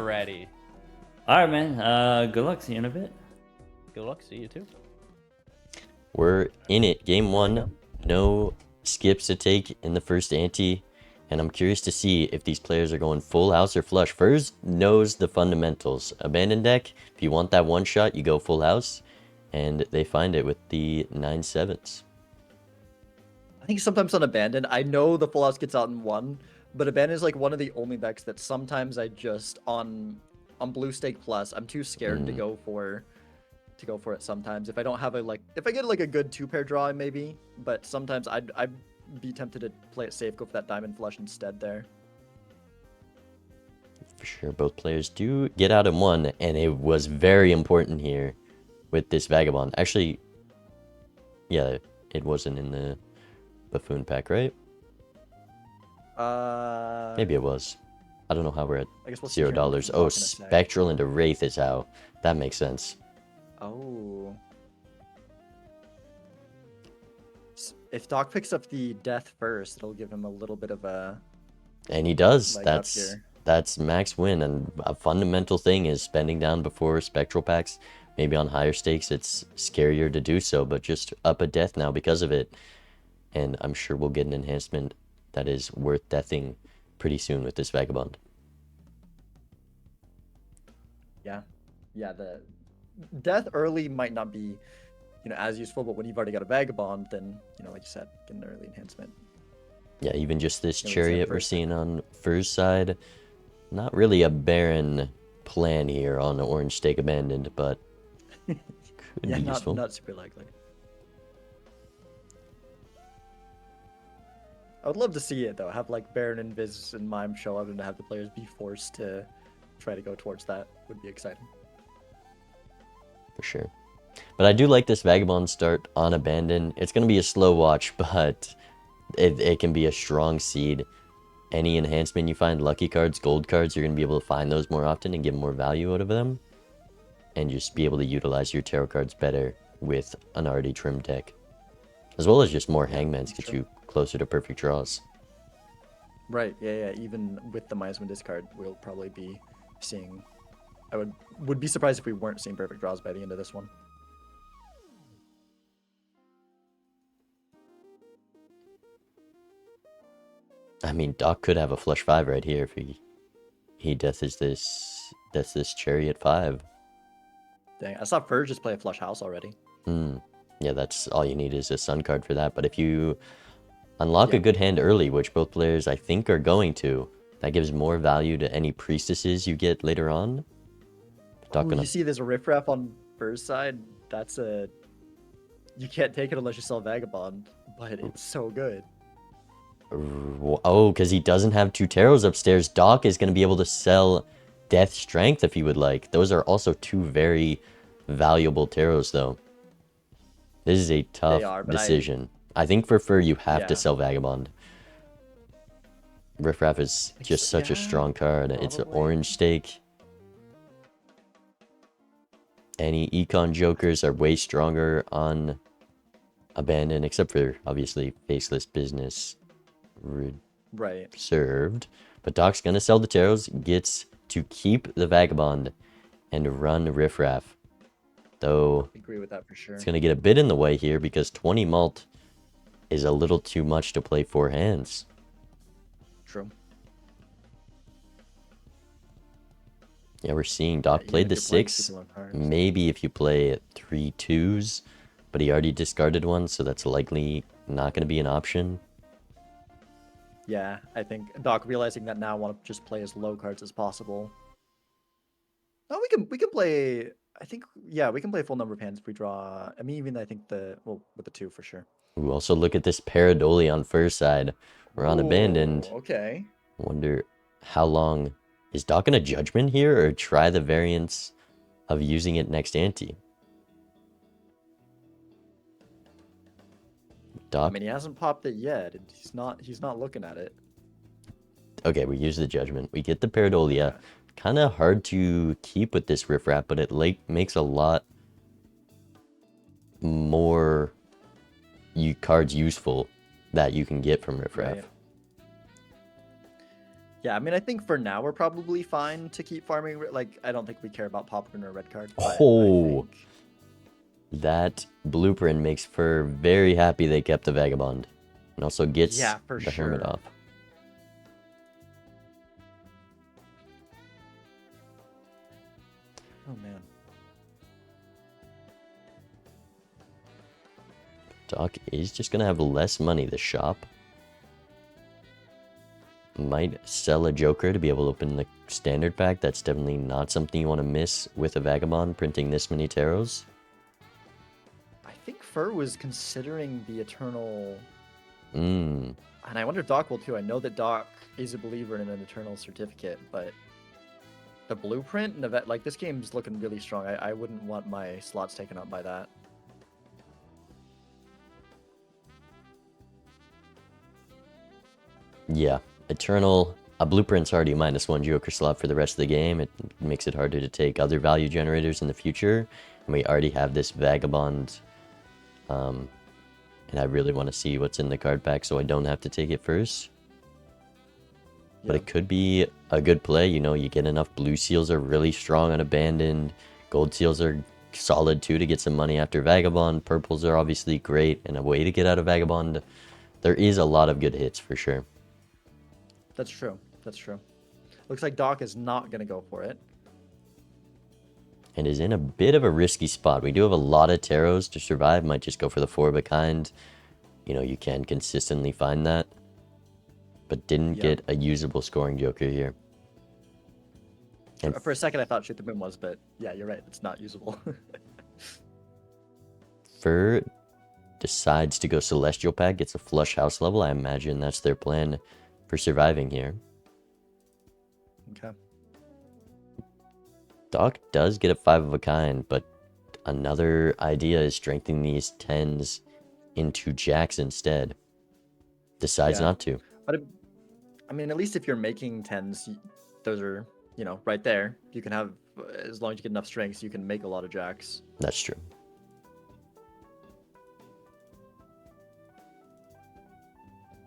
ready. All right, man. Good luck. See you in a bit. Good luck. See you too. We're in it. Game 1. No skips to take in the first ante. And I'm curious to see if these players are going full house or flush. Furs knows the fundamentals. Abandoned deck, if you want that one shot, you go full house. And they find it with the 9/7s. I think sometimes on Abandoned, I know the full house gets out in one, but Abandoned is like one of the only decks that sometimes I just on Blue Stake Plus, I'm too scared to go for it sometimes. If I don't have if I get like a good 2-pair draw maybe, but sometimes I'd be tempted to play it safe, go for that diamond flush instead there. For sure, both players do get out in one, and it was very important here with this Vagabond. Actually, yeah, it wasn't in the Buffoon pack, right? Maybe it was. I don't know how we're at I guess we'll see here when we $0. talk Oh, in a sec. Spectral into Wraith is how. That makes sense. Oh. If Doc picks up the death first, it'll give him a little bit of a... And he does. leg up That's here. that's max win, and a fundamental thing is spending down before Spectral packs. Maybe on higher stakes it's scarier to do so, but just up a death now because of it. And I'm sure we'll get an enhancement that is worth deathing pretty soon with this Vagabond. Yeah, the death early might not be, as useful, but when you've already got a Vagabond, then, like you said, get an early enhancement. Yeah, even just this Yeah, Chariot we're seeing on Fur's side. Not really a barren plan here on Orange Stake Abandoned, but could be useful. Not super likely. I would love to see it, though. Have, Baron, Invis, and Mime show up and have the players be forced to try to go towards that. Would be exciting. For sure. But I do like this Vagabond start on Abandon. It's going to be a slow watch, but it can be a strong seed. Any enhancement you find, lucky cards, gold cards, you're going to be able to find those more often and get more value out of them. And just be able to utilize your tarot cards better with an already trimmed deck. As well as just more hangmans get you closer to perfect draws. Right, yeah. Even with the -1 discard, we'll probably be seeing... I would be surprised if we weren't seeing perfect draws by the end of this one. I mean, Doc could have a flush 5 right here if he deaths this Chariot 5. Dang, I saw Fur just play a flush house already. Yeah, that's all you need is a Sun card for that. But if you unlock a good hand early, which both players I think are going to, that gives more value to any priestesses you get later on. You see there's a riffraff on Fur's side? That's a... You can't take it unless you sell Vagabond, but it's so good. Oh, because he doesn't have 2 tarots upstairs. Doc is going to be able to sell Death Strength if he would like. Those are also 2 very valuable tarots, though. This is a tough decision. I think for Fur, you have to sell Vagabond. Riffraff is just such a strong card. Probably. It's an orange stake. Any Econ Jokers are way stronger on Abandon, except for, obviously, Faceless Business served. But Doc's gonna sell the tarots, gets to keep the Vagabond, and run Riffraff. Though, I agree with that for sure. It's gonna get a bit in the way here, because 20 malt is a little too much to play 4 hands. True. Yeah, we're seeing Doc played the 6. Maybe if you play 3 2s, but he already discarded one, so that's likely not going to be an option. Yeah, I think Doc realizing that now want to just play as low cards as possible. No, we can play. I think we can play a full number of hands if we draw. I mean, even I think with the 2 for sure. Ooh, also look at this Paradoli on first side. We're on Abandoned. Okay. Wonder how long is Doc gonna Judgment here, or try the variance of using it next ante? Doc. I mean, he hasn't popped it yet. He's not looking at it. Okay, we use the Judgment. We get the Paradolia. Kind of hard to keep with this Riffraff, but it makes a lot more cards useful that you can get from Riffraff. Right. Yeah, I mean, I think for now we're probably fine to keep farming. Like, I don't think we care about popcorn or red card. But I Oh, think... that blueprint makes Fur very happy they kept the Vagabond. And also gets Yeah, for the Hermit sure. off. Oh man. Doc is just gonna have less money. The shop might sell a Joker to be able to open the standard pack. That's definitely not something you want to miss with a Vagabond printing this many Taros. I think Fur was considering the Eternal, Mmm. and I wonder if Doc will too. I know that Doc is a believer in an Eternal certificate, but the blueprint and event, like, this game's looking really strong. I wouldn't want my slots taken up by that. Yeah. Eternal. A blueprint's already -1 Joker slot for the rest of the game. It makes it harder to take other value generators in the future. And we already have this Vagabond. And I really want to see what's in the card pack so I don't have to take it first. But Yeah. it could be a good play. You know, you get enough blue seals are really strong on Abandoned. Gold seals are solid too to get some money after Vagabond. Purples are obviously great and a way to get out of Vagabond. There is a lot of good hits for sure. That's true. That's true. Looks like Doc is not going to go for it. And is in a bit of a risky spot. We do have a lot of Taros to survive. Might just go for the 4 of a kind. You know, you can consistently find that. But didn't get a usable scoring Joker here. And For a second, I thought Shoot the Moon was, but yeah, you're right. It's not usable. Fur decides to go Celestial Pack, gets a flush house level. I imagine that's their plan for surviving here. Okay. Doc does get a 5 of a kind, but another idea is strengthening these 10s into jacks instead. Decides not to. But I mean, at least if you're making 10s, those are, you know, right there. You can have, as long as you get enough strengths, you can make a lot of jacks. That's true.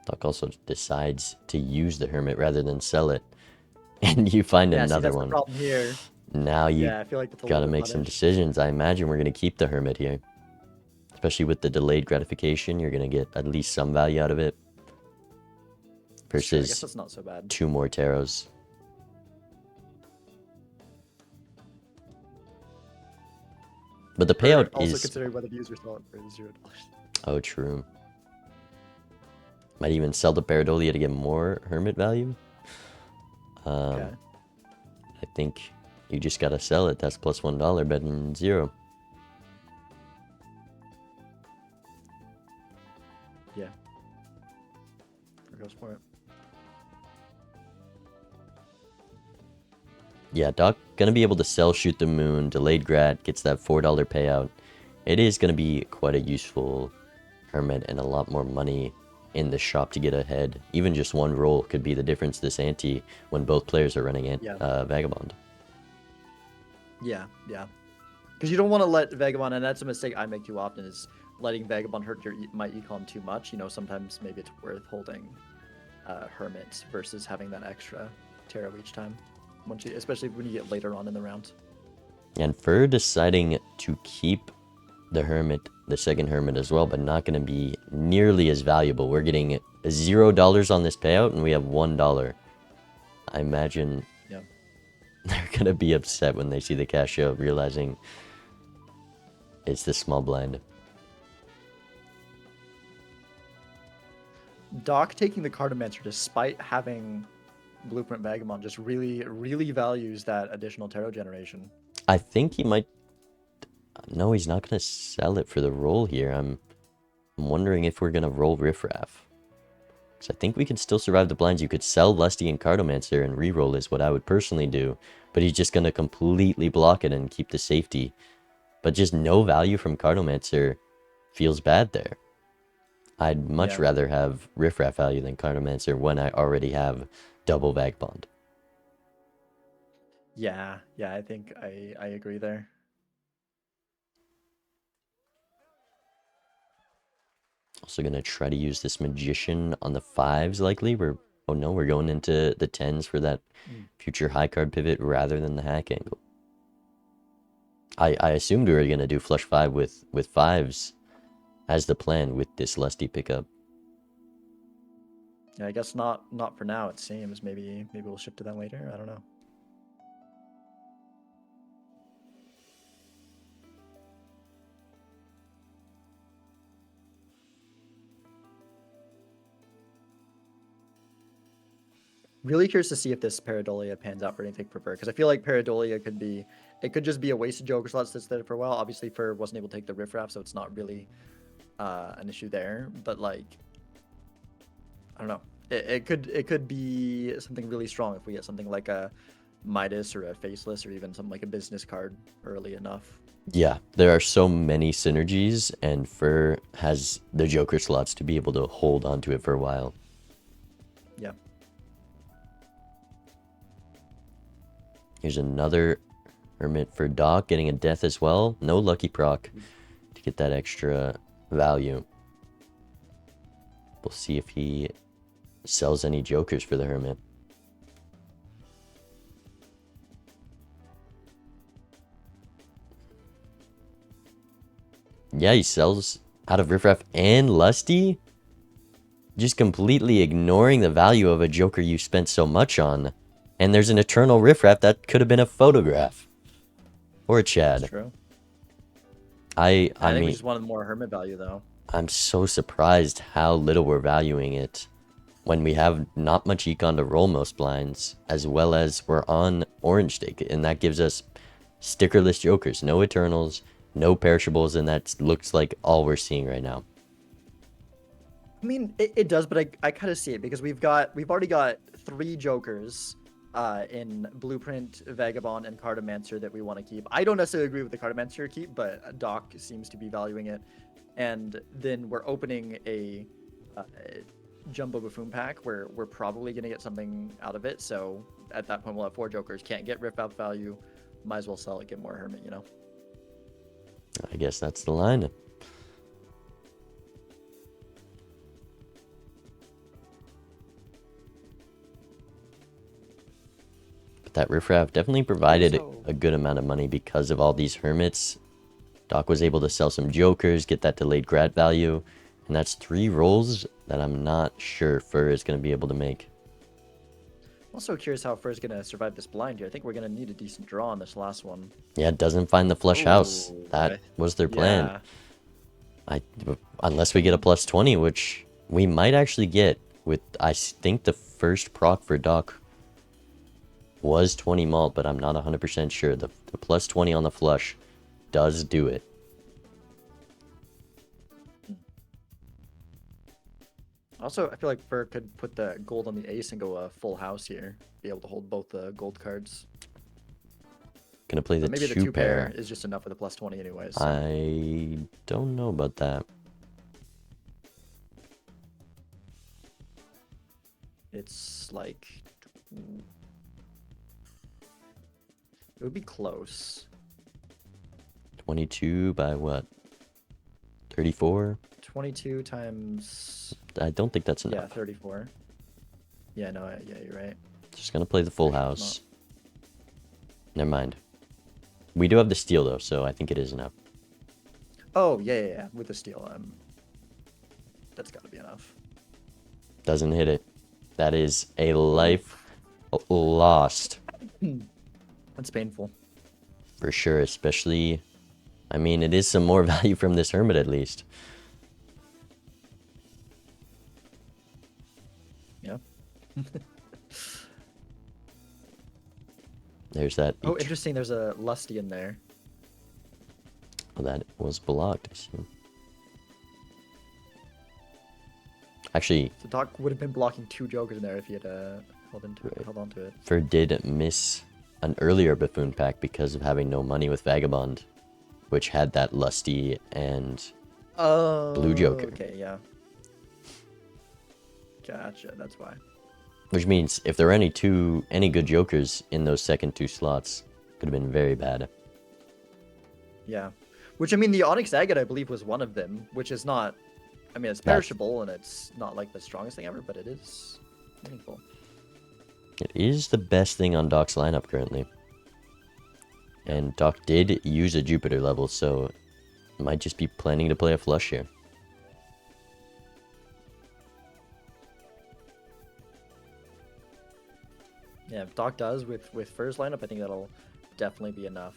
Doc also decides to use the Hermit rather than sell it. And you find Yeah, see, another that's one. the problem here. Now you Yeah, I feel like that's a gotta little make some punish. decisions. I imagine we're gonna keep the Hermit here. Especially with the delayed gratification, you're gonna get at least some value out of it. Sure, I guess Versus that's not so bad. 2 more Taros. But the payout Also is... considering whether to use your sell for $0. Oh, true. Might even sell the Paradolia to get more Hermit value. Okay. I think you just gotta sell it. That's plus $1 better than 0. Yeah. There goes for it. Yeah, Doc gonna be able to sell Shoot the Moon, delayed grat, gets that $4 payout. It is gonna be quite a useful Hermit and a lot more money in the shop to get ahead. Even just one roll could be the difference this ante when both players are running Vagabond. Yeah, yeah. Because you don't want to let Vagabond, and that's a mistake I make too often, is letting Vagabond hurt my econ too much. You know, sometimes maybe it's worth holding Hermit versus having that extra tarot each time. Especially when you get later on in the round. And Fur deciding to keep the Hermit, the second Hermit as well, but not going to be nearly as valuable. We're getting $0 on this payout, and we have $1. I imagine they're going to be upset when they see the cash out, realizing it's the small blind. Doc taking the Cartomancer, despite having Blueprint Vagabond, just really, really values that additional tarot generation. I think he might... No, he's not going to sell it for the roll here. I'm wondering if we're going to roll Riffraff. Because I think we can still survive the blinds. You could sell Lusty and Cartomancer and reroll is what I would personally do. But he's just going to completely block it and keep the safety. But just no value from Cartomancer feels bad there. I'd much rather have Riffraff value than Cartomancer when I already have double Vagabond. Yeah, I think I agree there. Also going to try to use this Magician on the 5s likely. We're Oh no, we're going into the 10s for that future high card pivot rather than the hack angle. I assumed we were going to do flush 5 with 5s as the plan with this Lusty pickup. Yeah, I guess not for now, it seems. Maybe we'll shift to that later. I don't know. Really curious to see if this Paradolia pans out for anything for Fur, because I feel like Paradolia could just be a waste of Joker slots that's there for a while. Obviously, Fur wasn't able to take the riffraff, so it's not really an issue there. But like, I don't know. It could be something really strong if we get something like a Midas or a Faceless or even something like a business card early enough. Yeah, there are so many synergies, and Fur has the Joker slots to be able to hold onto it for a while. Yeah. Here's another Hermit for Doc, getting a death as well. No lucky proc to get that extra value. We'll see if he sells any Jokers for the Hermit. Yeah, he sells out of Riffraff and Lusty. Just completely ignoring the value of a Joker you spent so much on. And there's an Eternal Riffraff that could have been a photograph. Or a Chad. That's true. I think mean, we just wanted more Hermit value, though. I'm so surprised how little we're valuing it when we have not much econ to roll most blinds, as well as we're on Orange Stake, and that gives us stickerless Jokers, no Eternals, no perishables, and that looks like all we're seeing right now. I mean, it does, but I kind of see it because we've already got 3 Jokers in Blueprint, Vagabond, and Cartomancer that we want to keep. I don't necessarily agree with the Cartomancer keep, but Doc seems to be valuing it. And then we're opening a Jumbo Buffoon pack where we're probably going to get something out of it. So at that point, we'll have 4 Jokers. Can't get Riff Out value. Might as well sell it, get more Hermit, you know? I guess that's the line. But that riffraff definitely provided a good amount of money because of all these Hermits. Doc was able to sell some Jokers, get that delayed grad value, and that's 3 rolls that I'm not sure Fur is going to be able to make. I'm also curious how Fur's going to survive this blind here. I think we're going to need a decent draw on this last one. Yeah, it doesn't find the flush house. That okay. was their plan. Yeah. Unless we get a plus 20, which we might actually get with, I think the first proc for Doc was 20 malt, but I'm not 100% sure. The plus 20 on the flush does do it. Also, I feel like Fur could put the gold on the ace and go a full house here. Be able to hold both the gold cards. Gonna play the but maybe the 2 pair is just enough with a plus 20 anyways. So. I don't know about that. It's like... It would be close. 22 by what? 34? 22 times... I don't think that's enough. Yeah, 34. Yeah, no, yeah, you're right. Just gonna play the full house. Never mind. We do have the steal though, so I think it is enough. Oh, yeah. With the steal, that's gotta be enough. Doesn't hit it. That is a life lost. That's painful. For sure, especially... I mean, it is some more value from this Hermit at least. Yeah. There's that. Oh, interesting. There's a Lusty in there. Well, that was blocked, I assume. Actually, So Doc would have been blocking 2 Jokers in there if he had held on to it. Fur did miss an earlier Buffoon pack because of having no money with Vagabond, which had that Lusty and Blue Joker. Okay, yeah. Gotcha, that's why. Which means if there were any good Jokers in those second 2 slots, could have been very bad. Yeah. Which, I mean, the Onyx Agate, I believe, was one of them, which is not... I mean, it's perishable, and it's not, like, the strongest thing ever, but it is... meaningful. It is the best thing on Doc's lineup currently. And Doc did use a Jupiter level, so might just be planning to play a flush here. Yeah, if Doc does with first lineup, I think that'll definitely be enough.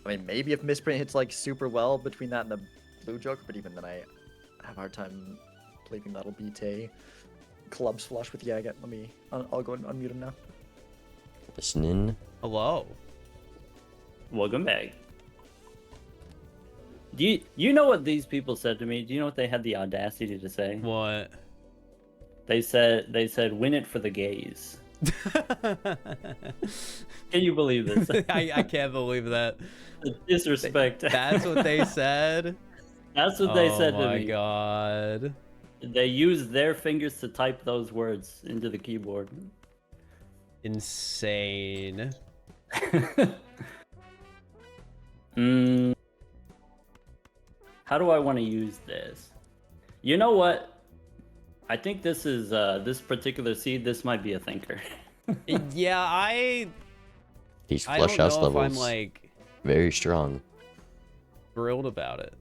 I mean, maybe if Misprint hits like super well between that and the blue Joker, but even then I have a hard time believing that'll beat a clubs flush with Yaga. I'll go and unmute him now. Listening. Hello. Welcome back. Do you know what these people said to me? Do you know what they had the audacity to say? What? They said win it for the gays. Can you believe this? I can't believe that. The disrespect. That's what they said? That's what they said to me. Oh my god. They used their fingers to type those words into the keyboard. Insane. How do I want to use this? You know what? I think this is this particular seed. This might be a thinker. Yeah, These I flush don't house know if levels I'm like very strong. thrilled about it.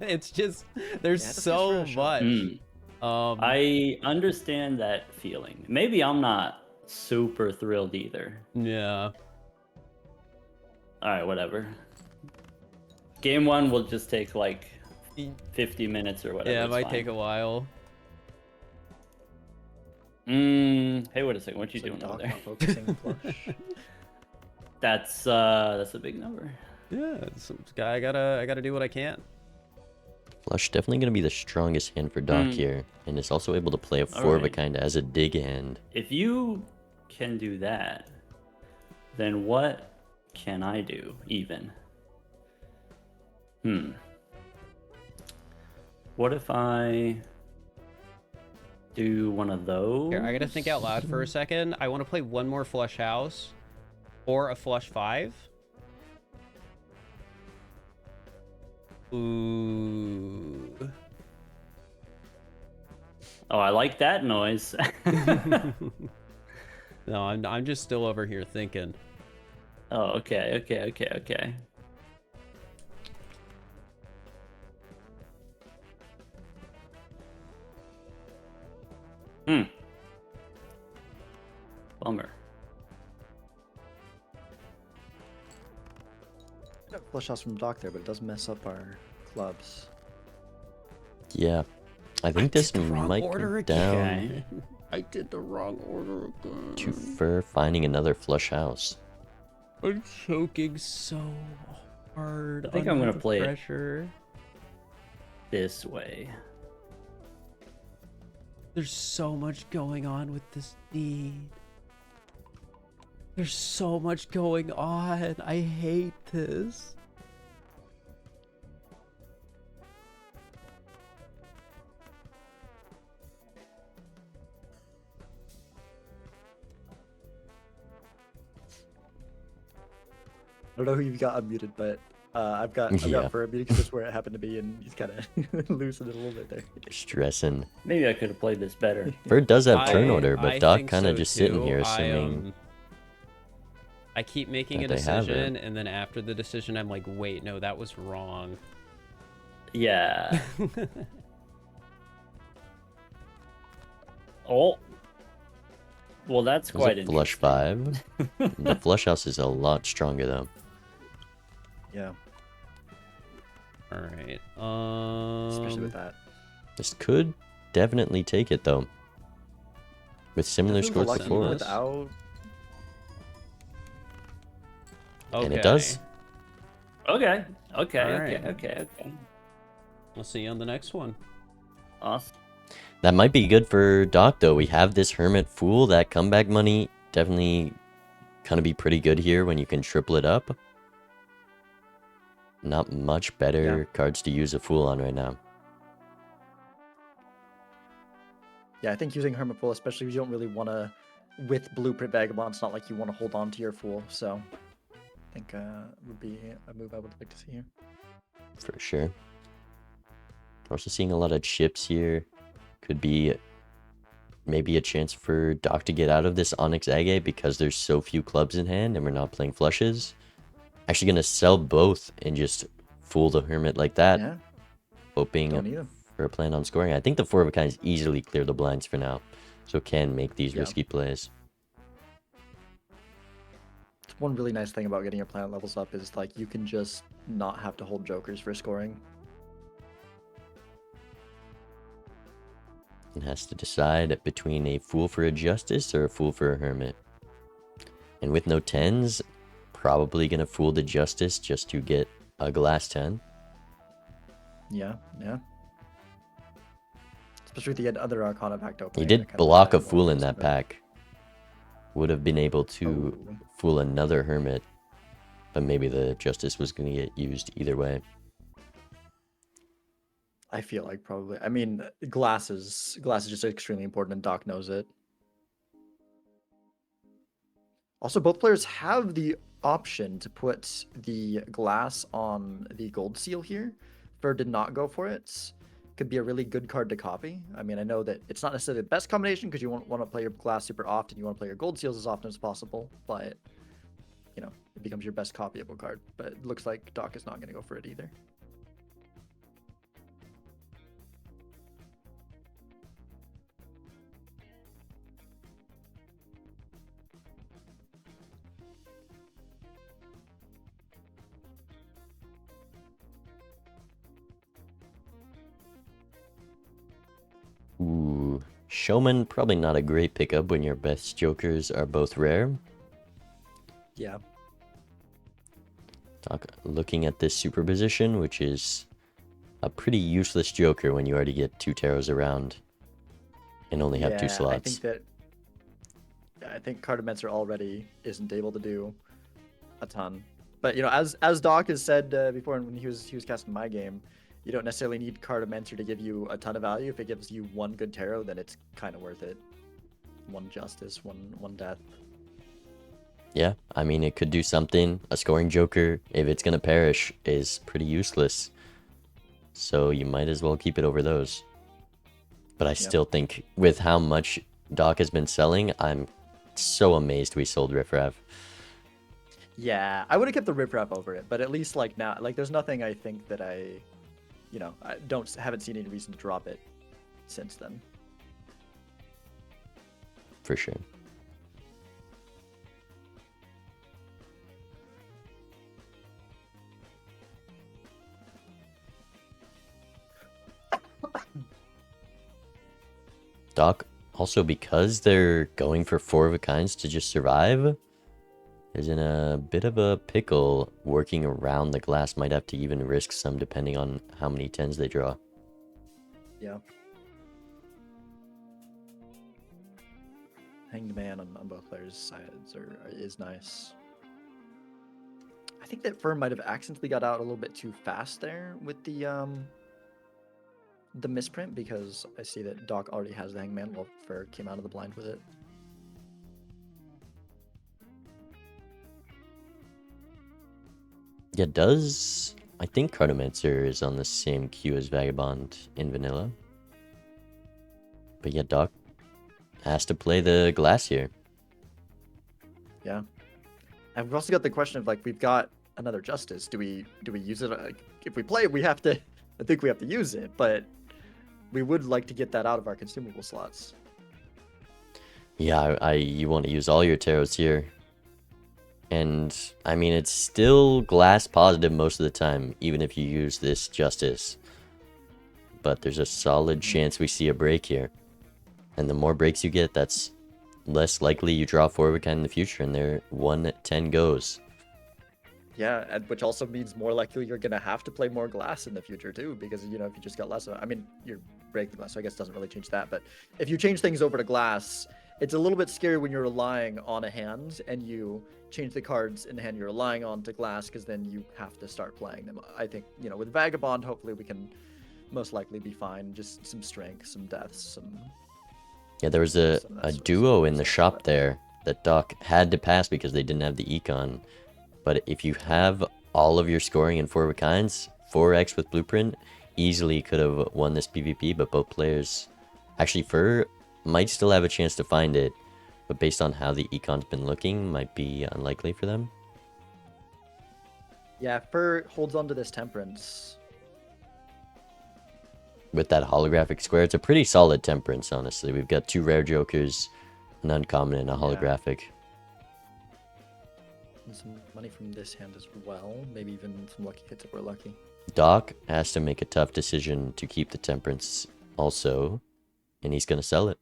It's just there's Yeah, this is so for a shot. much. I understand that feeling. Maybe I'm not super thrilled either. Yeah. All right, whatever. Game one will just take like 50 minutes or whatever. Yeah, it it's might fine. take a while. Hey, wait a second. What you It's like doing over Doc there? not focusing flush. That's a big number. Yeah, I gotta do what I can. Flush definitely going to be the strongest hand for Doc here, and is also able to play a four of a Alright. kind as a dig hand. If you can do that, then what can I do even? What if I do one of those? Here, I gotta think out loud for a second. I want to play one more flush house, or a flush 5. Ooh. Oh, I like that noise. No, I'm just still over here thinking. Oh, okay. Bummer. Flush house from Doc there, but it does mess up our clubs. Yeah, I think this might order come down Okay. I did the wrong order again. to Fur finding another flush house. I'm choking so hard. I think I'm under gonna the play it. pressure. This way. There's so much going on with this deed. There's so much going on. I hate this. I don't know who you've got unmuted, but I've got Yeah. Fur unmuted because that's where it happened to be, and he's kind of loosened it a little bit there. Stressing. Maybe I could have played this better. Fur does have turn I- order, but I Doc think kind of so just sitting too. here assuming. I keep making a that they have it. decision, and then after the decision, I'm like, wait, no, that was wrong. Yeah. Oh. Well, that's It was quite a flush interesting. 5. The flush house is a lot stronger though. Yeah, All right. especially with that. This could definitely take it though. With similar Definitely scores lucky before. without. And it does. Okay. Alright. Okay. We'll see you on the next one. Awesome. That might be good for Doc though. We have this Hermit Fool. That comeback money definitely kind of be pretty good here when you can triple it up. Not much better cards to use a Fool on right now. Yeah, I think using Hermit Fool, especially if you don't really want to, with Blueprint Vagabond, it's not like you want to hold on to your Fool. So I think would be a move I would like to see here. For sure. We're also seeing a lot of chips here. Could be maybe a chance for Doc to get out of this Onyx Agate because there's so few clubs in hand and we're not playing flushes. Actually gonna sell both and just fool the Hermit like that, Yeah, don't hoping need him. for a plan on scoring. I think the 4 of a kinds easily clear the blinds for now, so can make these Yeah. risky plays. One really nice thing about getting your planet levels up is like you can just not have to hold jokers for scoring. And has to decide between a fool for a justice or a fool for a hermit. And with no 10s, probably gonna fool the justice just to get a glass 10. Yeah, yeah. Especially if you had other Arcana packed open. He did block a fool in that pack. Would have been able to fool another hermit, but maybe the justice was gonna get used either way. I feel like probably. I mean, glass is just extremely important, and Doc knows it. Also, both players have the option to put the glass on the gold seal here. Fur did not go for it. Could be a really good card to copy. I mean, I know that it's not necessarily the best combination because you want to play your glass super often. You want to play your gold seals as often as possible, but you know, it becomes your best copyable card. But it looks like Doc is not going to go for it either. Ooh, Showman, probably not a great pickup when your best jokers are both rare. Yeah. Looking at this superposition, which is a pretty useless joker when you already get 2 tarots around and only have 2 slots. I think Cartomancer already isn't able to do a ton. But you know, as Doc has said before when he was casting my game, you don't necessarily need Cartomancer to give you a ton of value. If it gives you 1 good tarot, then it's kind of worth it. 1 justice, one death. Yeah, I mean, it could do something. A scoring joker, if it's going to perish, is pretty useless. So you might as well keep it over those. But I still think with how much Doc has been selling, I'm so amazed we sold Riffraff. Yeah, I would have kept the Riffraff over it, but at least like now, like there's nothing I think that I haven't seen any reason to drop it since then. For sure. Doc, also because they're going for 4 of a kinds to just survive, is in a bit of a pickle. Working around the glass, might have to even risk some depending on how many 10s they draw. Yeah. Hanged Man on both players' sides is nice. I think that Fern might have accidentally got out a little bit too fast there with the misprint, because I see that Doc already has the Hanged Man while Fur came out of the blind with it. Yeah, I think Cartomancer is on the same queue as Vagabond in vanilla. But yeah, Doc has to play the glass here. Yeah. And we've also got the question of like, we've got another Justice. Do we use it? If we play it, I think we have to use it, but we would like to get that out of our consumable slots. Yeah, you want to use all your tarots here. And, I mean, it's still glass positive most of the time, even if you use this Justice. But there's a solid chance we see a break here. And the more breaks you get, that's less likely you draw 4 of a kind in the future, and there 1-10 goes. Yeah, and which also means more likely you're going to have to play more glass in the future, too, because, you know, if you just got less of, I mean, you're breaking glass, so I guess it doesn't really change that, but if you change things over to glass, it's a little bit scary when you're relying on a hand and you change the cards in the hand you're relying on to glass, because then you have to start playing them. I think, you know, with Vagabond, hopefully we can most likely be fine. Just some strength, some deaths, some... Yeah, there was a duo in the shop there that Doc had to pass because they didn't have the econ. But if you have all of your scoring in 4 of a kinds, 4x with Blueprint, easily could have won this PvP, but both players... Actually, Fur might still have a chance to find it, but based on how the econ's been looking, might be unlikely for them. Yeah, Fur holds on to this Temperance. With that holographic square, it's a pretty solid Temperance, honestly. We've got 2 rare jokers, an uncommon, and a holographic. And some money from this hand as well. Maybe even some lucky hits if we're lucky. Doc has to make a tough decision to keep the Temperance also, and he's going to sell it.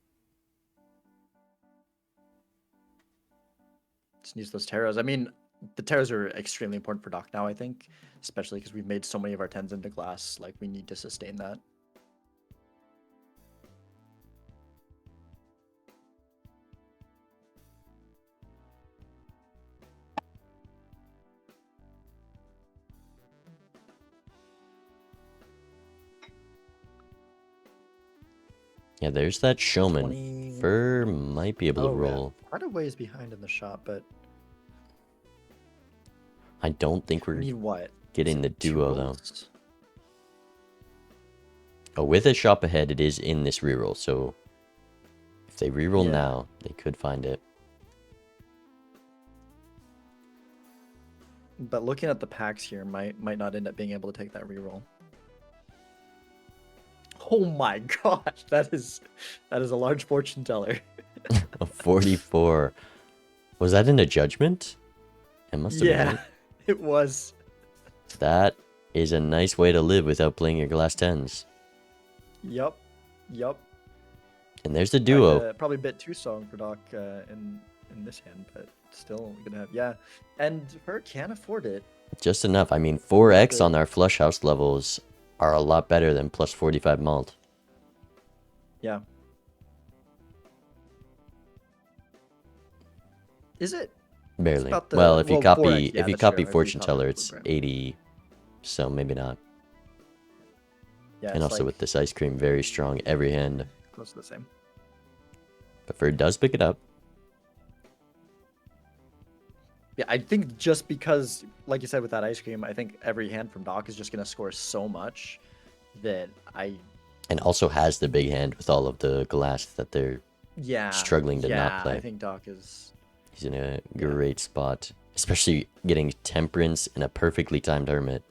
Just use those Taros. I mean, the Taros are extremely important for Doc now, I think. Especially because we've made so many of our 10s into glass. Like, we need to sustain that. Yeah, there's that showman. 20... Fur might be able to roll. Yeah. Quite a ways behind in the shop, but I don't think we we're need what? getting the Two duo, though. rolls? Oh, with a shop ahead, it is in this reroll, so if they reroll Yeah. now, they could find it. But looking at the packs here, might not end up being able to take that reroll. Oh my gosh, that is a large fortune teller. A 44. Was that in a judgment? It must have Yeah, been. it was. That is a nice way to live without playing your glass 10s. Yup. And there's the duo. Probably a bit too strong for Doc in this hand, but still gonna have, yeah. And her can afford it. Just enough. I mean, 4x on our flush house levels are a lot better than plus 45 malt. Yeah. Is it? Barely. about the- Well, if you well, copy 4x, yeah, if you that's copy true. If you fortune copy teller, the it's blueprint. 80. So maybe not. Yeah. And it's also like with this ice cream, very strong every hand. close to the same. But Fur does pick it up. Yeah, I think just because, like you said, with that ice cream, I think every hand from Doc is just gonna score so much that And also has the big hand with all of the glass that they're struggling to not play. I think Doc is. He's in a great spot. Especially getting Temperance and a perfectly timed Hermit.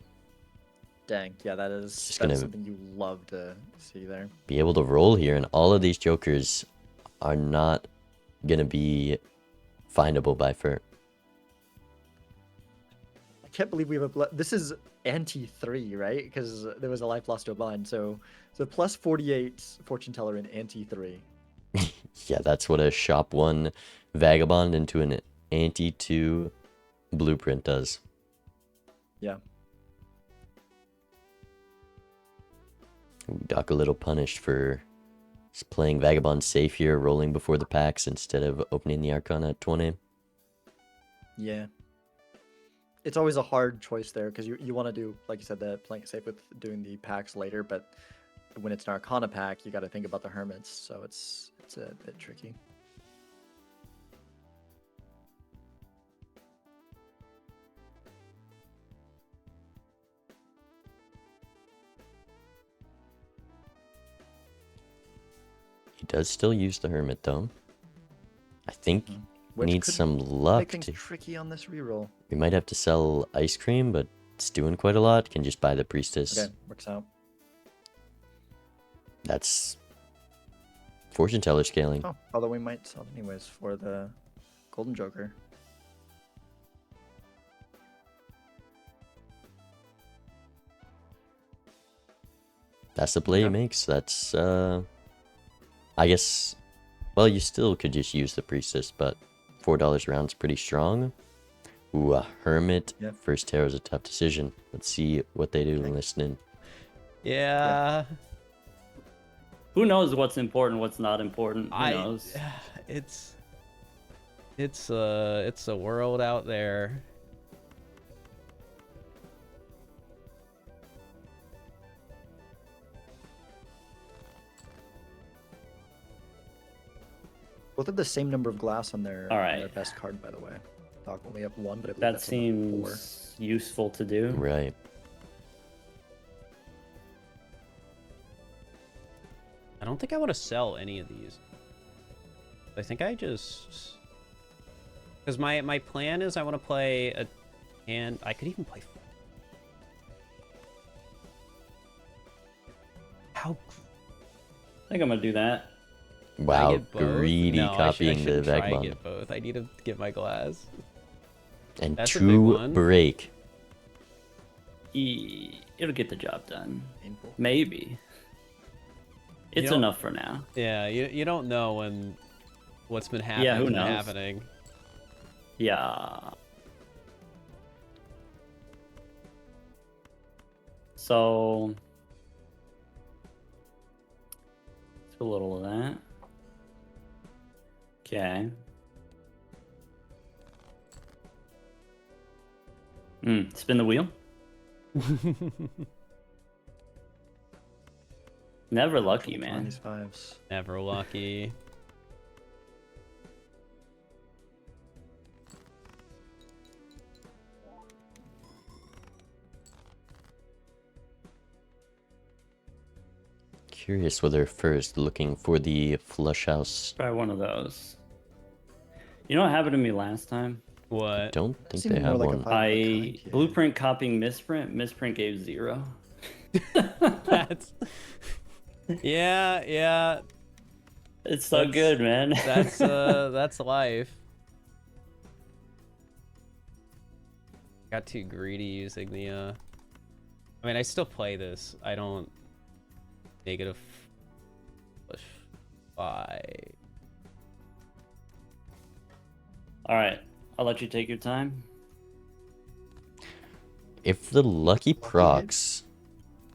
Dang, yeah, that is Just that's gonna- something you love to see there. Be able to roll here, and all of these jokers are not going to be findable by Fur. I can't believe we have this is anti-3, right? Because there was a life lost to a blind, so plus 48 fortune teller in anti-3. Yeah, that's what a shop 1 Vagabond into an anti-2 blueprint does. Yeah. Doc a little punished for just playing Vagabond safe here, rolling before the packs instead of opening the Arcana at 20. Yeah. It's always a hard choice there because you want to do, like you said, the playing it safe with doing the packs later, but when it's an Arcana pack, you got to think about the Hermits, so it's a bit tricky. He does still use the Hermit, though. I think Which needs could some make luck. things tricky on this reroll. We might have to sell ice cream, but it's doing quite a lot. Can just buy the Priestess. Okay, works out. That's fortune teller scaling. Oh, although we might sell it anyways for the Golden Joker. That's the play he makes. That's I guess, well, you still could just use the Priestess, but $4 round's pretty strong. Ooh, a Hermit. Yeah. First Tarot's a tough decision. Let's see what they do listening. Yeah. Who knows what's important, what's not important? Who I knows? it's a world out there. Both have the same number of glass on their, All on right. their best card, by the way. Doc only have one, but I believe That that's on the 4. seems useful to do. Right. I don't think I want to sell any of these. I think I just... Because my plan is I want to play a hand... I could even play... How... I think I'm gonna do that. Can I Wow, get both? greedy No, copying I the shouldn't try and Vagabond. get both. I need to get my glass. And That's a big 2 one. break. It'll get the job done. Painful. Maybe. It's don't- enough for now. Yeah, you don't know when what's been happening. Yeah, who been knows? happening. Yeah. So let's do a little of that. Okay. Spin the wheel. Never lucky, On man. these 5s. Never lucky. Curious whether first looking for the flush house. Try one of those. You know what happened to me last time? What? Don't think Seemed they more have like a one. five. I kind, yeah. blueprint copying misprint. Misprint gave 0. That's... Yeah. It's so That's- good, man. That's life. Got too greedy using the I mean, I still play this. I don't negative push 5. All right, I'll let you take your time. If the lucky hit. procs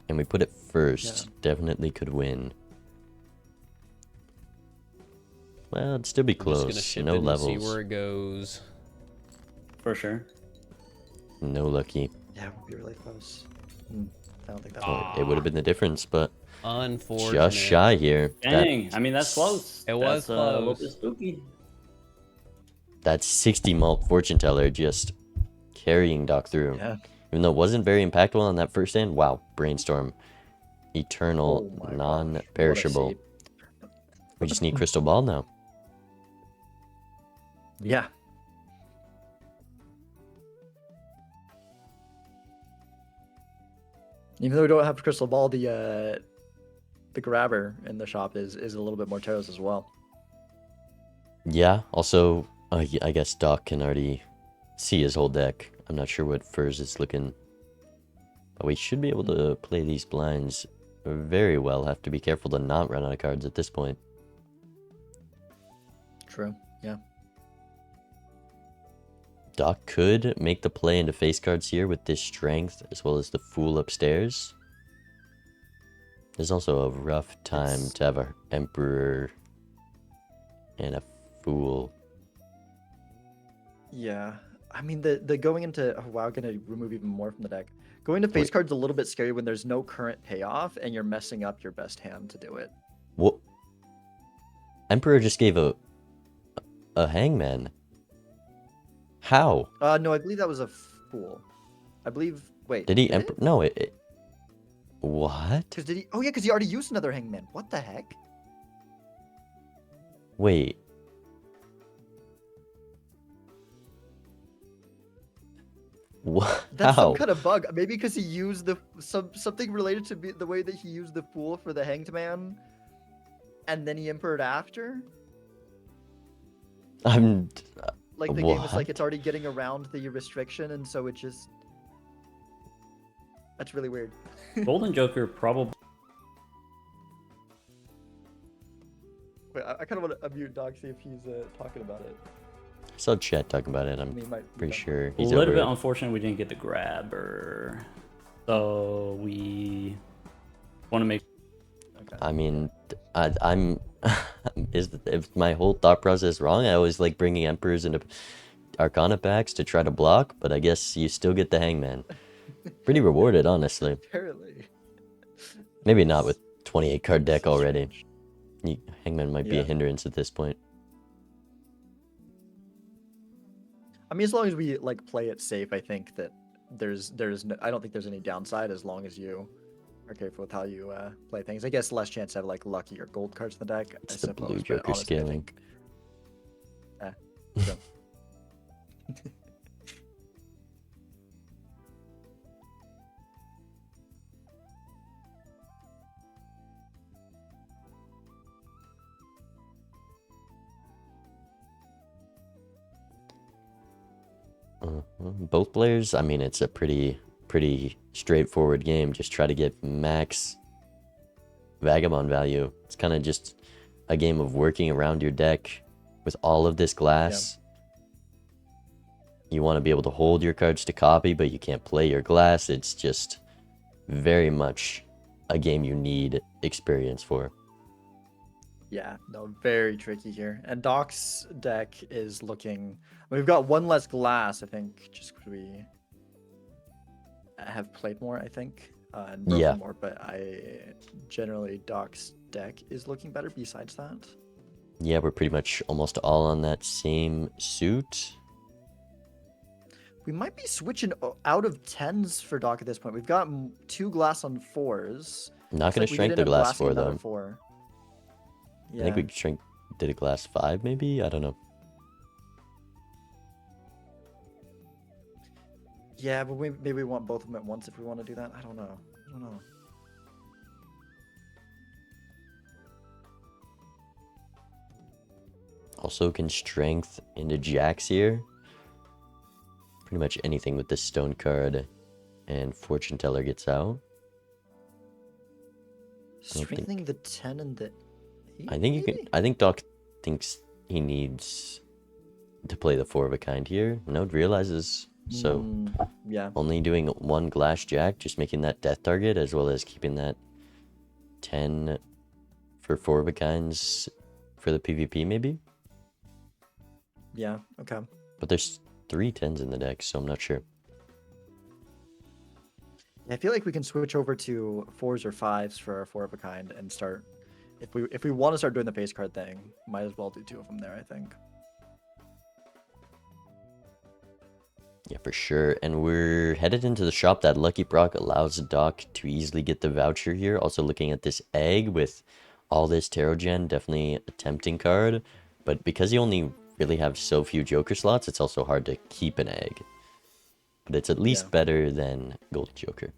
and we put it first, definitely could win. Well, it'd still be I'm just gonna close. ship No it and levels. see where it goes. For sure. No lucky. Yeah, it would be really close. I don't think that's Oh, it would have been the difference, but Unfortunate. just shy here. Dang, I mean that's close. It was That's, a little close. bit spooky. That 60 mult fortune teller just carrying Doc through. Yeah. Even though it wasn't very impactful on that first hand. Wow, brainstorm. Eternal, Oh my gosh, non-perishable. what a seed. We just need crystal ball now. Yeah. Even though we don't have crystal ball, the grabber in the shop is a little bit more Taros as well. Yeah, also, I guess Doc can already see his whole deck. I'm not sure what Furs is looking. But we should be able to play these blinds very well. Have to be careful to not run out of cards at this point. True. Yeah. Doc could make the play into face cards here with this strength, as well as the Fool upstairs. There's also a rough time to have a Emperor and a Fool. Yeah. I mean, the going into wow, gonna remove even more from the deck. Going to face Wait. cards a little bit scary when there's no current payoff and you're messing up your best hand to do it. What? Emperor just gave a Hangman. How? No, I believe that was a fool. I believe. Wait. Did he Emperor? No, what? Because did he? Oh yeah, because he already used another hangman. What the heck? Wait. What? That's How? some kind of bug. Maybe because he used the something related to the way that he used the fool for the hanged man, and then he emperored after. I'm. Like the game is like What? it's already getting around the restriction, and so it just. That's really weird. Golden Joker probably. Wait, I kind of want to unmute Doc, see if he's talking about it. I saw chat talking about it. I I'm mean, he might be pretty done. sure A he's little over bit it. unfortunate we didn't get the grabber. So we want to make. Okay. I mean, I'm. If my whole thought process wrong? I always like bringing Emperors into Arcana packs to try to block, but I guess you still get the Hangman. Pretty rewarded, honestly. Apparently. Maybe not with 28 card deck already. Hangman might be a Yeah. hindrance at this point. I mean, as long as we like play it safe, I think that there's no, I don't think there's any downside as long as you are careful with how you play things. I guess less chance to have like lucky or gold cards in the deck. It's I the blue suppose, but Joker honestly, I scaling. think So. Both players, I mean, it's a pretty straightforward game. Just try to get max Vagabond value. It's kind of just a game of working around your deck with all of this glass. You want to be able to hold your cards to copy, but you can't play your glass. It's just very much a game you need experience for. Yeah, no, very tricky here. And Doc's deck is looking... We've got one less glass, I think, just because we have played more, I think. And broken more, but generally, Doc's deck is looking better besides that. Yeah, we're pretty much almost all on that same suit. We might be switching out of 10s for Doc at this point. We've got 2 glass on 4s. Not going to shrink the glass 4, though. 4. Yeah. I think we did a glass 5, maybe? I don't know. Yeah, but maybe we want both of them at once if we want to do that. I don't know. Also can strength into jacks here. Pretty much anything with the stone card and fortune teller gets out. Strengthening the 10 and the 8? I think you can. I think Doc thinks he needs to play the 4 of a kind here. Node realizes so. Yeah. Only doing 1 glass jack, just making that death target as well as keeping that 10 for 4 of a kinds for the PvP maybe. Yeah. Okay. But there's 3 10s in the deck, so I'm not sure. I feel like we can switch over to 4s or 5s for our 4 of a kind and start. If we want to start doing the face card thing, might as well do 2 of them there, I think. Yeah, for sure. And we're headed into the shop. That Lucky Brock allows Doc to easily get the voucher here. Also looking at this egg with all this tarot gen, definitely a tempting card. But because you only really have so few Joker slots, it's also hard to keep an egg. But it's at least better than Gold Joker.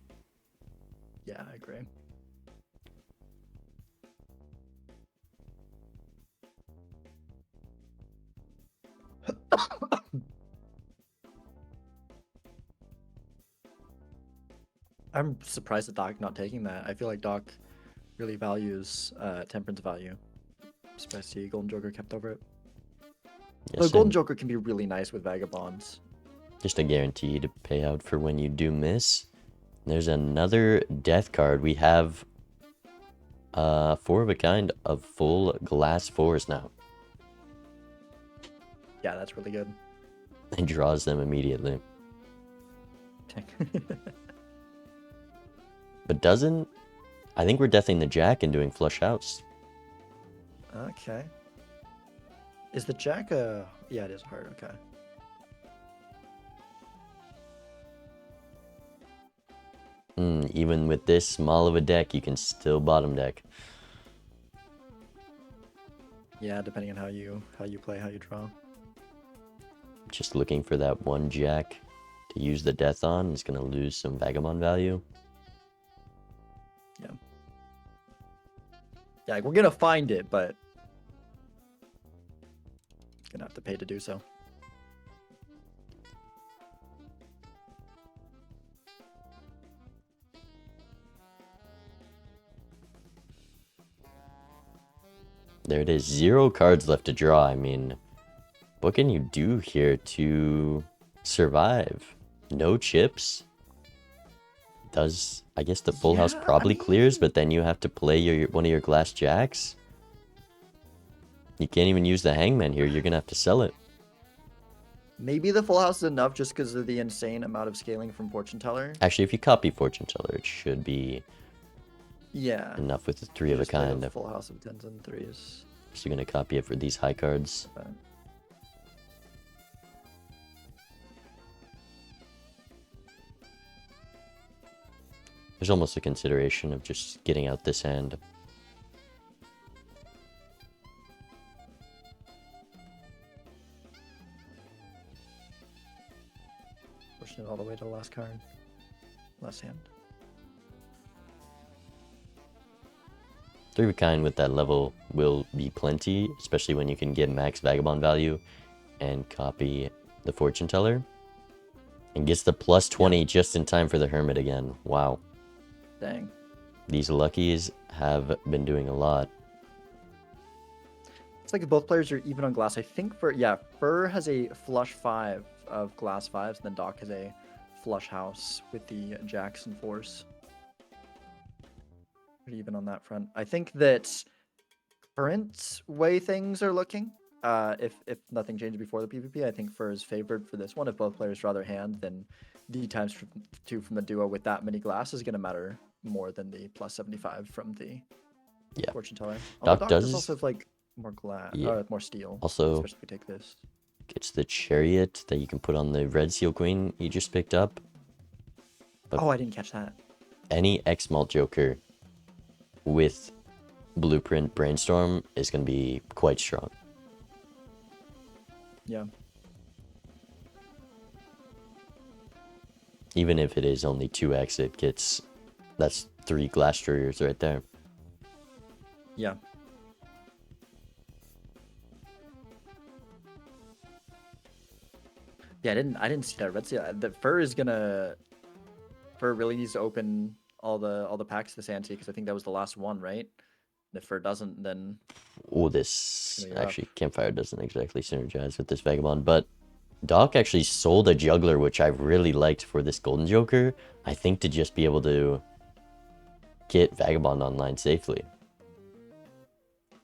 Yeah, I agree. I'm surprised at Doc not taking that. I feel like Doc really values Temperance value. I'm surprised to see Golden Joker kept over it. Yes, the Golden Joker can be really nice with Vagabonds. Just a guaranteed payout for when you do miss. There's another death card. We have 4 of a kind of full glass 4s now. Yeah, that's really good. It draws them immediately. But doesn't... I think we're deathing the jack and doing flush outs. Okay. Is the jack a... Yeah, it is hard. Okay. Even with this small of a deck, you can still bottom deck. Yeah, depending on how you play, how you draw. Just looking for that 1 jack to use the death on. It's going to lose some Vagabond value. Yeah. Yeah, we're going to find it, but... Gonna have to pay to do so. There it is. 0 cards left to draw. I mean, what can you do here to survive? No chips. I guess the full house probably clears, but then you have to play one of your glass jacks. You can't even use the hangman here. You're gonna have to sell it. Maybe the full house is enough just because of the insane amount of scaling from Fortune Teller. Actually, if you copy Fortune Teller, it should be enough with the 3 of a kind. Full house of 10s and 3s. So you're gonna copy it for these high cards. Okay. There's almost a consideration of just getting out this hand. card. Last hand. 3 of a kind with that level will be plenty, especially when you can get max Vagabond value and copy the Fortune Teller. And gets the plus 20 just in time for the Hermit again. Wow. Dang. These luckies have been doing a lot. It's like both players are even on glass. I think Fur has a flush 5 of glass 5s, and then Doc has a flush house with the Jackson Force. Pretty even on that front. I think that current way things are looking, if nothing changed before the PvP, I think Fur is favored for this one. If both players draw their hand, then D times 2 from the duo with that many glass is going to matter more than the plus 75 from the Fortune Teller. Doc does also have like more glass, more steel. Also, especially if we take this. Gets the Chariot that you can put on the Red Seal Queen you just picked up. But I didn't catch that. Any X-Malt Joker with Blueprint Brainstorm is going to be quite strong. Yeah. Even if it is only 2x, that's 3 glass destroyers right there. Yeah. Yeah, I didn't see that. Red Seal. The Fur really needs to open all the packs this ante, because I think that was the last one, right? And if Fur doesn't, then this actually Campfire doesn't exactly synergize with this Vagabond, but Doc actually sold a Juggler, which I really liked for this Golden Joker. I think to just be able to get Vagabond online safely.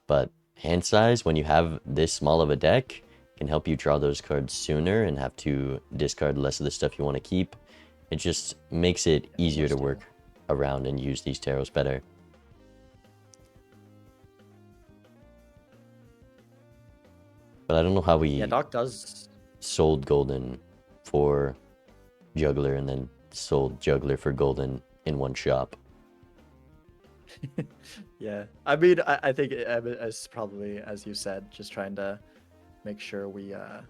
But hand size, when you have this small of a deck, can help you draw those cards sooner and have to discard less of the stuff you want to keep. It just makes it easier to work around and use these tarots better. But I don't know how we Doc does sold Golden for Juggler and then sold Juggler for Golden in one shop. Yeah, I mean, I think it's probably, as you said, just trying to make sure we, I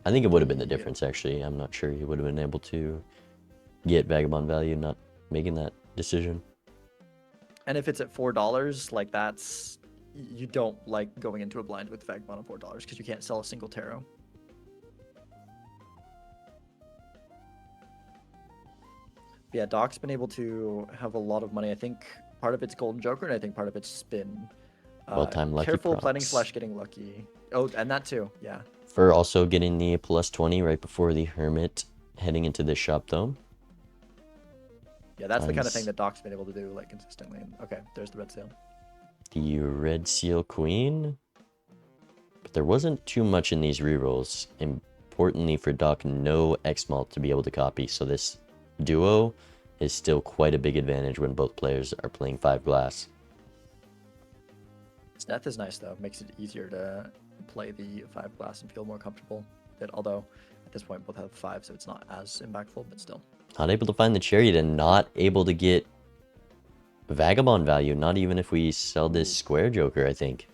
think it would have been the difference, actually. I'm not sure he would have been able to get Vagabond value, not making that decision. And if it's at $4, like that's, you don't like going into a blind with Vagabond at $4 because you can't sell a single tarot. Yeah, Doc's been able to have a lot of money. I think part of it's Golden Joker, and I think part of it's been well-timed lucky careful procs. planning / getting lucky. Oh, and that too, yeah. For also getting the plus 20 right before the Hermit heading into this shop, though. Yeah, that's the kind of thing that Doc's been able to do like consistently. Okay, there's the Red Seal. The Red Seal Queen. But there wasn't too much in these rerolls. Importantly for Doc, no X-Malt to be able to copy. So this duo is still quite a big advantage when both players are playing 5 glass. Death is nice though. Makes it easier to play the 5 glass and feel more comfortable with it. Although at this point both have 5, so it's not as impactful, but still. Not able to find the Chariot and not able to get Vagabond value, not even if we sell this Square Joker, I think.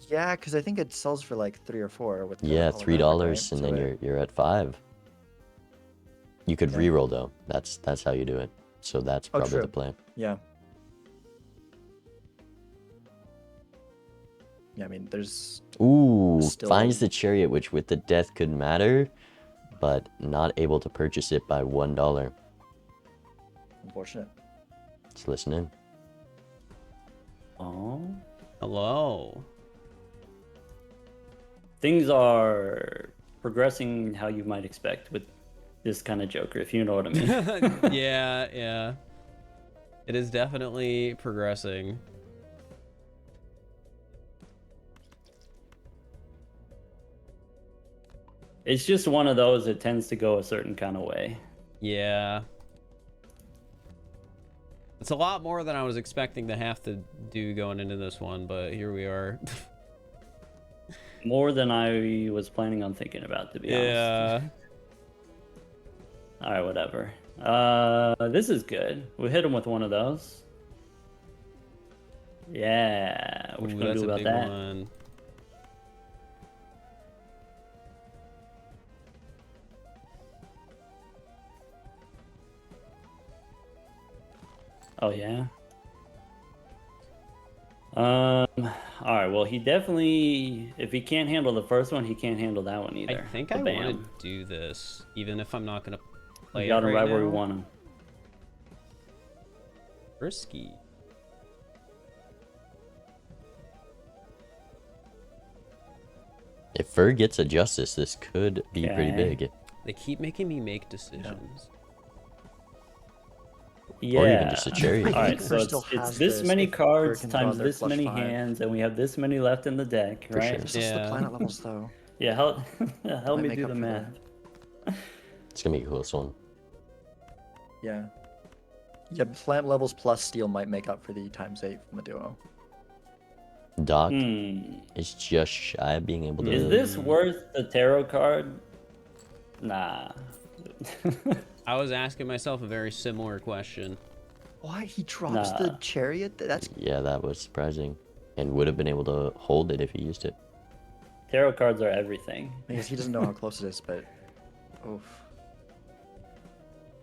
Yeah, because I think it sells for like 3 or 4 with $3, right? and then you're at 5. You could reroll though. That's how you do it. So that's probably the play. Yeah. Yeah, I mean, there's... Ooh, still... finds the Chariot, which with the death could matter, but not able to purchase it by $1. Unfortunate. Let's listen in. Oh. Hello. Things are progressing how you might expect with this kind of Joker, if you know what I mean. Yeah. It is definitely progressing. It's just one of those that tends to go a certain kind of way. Yeah. It's a lot more than I was expecting to have to do going into this one, but here we are. More than I was planning on thinking about, to be honest. Yeah. Alright, whatever. This is good. We hit him with one of those. Yeah. What you gonna do about that? One. Oh yeah. All right. Well, he definitely, if he can't handle the first one, he can't handle that one I either. think The I want to bam. do this, even if I'm not gonna play We it got him right right where we now. want him. Risky. If Fur gets a Justice, this could be pretty Okay. big. They keep making me make decisions. Yeah. Or even just a Chariot. All right, think so Fur it's, still it's has this this many if Fur cards can draw times their this flush many 5. hands, and we have this many left in the deck, For right? sure. It's just the Yeah. planet levels though. Yeah, help, help Might me make do up the for the- math. It's gonna be a close one. Yeah. Yeah, planet levels plus steel might make up for the ×8 from the duo. Doc Hmm. is just shy of being able to. Is this worth the tarot card? Nah. I was asking myself a very similar question. Why he drops the Nah. chariot? That's Yeah, that was surprising, and would have been able to hold it if he used it. Tarot cards are everything. I guess he doesn't know how close it is, but oof.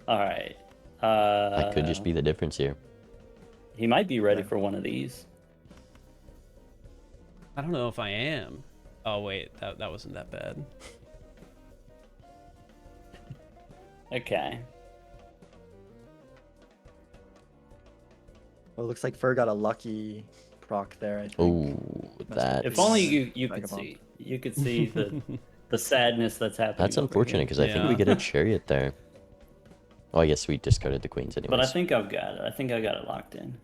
All right. That could just be the difference here. He might be ready Yeah. for one of these. I don't know if I am. Oh wait, that wasn't that bad. Okay. Well, it looks like Fur got a lucky proc there, I think. Oh, that. If only you could Vagabond. see. You could see the sadness that's happening. That's over unfortunate here. because I think we Yeah. get a Chariot there. Oh, I guess we discarded the queens anyways. But I think I've got it. I think I got it locked in.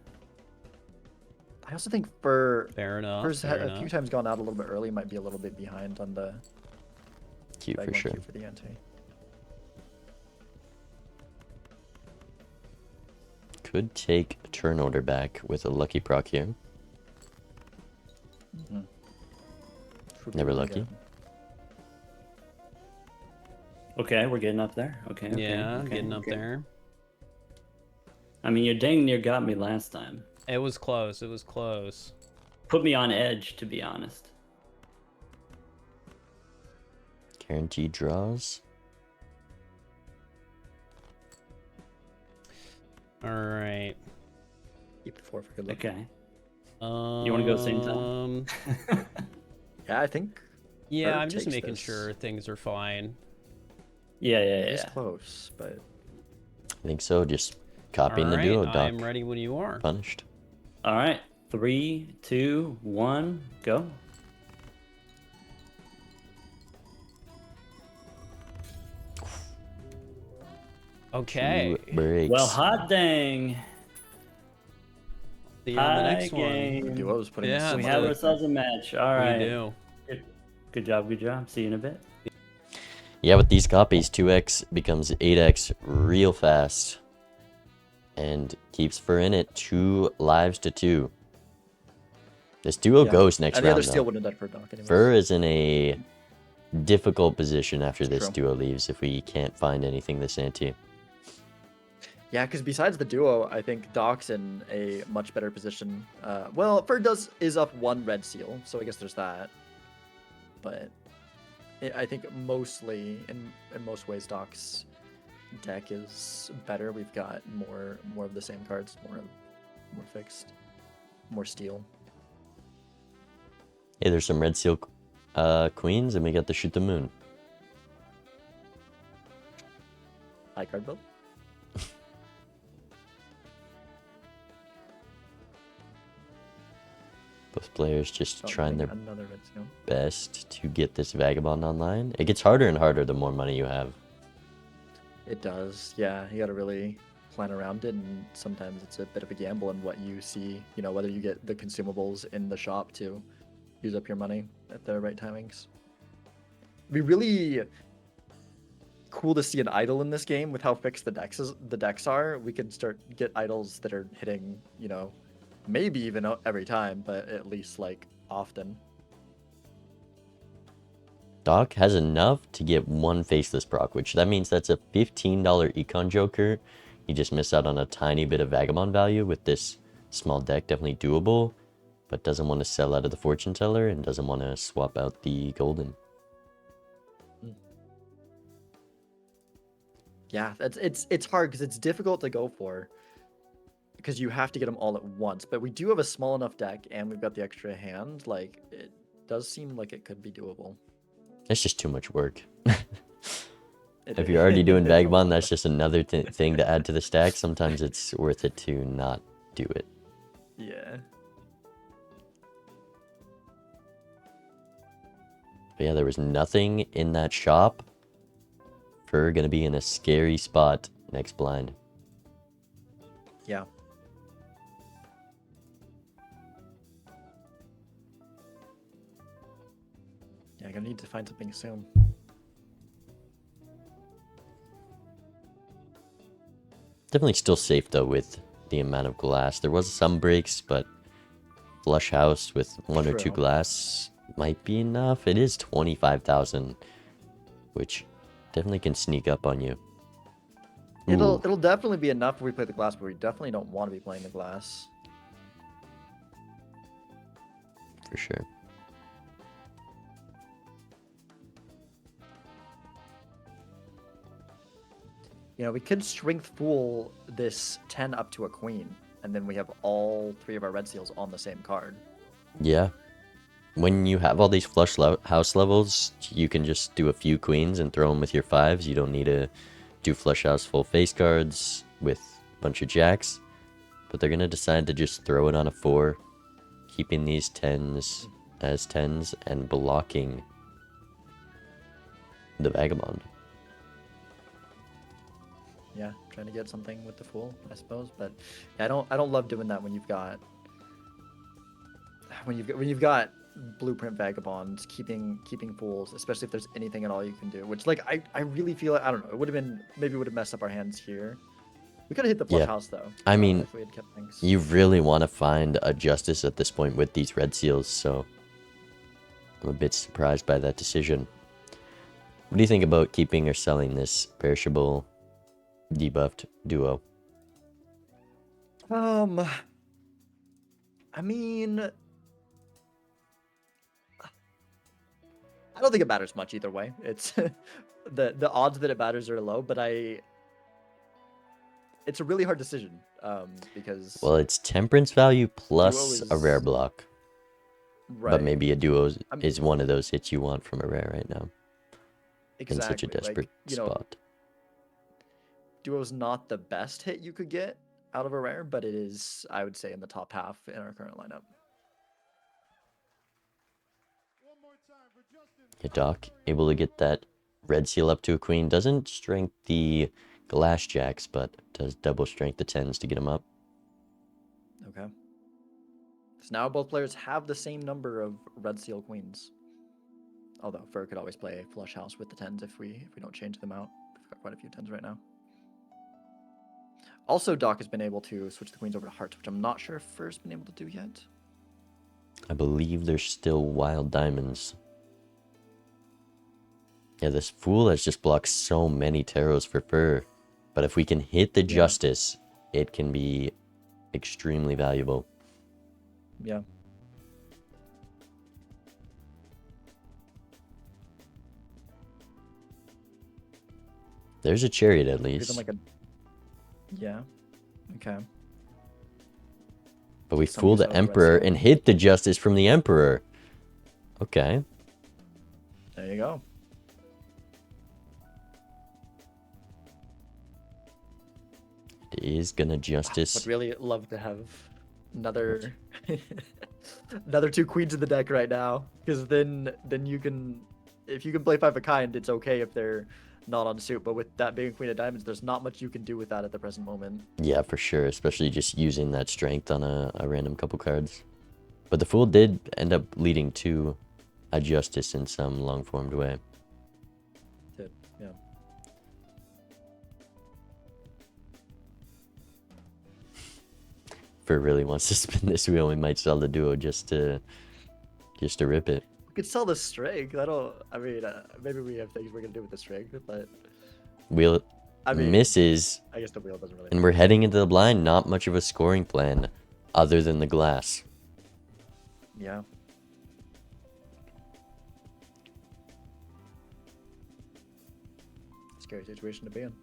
I also think Fur Fair enough. Fur's Fair a enough. few times gone out a little bit early, might be a little bit behind on the Cute for Vagabond sure. queue for the ante. Could take a turn order back with a lucky proc here. Should Never be lucky. good. Okay, we're getting up there. Okay. Yeah, okay, getting up okay. there. I mean, you dang near got me last time. It was close. It was close. Put me on edge, to be honest. Guaranteed draws. All right. Keep the 4 for good luck. Okay. You wanna go same time? Yeah, I think Yeah, Fur I'm just takes making this. sure things are fine. Yeah, yeah, it is yeah. close, but I think so. Just copying All the right, duo, Doc. I'm ready when you are. Punished. All right. 3, 2, 1, go. Okay. Two breaks. Well, hot dang. See you on the Hi, next one. gang. the duo's putting Yeah, so We much have work ourselves a match. All right. We do. Good job, good job. See you in a bit. Yeah, with these copies, 2x becomes 8x real fast. And keeps Fur in it 2 lives to 2. This duo Yeah. goes next And the other round, steel though. wouldn't have died for Doc anyways. Fur is in a difficult position after It's this true. duo leaves if we can't find anything this ante. Yeah, because besides the duo, I think Doc's in a much better position. Well, Fur is up 1 red seal, so I guess there's that. But I think mostly, in most ways, Doc's deck is better. We've got more of the same cards, more fixed, more steel. Hey, there's some red seal queens, and we got the shoot the moon. High card build. Both players just Oh, trying their another red seal. best to get this Vagabond online. It gets harder and harder the more money you have. It does, yeah. You got to really plan around it, and sometimes it's a bit of a gamble in what you see. You know, whether you get the consumables in the shop to use up your money at the right timings. It'd be really cool to see an idol in this game with how fixed the decks are. We can start get idols that are hitting, you know, maybe even every time, but at least like often. Doc has enough to get 1 faceless proc, which that means that's a $15 econ joker. You just miss out on a tiny bit of Vagabond value with this small deck. Definitely doable, but doesn't want to sell out of the fortune teller and doesn't want to swap out the golden. Yeah, it's hard because it's difficult to go for. because you have to get them all at once. But we do have a small enough deck, and we've got the extra hand. Like, it does seem like it could be doable. It's just too much work. It If is- you're already doing it is a lot. Vagabond, that's just another thing to add to the stack. Sometimes it's worth it to not do it. Yeah. But yeah, there was nothing in that shop. We're gonna be in a scary spot next blind. Yeah. Yeah, I'm gonna need to find something soon. Definitely still safe though with the amount of glass. There was some breaks, but flush house with one or two True. glass might be enough. It is 25,000, which definitely can sneak up on you. Ooh, It'll definitely be enough if we play the glass, but we definitely don't want to be playing the glass. for sure. You know, we could strength fool this 10 up to a queen, and then we have all 3 of our red seals on the same card. Yeah. When you have all these flush house levels, you can just do a few queens and throw them with your 5s. You don't need to do flush house full face cards with a bunch of jacks. But they're going to decide to just throw it on a 4, keeping these 10s as 10s and blocking the Vagabond. Yeah, trying to get something with the fool, I suppose. But yeah, I don't love doing that when you've got blueprint vagabonds keeping fools, especially if there's anything at all you can do. Which, like, I really feel like, I don't know, it would have been, maybe would have messed up our hands here. We could have hit the flush Yeah. house though. I mean, if we had kept things. You really want to find a justice at this point with these red seals, so I'm a bit surprised by that decision. What do you think about keeping or selling this perishable debuffed duo? I mean, I don't think it matters much either way. It's the odds that it matters are low, but it's a really hard decision because Well, it's temperance value plus a rare is- block. right, But maybe a duo I mean- is one of those hits you want from a rare right now. exactly, In such a desperate like, you know, spot. duo's not the best hit you could get out of a rare, but it is, I would say, in the top half in our current lineup. Yeah, Doc, able to get that red seal up to a queen. Doesn't strength the glass jacks, but does double strength the 10s to get them up. Okay. So now both players have the same number of red seal queens. Although Fur could always play flush house with the 10s if we don't change them out. We've got quite a few 10s right now. Also, Doc has been able to switch the queens over to hearts, which I'm not sure if Fur's been able to do yet. I believe there's still wild diamonds. Yeah, this fool has just blocked so many tarots for Fur. But if we can hit the justice, it can be extremely valuable. Yeah. There's a chariot at Give them least. like a... Yeah. Okay. But we Some fooled use the of red Emperor seal. and hit the justice from the Emperor. Okay. There you go. It is gonna justice. Would really love to have another another 2 queens in the deck right now, because then you can, if you can play 5 of kind, it's okay if they're not on suit. But with that being queen of diamonds, there's not much you can do with that at the present moment. Yeah, for sure. Especially just using that strength on a random couple cards. But the fool did end up leading to a justice in some long-formed way. Yeah. If it really wants to spin this wheel, we might sell the duo just to rip it. We could sell the string. I mean, maybe we have things we're gonna do with the string, but Wheel I mean, misses, I guess the wheel doesn't really. and we're heading into the blind. Not much of a scoring plan other than the glass. Yeah. Scary situation to be in.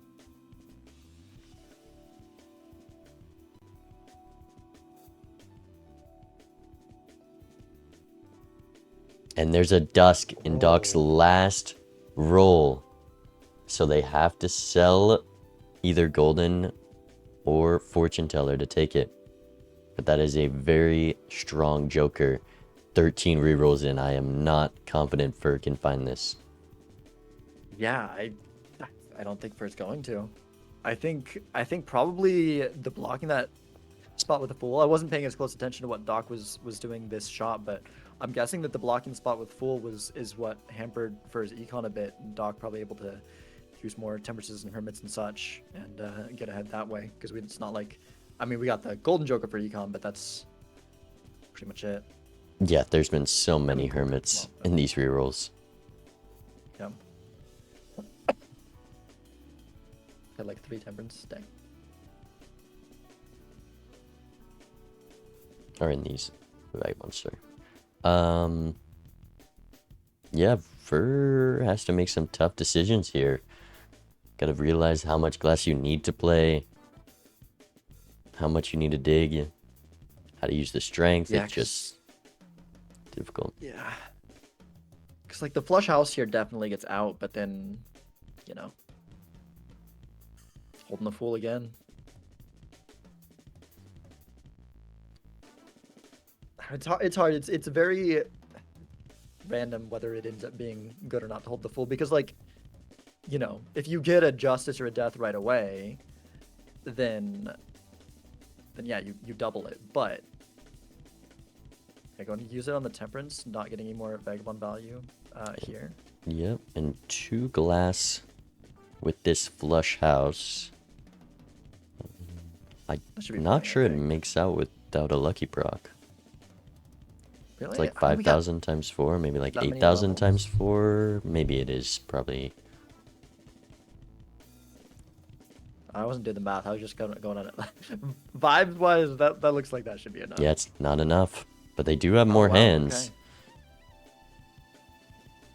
And there's a dusk in Doc's last roll. So they have to sell either golden or fortune teller to take it. But that is a very strong joker. 13 rerolls in. I am not confident Fur can find this. Yeah, I don't think Fur's going to. I think probably the blocking that spot with the Fool. I wasn't paying as close attention to what Doc was doing this shot, but I'm guessing that the blocking spot with Fool is what hampered Fur's econ a bit, and Doc probably able to use more temperatures and hermits and such and get ahead that way, because it's not like, I mean, we got the golden joker for econ, but that's pretty much it. Yeah, there's been so many hermits in these rerolls. Yeah. Had like 3 temperance. Dang. Or in these Vagabonds, sorry. Yeah, Fur has to make some tough decisions here. Gotta realize how much glass you need to play, how much you need to dig, how to use the strength. Yeah, it's just difficult. Yeah. Because, like, the flush house here definitely gets out, but then, you know, holding the Fool again. It's hard. It's very random whether it ends up being good or not to hold the Fool, because, like, you know, if you get a justice or a death right away, then yeah, you double it. But I'm going to use it on the temperance, not getting any more vagabond value here. Yep, and 2 glass with this flush house. I'm not fine, sure I it think. makes out without a lucky proc. Really? It's like I mean, we got 5,000 times 4, maybe like that many 8,000 levels. times 4. Maybe it is probably. I wasn't doing the math. I was just going on it. Vibes wise, that looks like that should be enough. Yeah, it's not enough. But they do have more wow, hands.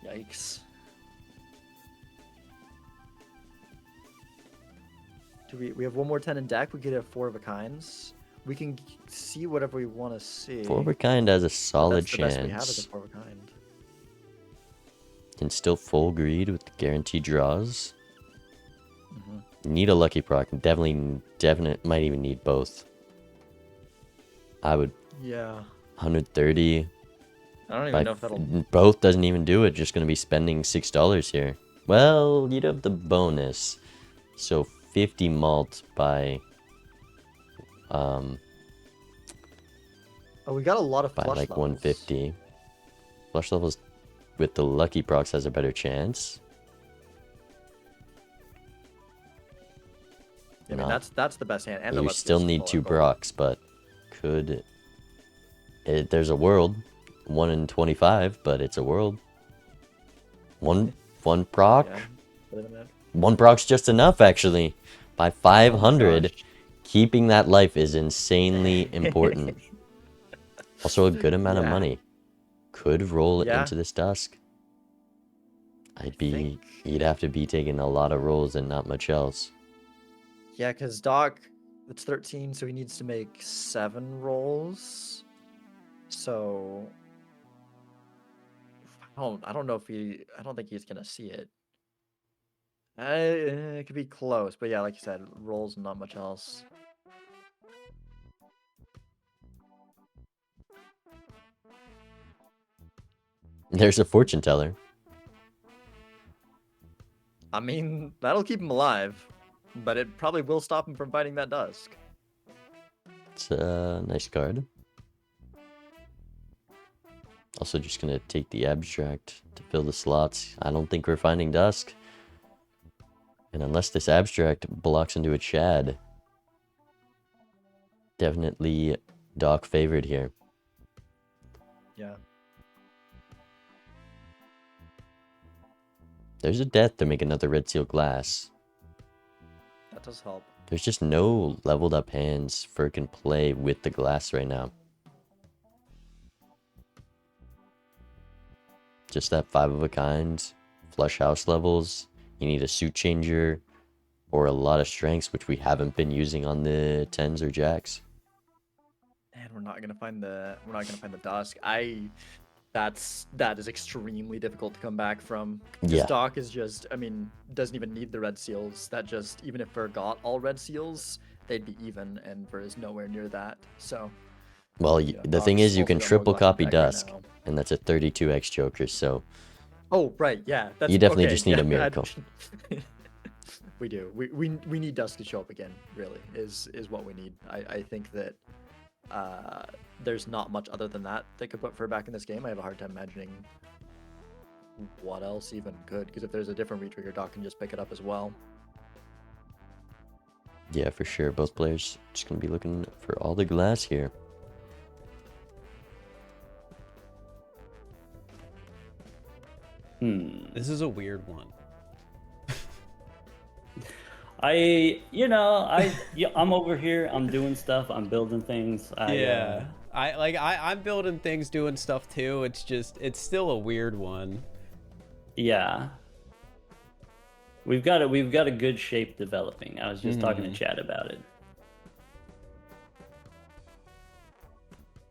Okay. Yikes. Do we have one more 10 in deck? We could have 4 of a kinds. We can see whatever we want to see. 4 of a kind has a But solid that's the best we have is a chance. 4 of a kind. Can still full greed with guaranteed draws. Mm-hmm. Need a lucky proc. Definite might even need both. I would Yeah. 130. I don't even By know if that'll. both doesn't even do it. Just gonna be spending $6 here. Well, you'd have the bonus. So 50 malt by Oh, we got a lot of by flush like levels. 150. Flush levels with the lucky procs has a better chance. I mean, No. that's the best hand. And the You left still is need 2 full. procs, but could there's a world 1 in 25, but it's a world. One proc. Yeah. Put it in there. 1 proc's just enough actually. By 500, gosh. keeping that life is insanely important. Also a good amount of Yeah. money. Could roll Yeah. into this dusk. think- You'd have to be taking a lot of rolls and not much else. Yeah, because Doc, it's 13, so he needs to make 7 rolls. So I don't know if I don't think he's gonna see it. It could be close, but yeah, like you said, rolls and not much else. There's a fortune teller. I mean, that'll keep him alive, but it probably will stop him from fighting that dusk. It's a nice card. Also just gonna take the abstract to fill the slots. I don't think we're finding dusk. And unless this abstract blocks into a Chad, definitely Doc favored here. Yeah. There's a death to make another red seal glass. That does help. There's just no leveled up hands Fur can play with the glass right now. Just that 5 of a kind, flush house levels. You need a suit changer or a lot of strengths, which we haven't been using on the 10s or jacks. And we're not gonna find the dusk. that is extremely difficult to come back from. Yeah. Stock is just, I mean, doesn't even need the red seals. That just, even if Ver got all red seals, they'd be even, and Ver is nowhere near that. So, Well, you know, the thing Doc's is, you also can got no triple glass copy attack right Dusk, now. and that's a 32x Joker, so Oh, right, yeah. That's you definitely okay, just need yeah, a miracle. we do. We need Dusk to show up again, really, is what we need. I think that there's not much other than that could put Fer back in this game. I have a hard time imagining what else even could, because if there's a different retrigger, Doc can just pick it up as well. Yeah, for sure. Both players just going to be looking for all the glass here. This is a weird one. I'm over here. I'm doing stuff. I'm building things. I'm building things, doing stuff too. It's still a weird one. Yeah. We've got a good shape developing. I was just talking to Chad about it.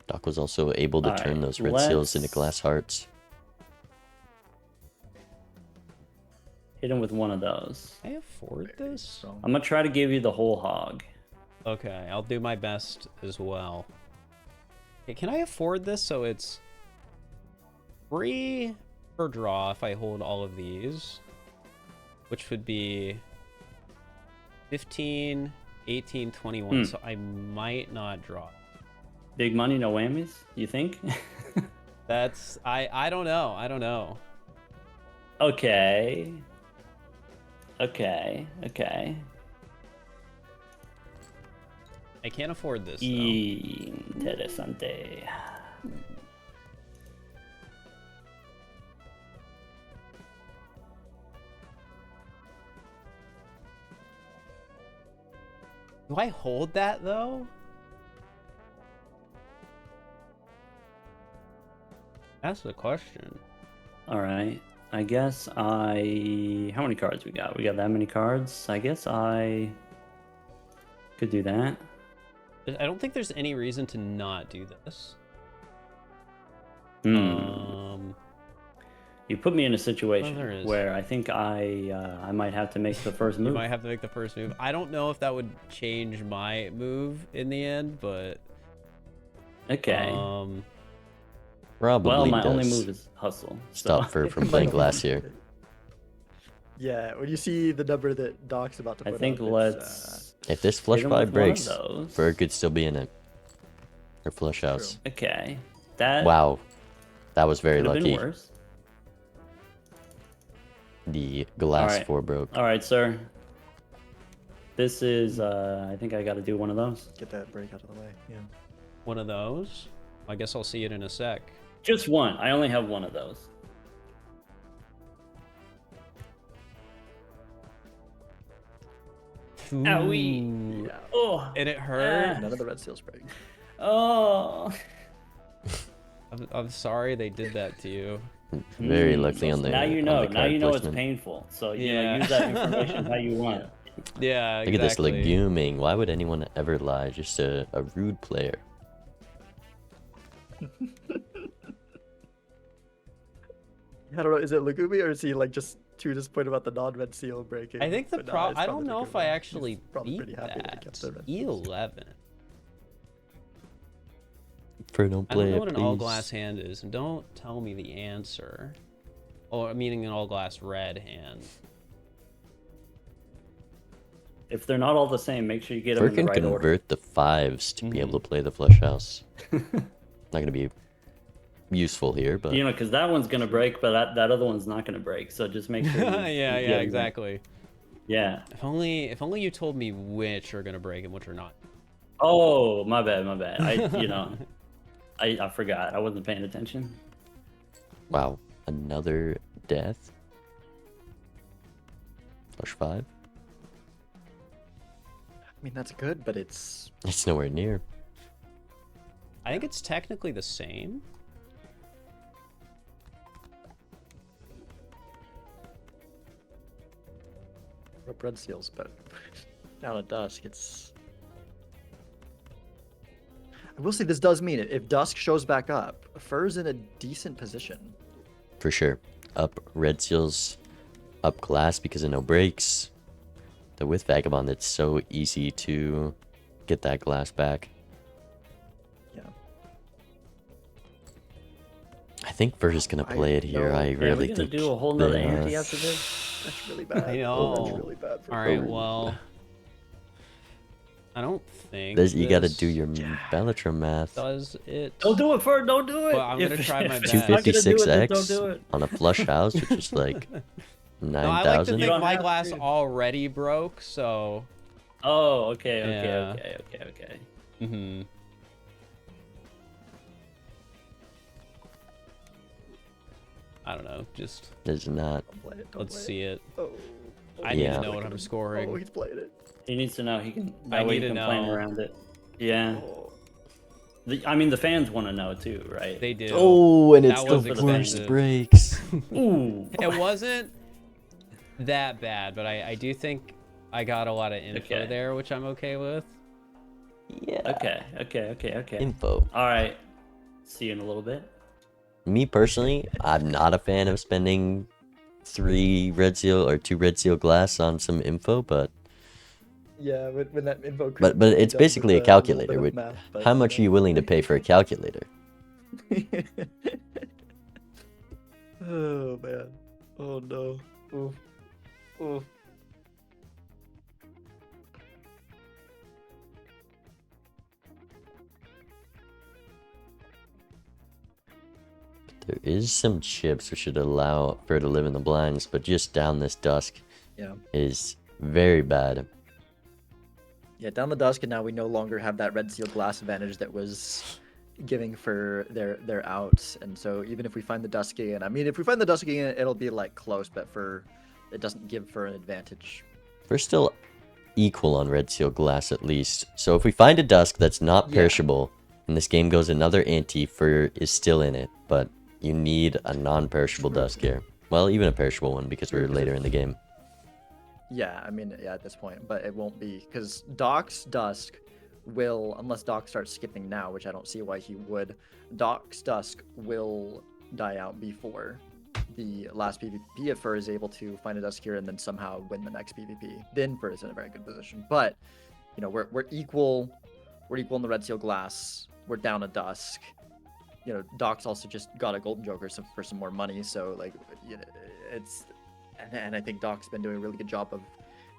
Doc was also able to turn those red seals into glass hearts. Hit him with one of those. Can I afford this? I'm gonna try to give you the whole hog. Okay, I'll do my best as well. Okay, can I afford this so it's free per draw if I hold all of these? Which would be 15, 18, 21, so I might not draw. Big money, no whammies, you think? That's, I don't know. Okay. I can't afford this, though. Interesante. Do I hold that, though? That's the question. All right. I guess how many cards we got? We got that many cards. I guess I could do that. I don't think there's any reason to not do this. You put me in a situation there is. where I think I might have to make the first move. You might have to make the first move. I don't know if that would change my move in the end, but okay. Probably well, my does. only move is hustle. Stop Fer from playing glass here. Yeah, when you see the number that Doc's about to put I think up, let's. If this flush hit him 5 with one breaks, of those. Fer could still be in it. Or flush house. Okay. That. Wow. That was very could have lucky. been worse. The glass Alright. 4 broke. All right, sir. This is. I think I got to do one of those. get that break out of the way. Yeah. one of those. I guess I'll see it in a sec. Just one. I only have one of those. Owie. Yeah. Oh. And it hurt. None of the red seals break. Oh. I'm sorry they did that to you. Very lucky on the Now you on know. the Now card you know it's placement. painful. So Yeah. use that information how you want. Yeah, Look at this exactly. leguming. Why would anyone ever lie? Just a rude player. I don't know. Is it Lugumi or is he like just too disappointed about the non-red seal breaking? I think the But no, pro. it's I probably don't know if Lugumi. I He's actually probably beat pretty happy that he kept that. the red seals. E11. For don't I play don't know it, what an please. all glass hand is, and don't tell me the answer. Oh, meaning an all glass red hand. If they're not all the same, make sure you get them Fer in the can right order. convert the 5s to be able to play the flush house. Not gonna be useful here, but You know, because that one's gonna break, but that other one's not gonna break. So just make sure. Yeah, you get 'em. exactly. Yeah. If only you told me which are gonna break and which are not. Oh, my bad, my bad. I forgot. I wasn't paying attention. wow, another death. Flush 5. I mean, that's good, but it's It's nowhere near. I think it's technically the same. red seals, but down at dusk, it's. will say this does mean it. If Dusk shows back up, Fur's in a decent position. For sure. Up red seals, up glass because of no breaks. But with Vagabond, it's so easy to get that glass back. Yeah. I think Fur is gonna play it here. know. I Yeah, Yeah, really we're gonna think do a whole nother they are. ante after this. That's really bad. I Oh, that's know. really bad. For All right, Oh. well, I don't think You gotta this do your Balatro math. does it. Don't do it, Fur. Don't do it. Well, I'm gonna try my if best. it's not gonna do it, then don't 256x do it. on a flush house, which is like No, I like to 9,000. You think don't my have glass to. already broke, so. Oh, okay. Yeah. Mm-hmm. I don't know. Just Does not. Don't play it. Don't let's play see it. It. Oh. I need Yeah. to know what I'm Oh, scoring. he's playing it. He needs to know he can. I That way need he to can plan know. around it. Yeah. Oh. I mean, the fans want to know too, right? They do. Oh, and it's That the was worst expensive. breaks. Ooh. It wasn't that bad, but I do think I got a lot of info Okay. there, which I'm okay with. Yeah. Okay. Info. All right. See you in a little bit. Me personally, I'm not a fan of spending 3 red seal or 2 red seal glass on some info, but Yeah, when that info. but could be it's done basically a with little bit calculator. of With math, but, how much are you willing to pay for a calculator? Oh man. Oh no. Oof. Oof. There is some chips which should allow Fur to live in the blinds, but just down this dusk Yeah. is very bad. Yeah, down the dusk, and now we no longer have that red seal glass advantage that was giving for their outs. And so even if we find the dusk again, I mean, if we find the dusk again, it'll be like close, but for it doesn't give for an advantage. We're still equal on red seal glass at least. So if we find a dusk that's not Yeah. perishable, and this game goes another ante, Fur is still in it, but you need a non-perishable dusk here. Well, even a perishable one because we're later in the game. Yeah, I mean, yeah, at this point, but it won't be because Doc's dusk will, unless Doc starts skipping now, which I don't see why he would. Doc's dusk will die out before the last PvP if Fur is able to find a dusk here and then somehow win the next PvP. Then Fur is in a very good position. But you know, we're equal. We're equal in the red seal glass. We're down a dusk. You know, Doc's also just got a golden joker for some more money. So like, you know, it's. And I think Doc's been doing a really good job of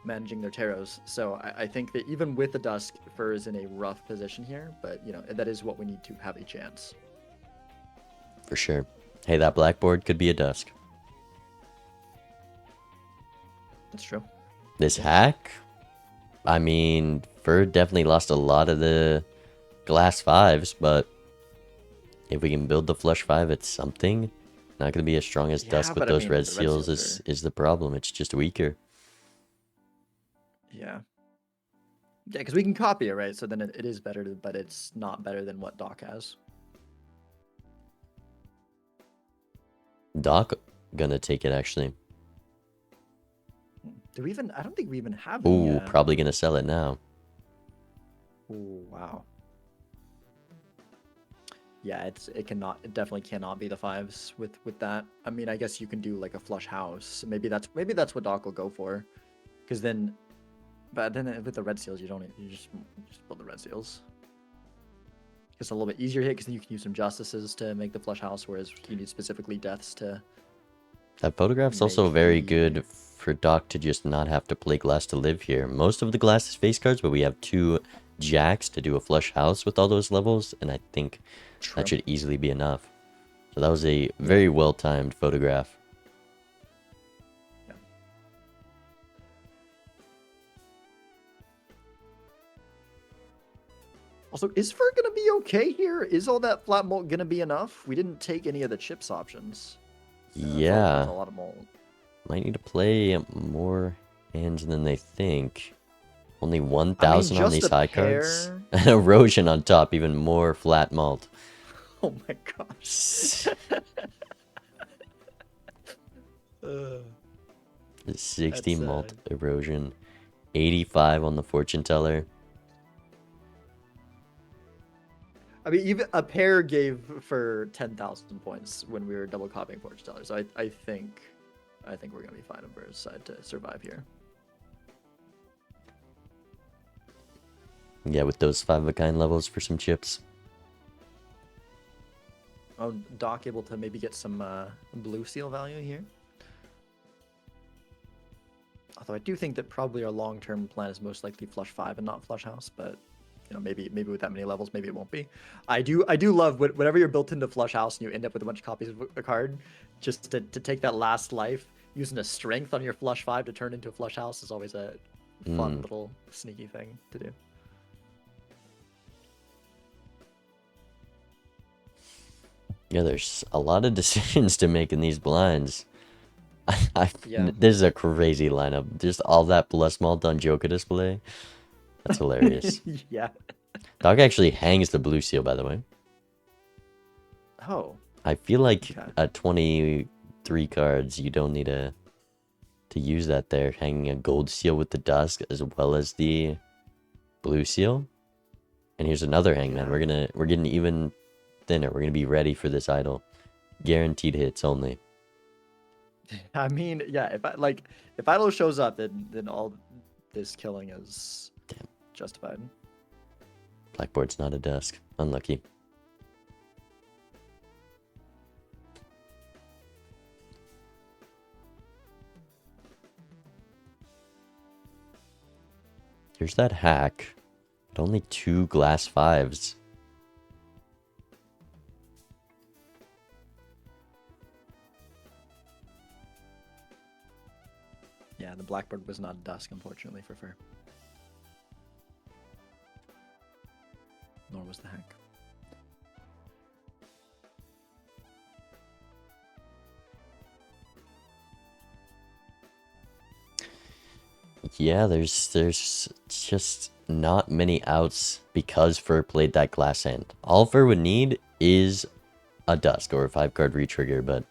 managing their taros. So I think that even with the dusk, Fur is in a rough position here. But you know, that is what we need to have a chance. For sure. Hey, that blackboard could be a dusk. That's true. This hack, I mean, Fur definitely lost a lot of the glass 5s, but if we can build the flush 5, it's something. Not going to be as strong as Yeah, dusk with but I those mean, red the red seals seals is the problem. It's just weaker. Yeah. Yeah, because we can copy it, right? So then it is better, but it's not better than what Doc has. Doc gonna take it actually. Do we even? I don't think we even have. Ooh, the, probably gonna sell it now. Ooh, wow. Yeah, it definitely cannot be the 5s with that. I mean, I guess you can do like a flush house. Maybe that's what Doc will go for, because then, but then with the red seals, you just build the red seals. It's a little bit easier hit because then you can use some justices to make the flush house, whereas you need specifically deaths to. That photograph's also make very the- good for Doc to just not have to play glass to live here. Most of the glass is face cards, but we have 2 jacks to do a flush house with all those levels, and I think that should easily be enough. So that was a very well-timed photograph. Yeah. Also, is Fur gonna be okay here? Is all that flat malt gonna be enough? We didn't take any of the chips options. I felt like Yeah. there's a lot of malt. Might need to play more hands than they think. Only 1,000 on just these a high cards. pair. And erosion on top, even more flat malt. Oh my gosh. 60 That's malt sad. erosion. 85 on the fortune teller. I mean, even a pair gave for 10,000 points when we were double copying fortune tellers. So I think we're gonna be fine on Burr's side to survive here. Yeah, with those 5-of-a-kind levels for some chips. Oh, Doc able to maybe get some blue seal value here. Although I do think that probably our long-term plan is most likely flush 5 and not flush house, but you know, maybe with that many levels, maybe it won't be. I do love whenever you're built into flush house and you end up with a bunch of copies of a card, just to take that last life, using a strength on your flush 5 to turn into a flush house is always a fun little sneaky thing to do. Yeah, there's a lot of decisions to make in these blinds. Yeah. This is a crazy lineup. Just all that plus malt on Joker display. That's hilarious. Yeah. Dog actually hangs the blue seal, by the way. Oh. I feel like Okay. at 23 cards, you don't need to use that there. Hanging a gold seal with the dusk as well as the blue seal. And here's another hangman. Yeah. We're getting even thinner. We're gonna be ready for this idol. Guaranteed hits only. I mean, yeah, if idol shows up, then all this killing is Damn. justified. Blackboard's not a dusk. Unlucky. Here's that hack. But only 2 glass 5s. Yeah, the Blackbird was not dusk, unfortunately, for Fur. Nor was the hack. Yeah, there's just not many outs because Fur played that glass hand. All Fur would need is a dusk or a 5-card retrigger, but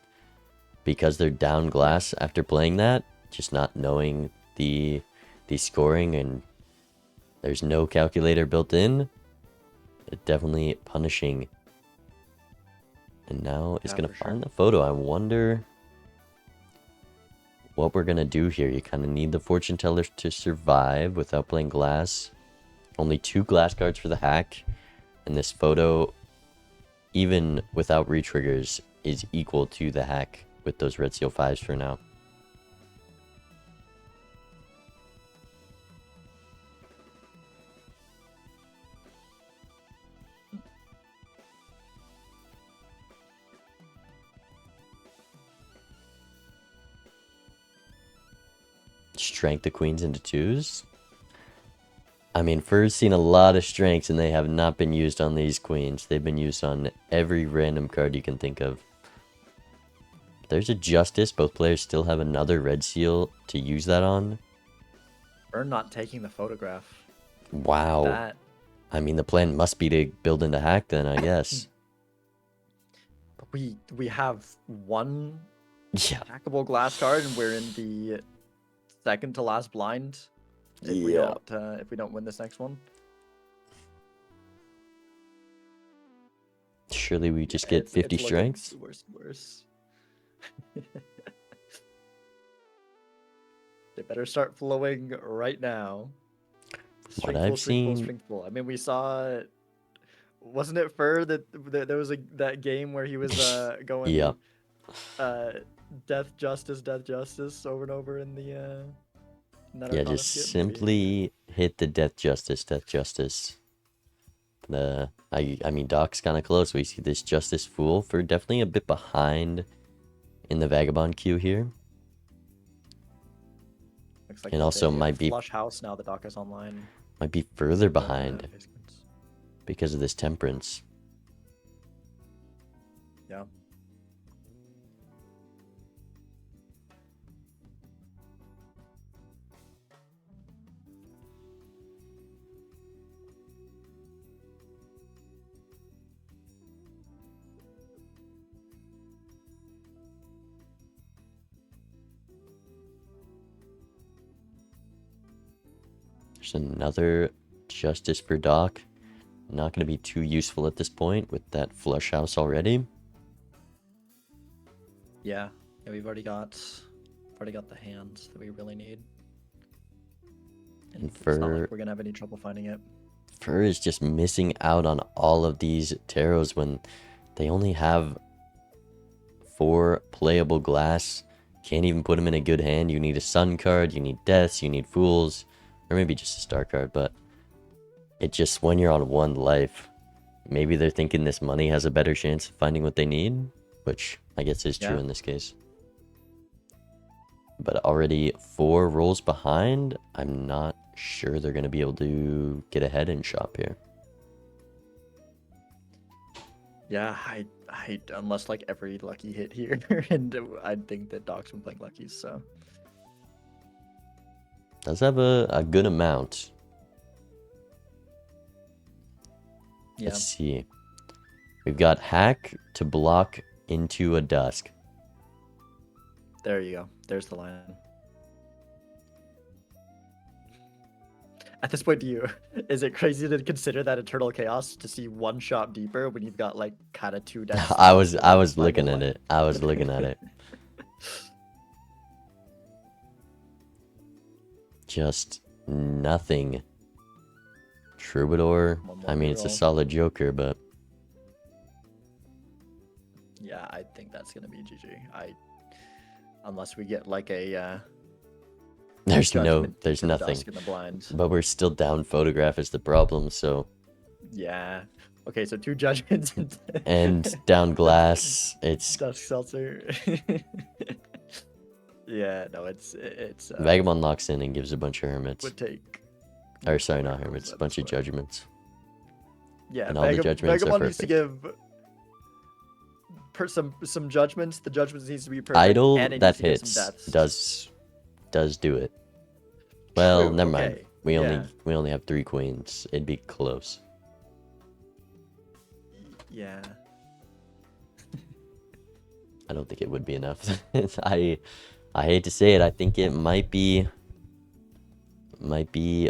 because they're down glass after playing that, just not knowing the scoring, and there's no calculator built in, it's definitely punishing. And now it's gonna find the photo. I wonder what we're gonna do here. You kind of need the fortune teller to survive without playing glass. Only 2 glass cards for the hack, and this photo, even without retriggers, is equal to the hack with those red seal 5s for now. Strength the queens into 2s. I mean, Fur's seen a lot of strengths, and they have not been used on these queens. They've been used on every random card you can think of. There's a justice. Both players still have another red seal to use that on. Fur not taking the photograph. Wow. That. I mean, the plan must be to build into hack then, I guess. We have one Yeah. hackable glass card, and we're in the second to last blind. If we don't win this next one. Surely we just get 50 it's strengths. Worse and worse. They better start flowing right now. What I've seen. Strength full. I mean, we saw. Wasn't it Fur that there was that game where he was going Yeah. death justice over and over in the Yeah, just simply hit the death justice. I mean, Doc's kind of close. We see this justice fool for definitely a bit behind in the vagabond queue here. Looks like and also might be flush house now. The Doc is online. Might be further behind because of this temperance. Yeah. There's another justice for Doc. not going to be too useful at this point with that flush house already. Yeah, we've already got the hands that we really need. And And it's not for like we're gonna have any trouble finding it. Fur is just missing out on all of these taros when they only have 4 playable glass. Can't even put them in a good hand. You need a sun card, you need deaths, you need fools, or maybe just a star card, but it just, when you're on 1 life, maybe they're thinking this money has a better chance of finding what they need, which I guess is true in this case. But already 4 rolls behind, I'm not sure they're going to be able to get ahead in shop here. Yeah, I unless like every lucky hit here, and I think that Doc's been playing luckies, so. Does have a good amount. Yeah. Let's see. We've got hack to block into a dusk. There you go. There's the line. At this point, is it crazy to consider that Eternal Chaos to see 1 shot deeper when you've got like kind of 2 decks? I was looking at it. I was looking at it. Just nothing. Troubadour. I mean, it's a solid joker, but yeah, I think that's gonna be GG. Unless we get like a there's judgment there's to nothing. Dusk in the blind. But we're still down photograph is the problem, so. Yeah. Okay, so 2 judgments And down glass. It's Dusk Seltzer. Yeah, no, it's Vagabond locks in and gives a bunch of hermits. would take. Or sorry, not hermits, a bunch of judgments. Yeah, And all the judgments are Vagabond needs to perfect. give some judgments. The judgments needs to be perfect. Idol and it that needs to give some hits deaths. does do it. Well, True, never mind. okay, We yeah. only have 3 queens. It'd be close. Yeah. I don't think it would be enough. I hate to say it. I think it might be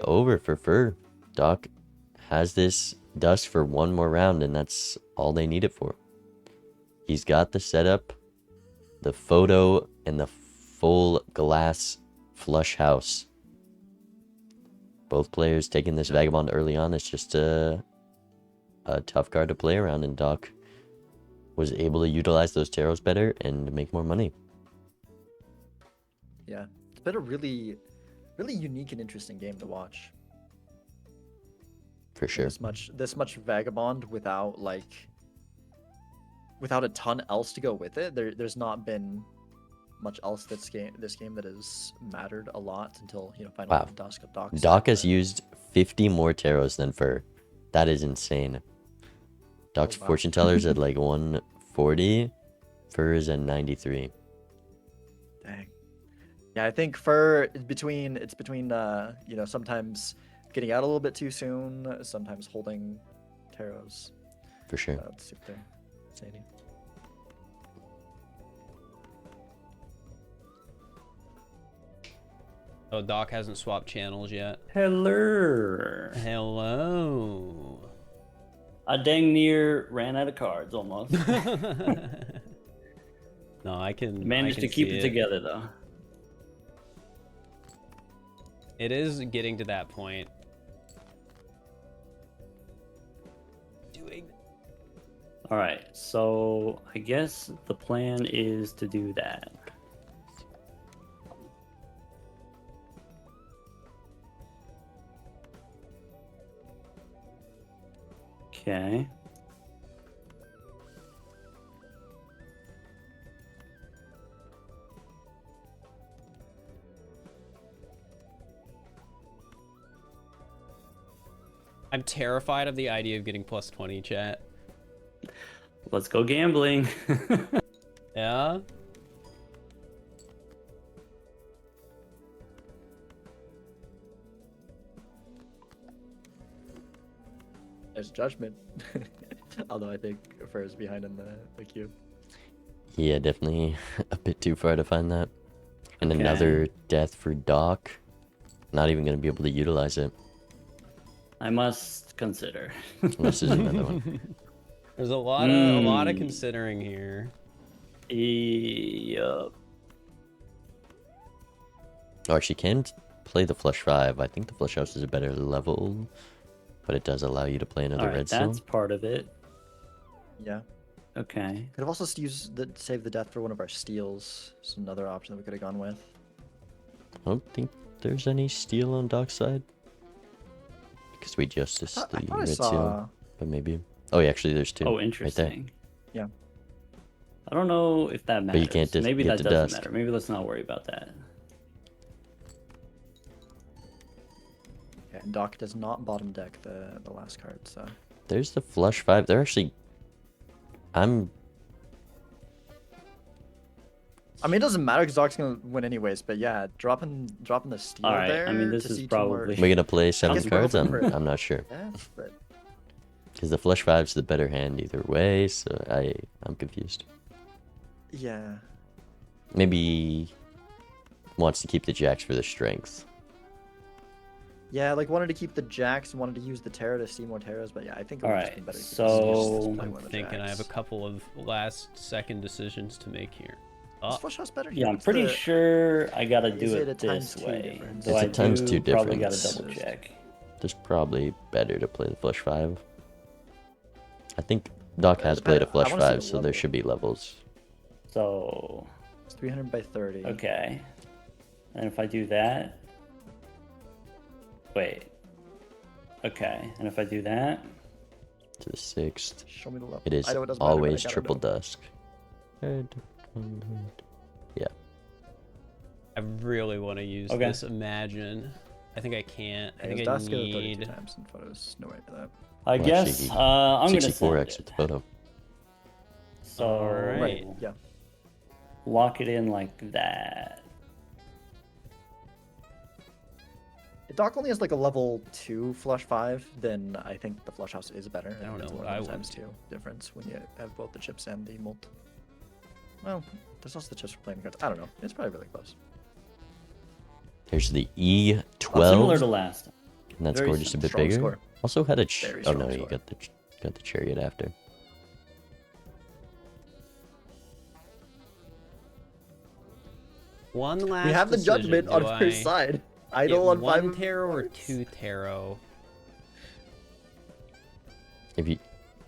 over for Fur. Doc has this dust for 1 more round, and that's all they need it for. He's got the setup, the photo, and the full glass flush house. Both players taking this Vagabond early on. It's just a tough card to play around, and Doc was able to utilize those taros better and make more money. Yeah. It's been a really unique and interesting game to watch. For sure. This much Vagabond without a ton else to go with it. There's not been much else this game that has mattered a lot until finally Wow. Doc. Doc has used 50 more taros than Fur. That is insane. Doc's wow. fortune teller's at like 140. Fur is at 93. Dang. Yeah, I think Fur it's between sometimes getting out a little bit too soon, sometimes holding taros. For sure. Let's see what they're saying. Oh, Doc hasn't swapped channels yet. Hello. Hello. I dang near ran out of cards almost. No, I can Managed I to can keep see it together though. It is getting to that point. All right, so I guess the plan is to do that. Okay. I'm terrified of the idea of getting plus 20, chat. Let's go gambling. Yeah? There's Judgment. Although I think Fur is behind in the queue. Yeah, definitely a bit too far to find that. And Okay. another death for Doc. Not even going to be able to utilize it. I must consider. This is another one. There's a lot of Hmm. considering here. Yup. Or she can play the Flush 5. I think the Flush House is a better level, but it does allow you to play another All right, red zone. that's part of it. Yeah. Okay. Could have also save the death for one of our steals. It's another option that we could have gone with. I don't think there's any steal on Doc's side. Because we just I the thought I red saw. seal. But maybe. Oh, yeah, actually, there's two. Oh, Right there. interesting. Yeah. I don't know if that matters. But you can't Maybe get that to doesn't dusk. matter. Maybe let's not worry about that. Yeah, and Doc does not bottom deck the last card, so. There's the Flush 5. They're actually. I mean, it doesn't matter because Doc's gonna win anyways. But yeah, dropping the steal All right, there. I mean, this to is see two more- probably- We're going to play 7 guess we're cards? hoping for it. I'm not sure. Yeah, but Because the Flush 5's the better hand either way, so I'm confused. yeah. Maybe wants to keep the jacks for the strength. Yeah, like wanted to keep the jacks and wanted to use the Terra to see more Terras, but yeah, I think it would All just be right, better to so- just play I'm one of the thinking I have a jacks. couple of last-second decisions to make here. Is Oh, Flush House better? Yeah, I'm What's pretty the- sure I gotta is do it it a times this 2 way. difference? Though It's I a times do 2 probably gotta difference. double check. There's probably better to play the Flush 5. I think Doc has played a I Flush wanna see 5, the so there level. should be levels. So, It's 300 by 30. okay. And if I do that. Wait. Okay, and if I do that. To the 6th. Show me the level. It is I know it doesn't matter, but I always gotta triple know. dusk. Yeah. I really want to use Okay. this Imagine. I think I can't. I Yeah, think it's I dusk 32 need. times in photos. No way for that. I Well, guess actually, I'm gonna 64x send with the it. photo. So Alright. Yeah. lock it in like that. If Doc only has like a level 2 Flush 5, then I think the Flush House is better. I don't think it's know more what than I times would 2 difference when you have both the chips and the mult. Well, there's also the chips for playing cards. I don't know. It's probably really close. Here's the Similar E12. to last time. And that very score just a bit strong bigger. score. Also had a Very oh no, strong you score. got the chariot after. One last. We have the decision. judgment on Do first I side. get Idle on 5 one tarot or 2 tarot. If you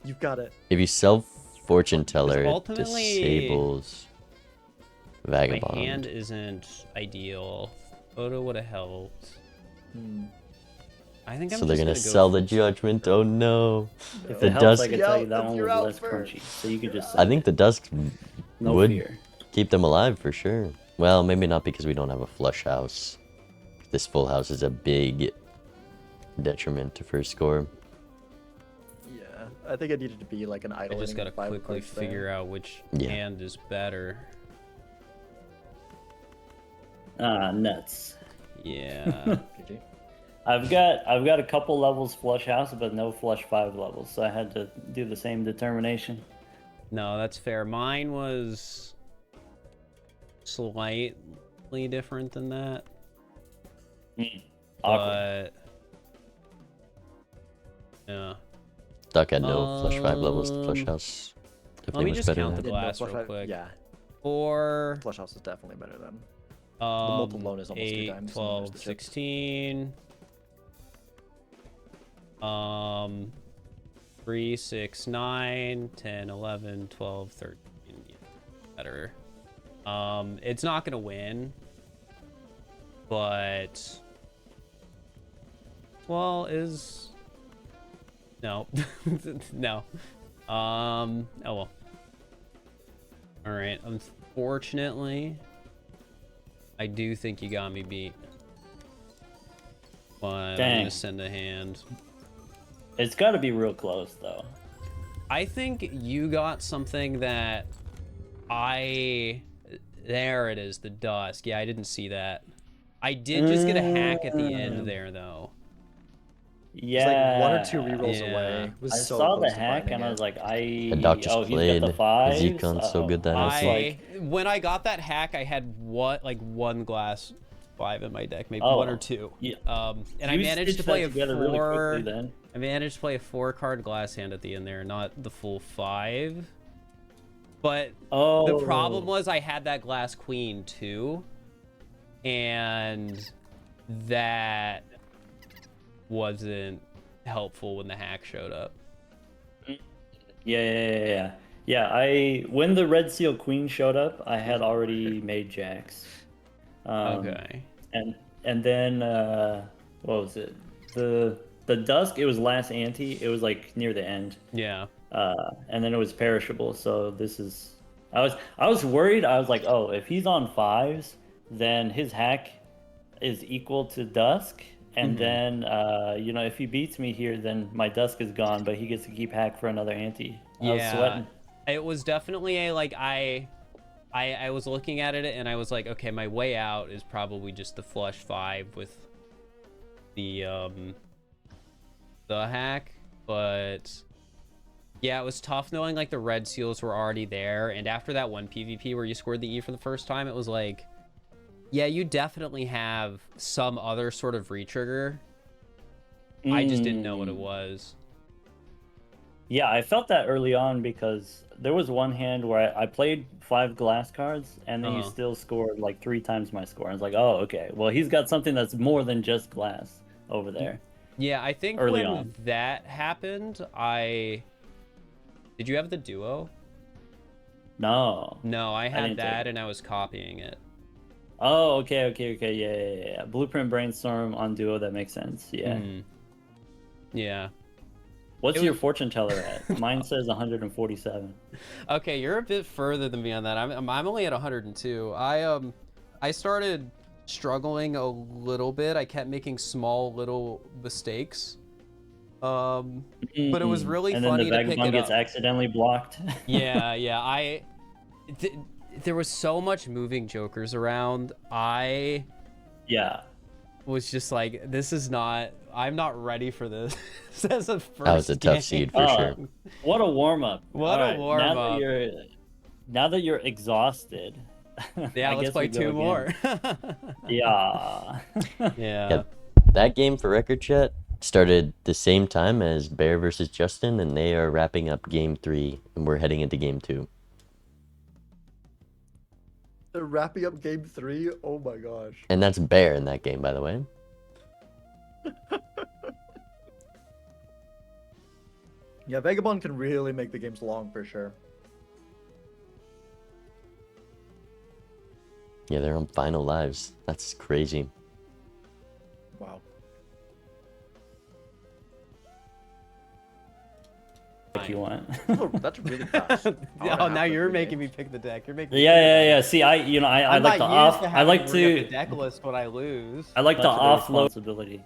You've got it. sell fortune teller, it ultimately, disables My Vagabond. hand isn't ideal. Photo would have helped. Hmm. I think I'm So they're just gonna go sell the for- judgment. Oh no. If The it helps, dusk- I can tell you that You're one you're was out less first. crunchy. So you could just. I think the dusk no would fear. keep them alive for sure. Well, maybe not because we don't have a flush house. This full house is a big detriment to first score. Yeah, I think it needed to be like an I idle. just inning gotta with 5 quickly cards there. figure out which Yeah. hand is better. Nuts. Yeah. GG. I've got a couple levels flush house, but no flush 5 levels, so I had to do the same determination. No, that's fair. Mine was slightly different than that, Awkward. but yeah. Duck had no flush 5 levels. The flush Um, house Let definitely me was just better count than the that. Yeah, no, glass Flush real House- quick. Yeah, Four, Flush House is definitely better than. mult alone is almost 2 8, times, and there's 12, the chips. 16. 3, 6, 9, 10, 11, 12, 13. Yeah, better. It's not gonna win, but well, no, no. Oh well. All right. Unfortunately, I do think you got me beat. But I'm Dang. gonna send a hand. It's got to be real close, though. I think you got something that there it is, the dusk. Yeah, I didn't see that. I did just get a hack at the end there, though. Yeah. It's like 1 or 2 rerolls Yeah. away. It was I so saw the close to hack finding and I it. was like, And Doc just oh, he's played. got the 5s. Zekon's so good that I was I like, When I got that hack, I had one glass 5 in my deck, maybe Oh, one or two. yeah. And I You managed to stitched play that a together 4. really quickly then. I managed to play a 4-card glass hand at the end there, not the full 5. But the problem was I had that glass queen too, and that wasn't helpful when the hack showed up. Yeah. When the red seal queen showed up, I had already made jacks. Okay. And then what was it? The dusk. It was last ante. It was like near the end. Yeah. And then it was perishable. So this is. I was worried. I was like, oh, if he's on 5s, then his hack is equal to dusk. And then if he beats me here, then my dusk is gone, but he gets to keep hack for another ante. I was sweating. It was definitely a like I was looking at it and I was like, okay, my way out is probably just the flush 5 with the hack, but yeah, it was tough knowing like the red seals were already there, and after that one PvP where you scored the E for the first time, it was like, yeah, you definitely have some other sort of retrigger. I just didn't know what it was. Yeah, I felt that early on because there was one hand where I played 5 glass cards and then he still scored like 3 times my score. I was like, oh, okay. Well, he's got something that's more than just glass over there. Yeah, I think early when on. that happened, Did you have the duo? No. No, I had didn't take that it. and I was copying it. Oh, okay. Yeah. Blueprint Brainstorm on Duo, that makes sense. Yeah. Yeah. What's your fortune teller at? Mine says 147. Okay, you're a bit further than me on that. I'm only at 102. I started struggling a little bit. I kept making small little mistakes. But it was really and funny then the to pick Vagabond it gets up. accidentally blocked. Yeah. There was so much moving jokers around. I was just like, this is not. I'm not ready for this. As a first That was a tough seed for sure. What a warm up! What a warm up! Now that you're exhausted. Yeah, I let's guess play we go 2 again. more. Yeah. Yeah. That game, for record chat, started the same time as Bear versus Justin, and they are wrapping up game 3, and we're heading into game 2. They're wrapping up game 3. Oh my gosh. And that's Bear in that game, by the way. Yeah, Vagabond can really make the games long for sure. Yeah, they're on final lives. That's crazy. Wow. If you want. Oh, that's really fast. Oh, now you're making me pick the deck. You're making me Yeah. See, I I'm like not to used off. to I having like to bring up to. the deck list when I lose. I like to Much of the offload responsibility.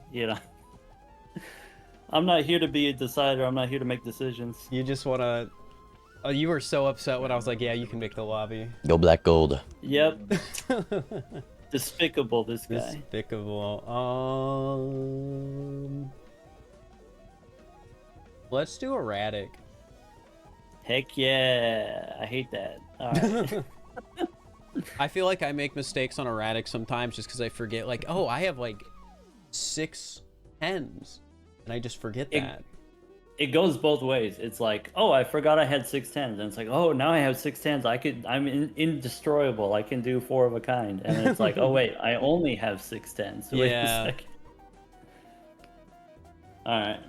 I'm not here to be a decider. I'm not here to make decisions. You just want to... Oh, you were so upset when I was like, yeah, you can make the lobby. Go black gold. Yep. Despicable, this guy. Despicable. Let's do Erratic. Heck yeah. I hate that. All right. I feel like I make mistakes on Erratic sometimes just because I forget, like, oh, I have like 6 tens. And I just forget that. It goes both ways. It's like, oh, I forgot I had 6 tens. And it's like, oh, now I have 6 tens. I'm indestroyable. I can do 4 of a kind. And then it's like, oh, wait, I only have 6 tens. Wait a second. All right.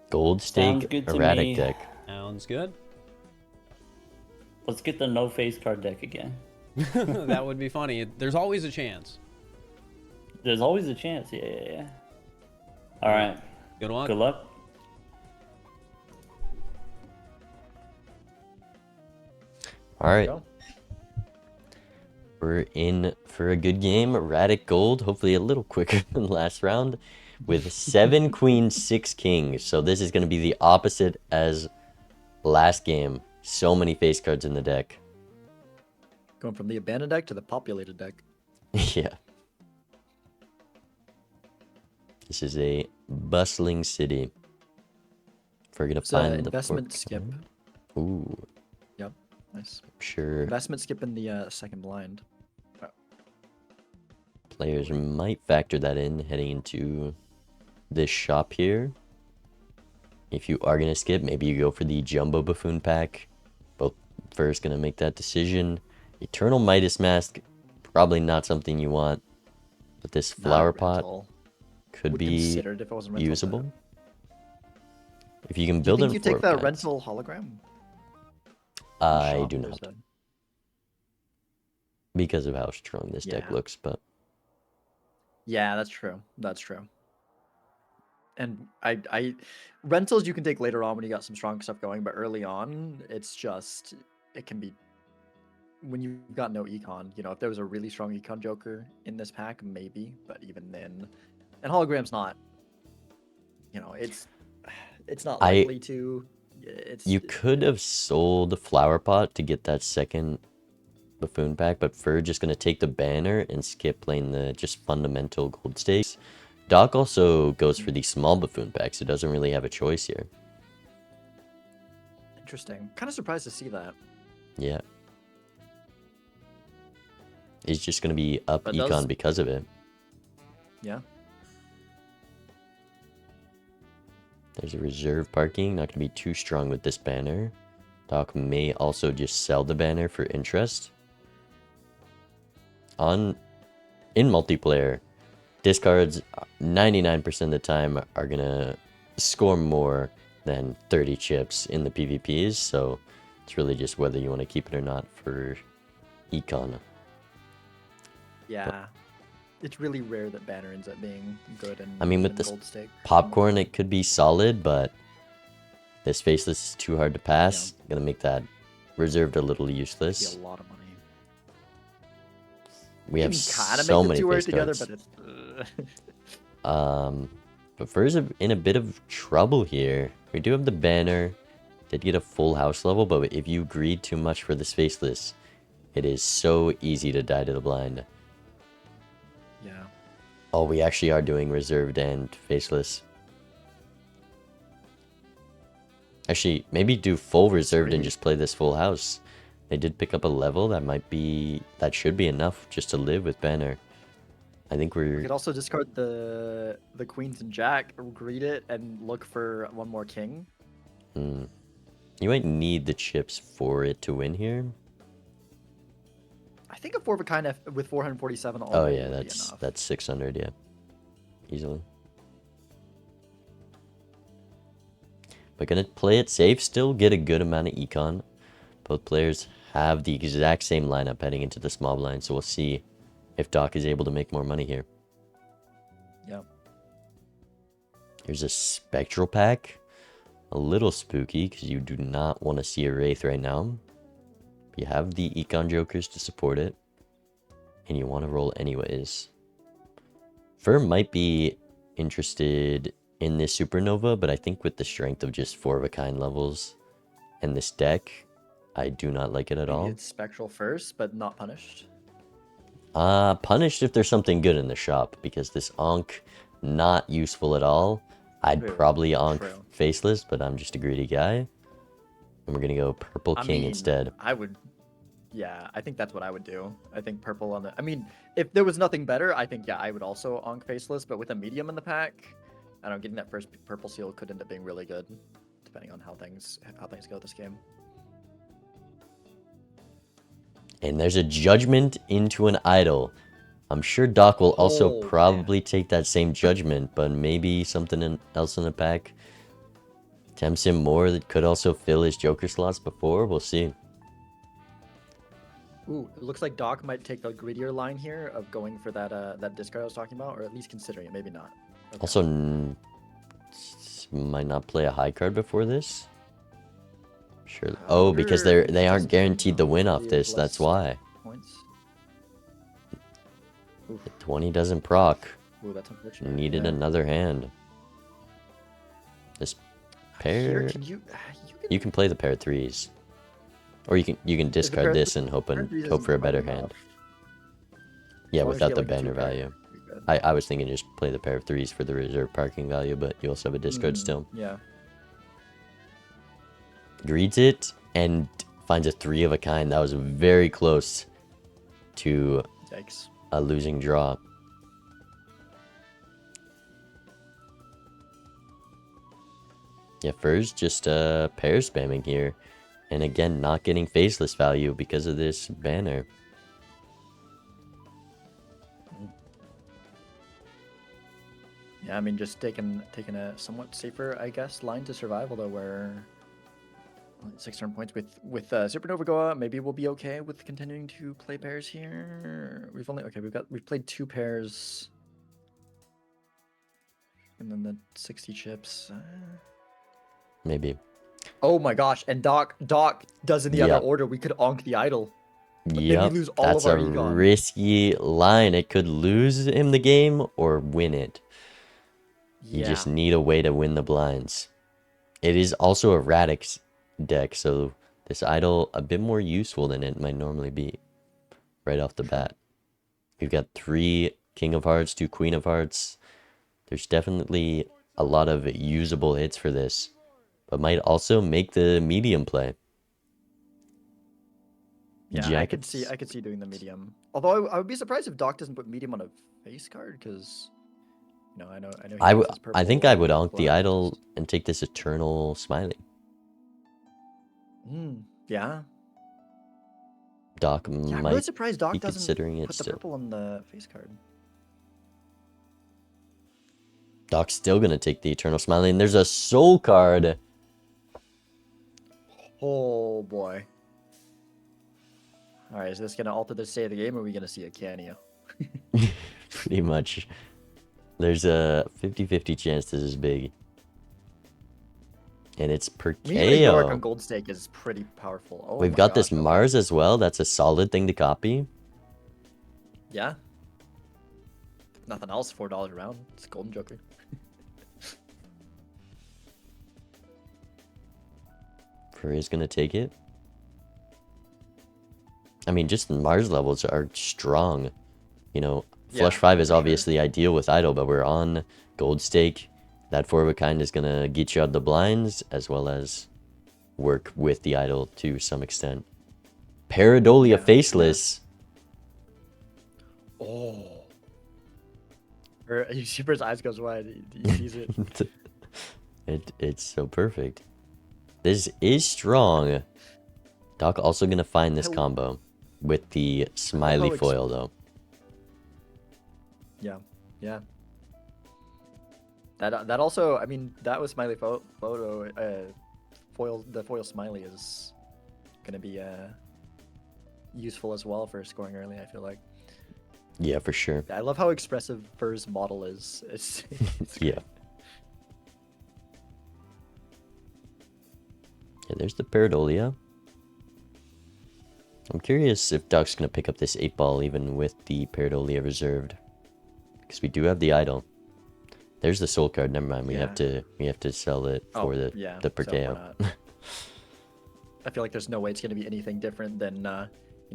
Gold stake Erratic deck. Sounds good. Let's get the no face card deck again. That would be funny. There's always a chance. There's always a chance. Yeah. All right. Good luck. Good luck. All right. We're in for a good game. Erratic gold, hopefully a little quicker than last round, with 7 queens, 6 kings. So this is going to be the opposite as last game. So many face cards in the deck. Going from the abandoned deck to the populated deck. Yeah. This is a bustling city. If we're gonna find the investment skip. Ooh. Yep, nice. Sure. Investment skip in the second blind. Players might factor that in heading into this shop here. If you are going to skip, maybe you go for the Jumbo Buffoon pack. Both first going to make that decision. Eternal Midas Mask, probably not something you want. But this flower pot could be usable. If you can build it. Do you think you take the rental hologram? I do not. Because of how strong this deck looks, but... Yeah, that's true. That's true. And I rentals you can take later on when you got some strong stuff going, but early on, it's just, it can be, when you've got no econ, you know, if there was a really strong econ joker in this pack, maybe, but even then, and hologram's not, you know, it's not likely to, You could have sold the flower pot to get that second Buffoon pack, but Fur just going to take the banner and skip playing the just fundamental gold stakes. Doc also goes for the small Buffoon pack, so doesn't really have a choice here. Interesting. Kind of surprised to see that. Yeah. He's just going to be up econ because of it. Yeah. There's a reserve parking, not going to be too strong with this banner. Doc may also just sell the banner for interest. In multiplayer, discards 99% of the time are going to score more than 30 chips in the PvPs, so it's really just whether you want to keep it or not for econ. Yeah. It's really rare that banner ends up being good and I mean, with this gold stake. popcorn, it could be solid, but this faceless is too hard to pass. Yeah. Gonna make that reserved a little useless. Be a lot of money. We have so many face cards. But Fur's in a bit of trouble here. We do have the banner. Did get a full house level, but if you greed too much for this faceless, it is so easy to die to the blind. Yeah. Oh, we actually are doing reserved and faceless. Actually, maybe do full reserved and just play this full house. They did pick up a level that should be enough just to live with banner. I think we could also discard the queens and jack, greed it, and look for one more king. You might need the chips for it to win here. I think a 4 of a kind with 447. Oh yeah, that's 600. Yeah, easily. But gonna play it safe still, get a good amount of econ. Both players have the exact same lineup heading into the small blind, so we'll see if Doc is able to make more money here. Yep. Here's a spectral pack. A little spooky because you do not want to see a Wraith right now. You have the econ jokers to support it, and you want to roll anyways. Fur might be interested in this supernova, but I think with the strength of just 4 of a kind levels and this deck, I do not like it at all. It's spectral first, but not punished. Punished if there's something good in the shop, because this Ankh, not useful at all. I'd probably Ankh faceless, but I'm just a greedy guy. And we're gonna go purple king instead. I would, yeah, I think that's what I would do. I think purple on the, I mean, if there was nothing better, I think, yeah, I would also Ankh faceless, but with a medium in the pack, I don't know, getting that first purple seal could end up being really good, depending on how things go this game. And there's a judgment into an idol. I'm sure Doc will also probably take that same judgment, but maybe something else in the pack tempts him more that could also fill his Joker slots before. We'll see. Ooh, it looks like Doc might take the greedier line here of going for that that discard I was talking about, or at least considering it, maybe not. Okay. Also, might not play a high card before this. Sure. Oh, because they aren't guaranteed the win off this. That's why. Points. The 20 doesn't proc. Ooh, that's unfortunate. Needed another hand. This pair. You can play the pair of threes, or you can discard this and hope for a better hand. Yeah, without the banner value. I was thinking just play the pair of threes for the reserve parking value, but you also have a discard still. Yeah. Greeds it and finds a 3 of a kind. That was very close to a losing draw. Yeah, Fur's just pair spamming here. And again, not getting faceless value because of this banner. Yeah, I mean, just taking a somewhat safer, I guess, line to survive. Although we're 600 points with Supernova Goa, maybe we'll be okay with continuing to play pairs here. We've played 2 pairs, and then the 60 chips. Maybe. Oh my gosh! And Doc does in the other Yep. order. We could onk the idol. But then Yep, we lose all that's of our a econ. risky line. It could lose him the game or win it. You Yeah. just need a way to win the blinds. It is also a Erratic deck, so this idol a bit more useful than it might normally be right off the bat. We've got 3 King of Hearts, 2 Queen of Hearts. There's definitely a lot of usable hits for this, but might also make the medium play. Yeah, I could see doing the medium. Although I would be surprised if Doc doesn't put medium on a face card, because I know. I think I would onk the idol and take this Eternal Smiley. Yeah. Doc Yeah, I'm might really surprised Doc be doesn't considering it put the still. purple on the face card. Doc's still gonna take the Eternal Smiley, and there's a soul card. Oh boy. All right, is this gonna alter the state of the game, or are we gonna see a cameo? Pretty much. There's a 50-50 chance this is big. And it's per Immediately York on KO. Gold Stake is pretty powerful. Oh We've my got this gosh, okay. Mars as well. That's a solid thing to copy. Yeah. Nothing else, $4 a round. It's a Golden Joker. Furry's gonna take it. I mean, just the Mars levels are strong. Flush 5 is obviously ideal with Idol, but we're on Gold Stake. That 4 of a kind is gonna get you out the blinds, as well as work with the Idol to some extent. Paradolia Faceless. Oh. Super's eyes goes wide. He sees it. It's so perfect. This is strong. Doc also gonna find this combo with the smiley foil though. Yeah. That also, I mean, that was smiley photo. The foil smiley is gonna be useful as well for scoring early, I feel like. Yeah, for sure. I love how expressive Fur's model is. It's Yeah. Yeah, there's the Paradolia. I'm curious if Doc's gonna pick up this 8-ball even with the Paradolia reserved. Because we do have the idol. There's the soul card, never mind. We have to sell it for the Perkeo. So I feel like there's no way it's gonna be anything different than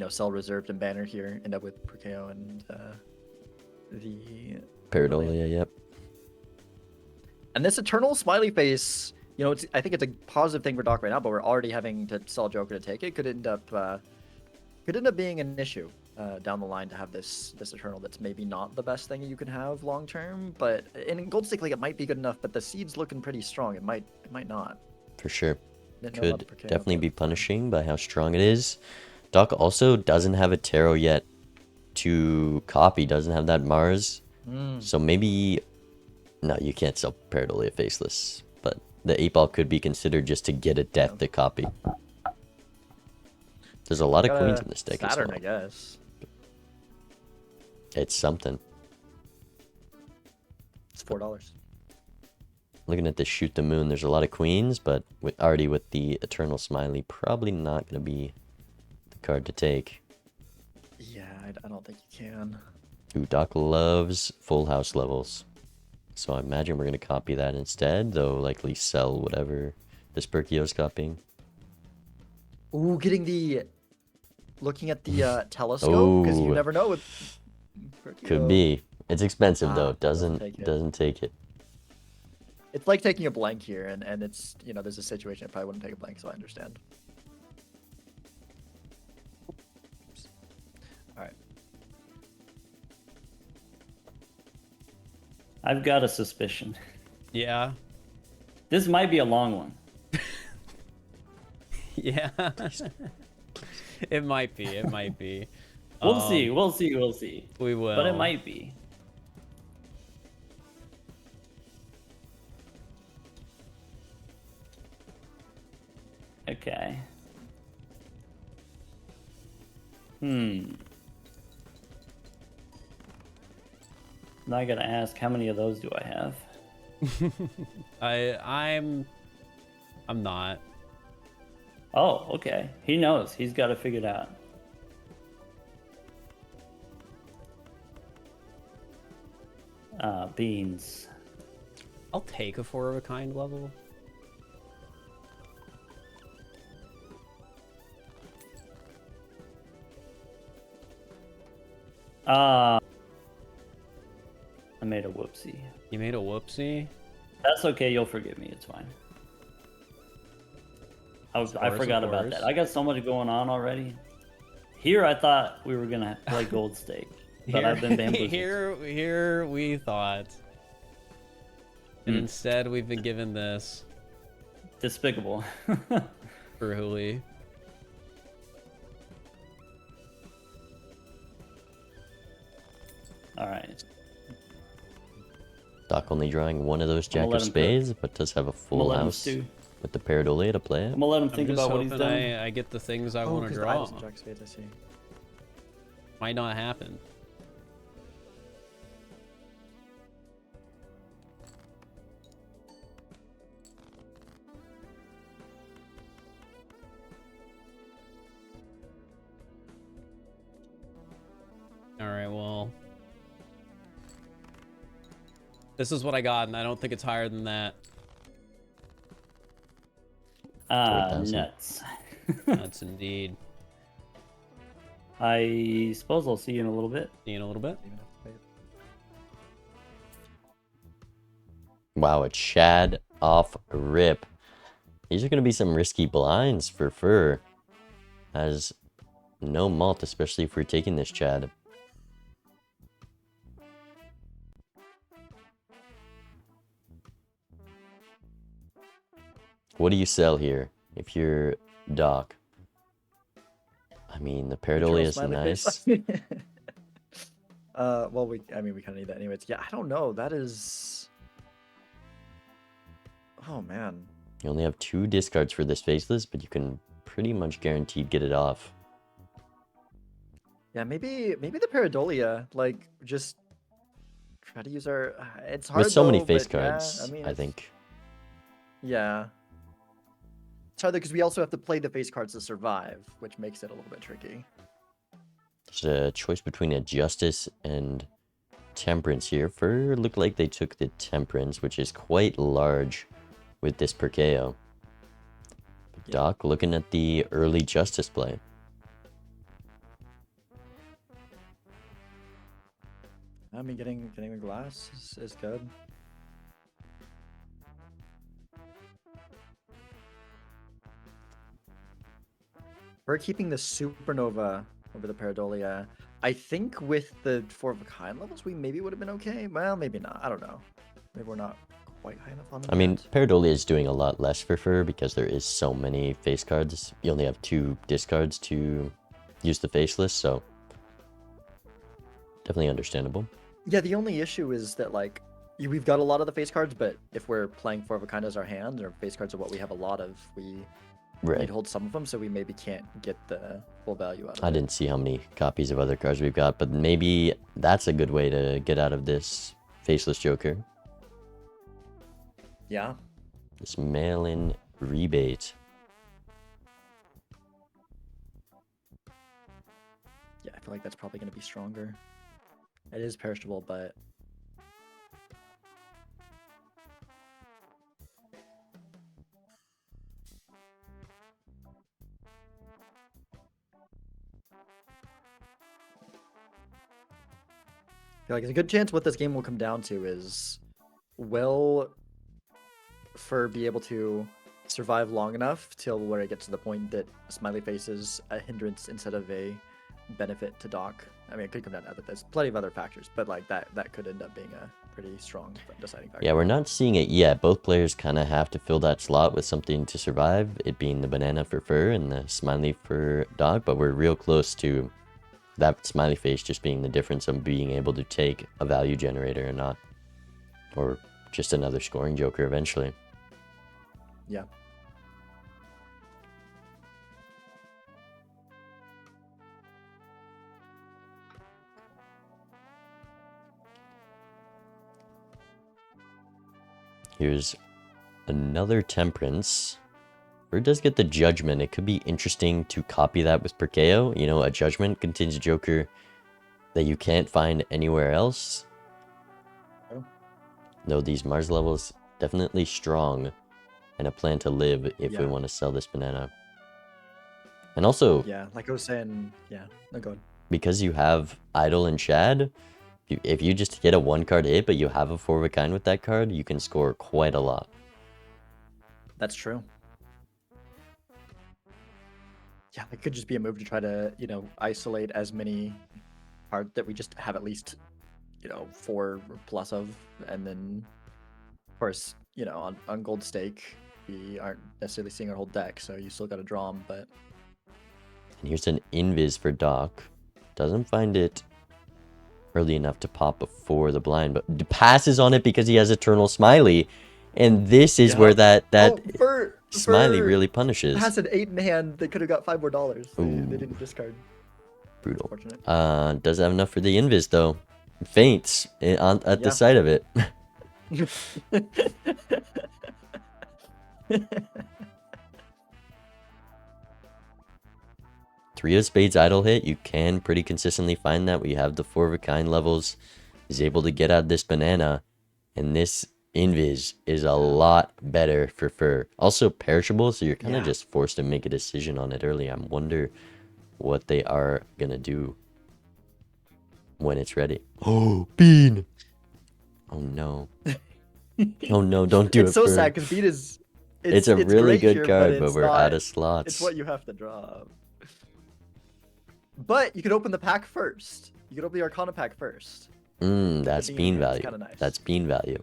sell reserved and banner here, end up with Perkeo and the Paradolia, yep. And this eternal smiley face, I think it's a positive thing for Doc right now, but we're already having to sell Joker to take it. Could end up being an issue down the line to have this eternal that's maybe not the best thing you can have long term. But in Gold Stick, like, it might be good enough. But the seed's looking pretty strong. It might not. For sure. Didn't know Could about the Perkeo, definitely but- be punishing by how strong it is. Doc also doesn't have a tarot yet to copy. Doesn't have that Mars. So maybe... No, you can't sell Paradolia Faceless. But the 8-ball could be considered just to get a death to copy. There's a lot of queens in this deck Saturn, as well. I guess. It's something. It's $4. Looking at this Shoot the Moon, there's a lot of queens, but with the Eternal Smiley, probably not going to be the card to take. Yeah, I don't think you can. Ooh, Doc loves full house levels. So I imagine we're going to copy that instead, though likely sell whatever this Perkeo's copying. Ooh, looking at the telescope, because you Ooh. never know with Perkeo. Could be. It's expensive, though. Doesn't Doesn't take it. It's like taking a blank here, and it's, there's a situation I probably wouldn't take a blank, so I understand. Oops. All right. I've got a suspicion. Yeah. This might be a long one. Yeah. It might be. It might be. We'll see. We'll see. We'll see. We will. But it might be. Okay. Now I gotta ask, how many of those do I have? I'm not. Oh, okay. He knows. He's got it figured out. Beans. I'll take a 4 of a kind level. I made a whoopsie. You made a whoopsie? That's okay. You'll forgive me. It's fine. I forgot about that. I got so much going on already. Here, I thought we were gonna play Gold Stake, but I've been bamboozled. Here we thought, and instead we've been given this. Despicable. Truly. All right. Doc only drawing one of those Jack of Spades, but does have a full house with the Pareidolia to play it. I'm gonna let him think about what he's done. I get the things I want to draw. Jack of Spades, I see. Might not happen. All right, well. This is what I got, and I don't think it's higher than that. Nuts. Nuts indeed. I suppose I'll see you in a little bit. See you in a little bit. Wow, a Chad off rip. These are going to be some risky blinds for Fur. Has no malt, especially if we're taking this Chad. What do you sell here if you're Doc? I mean, the Pareidolia is nice. Well, we kind of need that anyways. Yeah, I don't know. That is... Oh, man. You only have 2 discards for this faceless, but you can pretty much guaranteed get it off. Yeah, maybe the Pareidolia, like, just try to use our... It's hard, with so many though, face but, cards, yeah, I think. Yeah. It's hard because we also have to play the face cards to survive, which makes it a little bit tricky. There's a choice between a Justice and Temperance here. Fur looked like they took the Temperance, which is quite large with this Perkeo. But Doc looking at the early Justice play. I mean, getting the glass is good. We're keeping the Supernova over the Pareidolia. I think with the 4 of a kind levels, we maybe would have been okay. Well, maybe not. I don't know. Maybe we're not quite high enough on them. I mean, yet. Pareidolia is doing a lot less for Fur because there is so many face cards. You only have 2 discards to use the faceless, so definitely understandable. Yeah, the only issue is that, like, we've got a lot of the face cards, but if we're playing 4 of a kind as our hand, or face cards are what we have a lot of, we need to hold some of them, so we maybe can't get the full value out of it. I didn't see how many copies of other cards we've got, but maybe that's a good way to get out of this faceless Joker. Yeah. This mail-in rebate. Yeah, I feel like that's probably going to be stronger. It is perishable, but... I feel like there's a good chance what this game will come down to is, will Fur be able to survive long enough till where it gets to the point that Smiley Face is a hindrance instead of a benefit to Doc? I mean, it could come down to other. There's plenty of other factors, but like that could end up being pretty strong deciding factor. Yeah, we're not seeing it yet. Both players kind of have to fill that slot with something to survive, it being the banana for fur and the smiley for dog, but we're real close to that smiley face just being the difference of being able to take a value generator or not. Or just another scoring joker eventually. Yeah. Here's another temperance. Or it does get the judgment. It could be interesting to copy that with Perkeo. You know, a judgment contains a joker that you can't find anywhere else. Oh. Though these Mars levels definitely strong and a plan to live if we want to sell this banana. And also, yeah, like I was saying, yeah, no, go ahead. Because you have Idol and Chad, if you just get a 1-card hit, but you have a 4 of a kind with that card, you can score quite a lot. That's true. Yeah, it could just be a move to try to, you know, isolate as many cards that we just have at least, you know, 4 plus of, and then, of course, you know, on Gold Stake, we aren't necessarily seeing our whole deck, so you still got to draw them, but... And here's an Invis for Doc. Doesn't find it early enough to pop before the blind, but passes on it because he has Eternal Smiley. And this is where that Smiley really punishes. Has an 8 in hand, they could have got $5 more. They didn't discard. Brutal. Does have enough for the Invis though. Faints at the sight of it. 3 of spades idle hit, you can pretty consistently find that. We have the 4 of a kind levels. He's able to get out this banana. And this Invis is a lot better for fur. Also perishable, so you're kind of just forced to make a decision on it early. I wonder what they are going to do when it's ready. Oh, Bean! Oh no. Oh no, don't do it. It's so sad because Bean is... It's a really good card, but we're out of slots. It's what you have to draw. But you could open the pack first. You could open the Arcana pack first. That's Bean value. Nice. That's Bean value.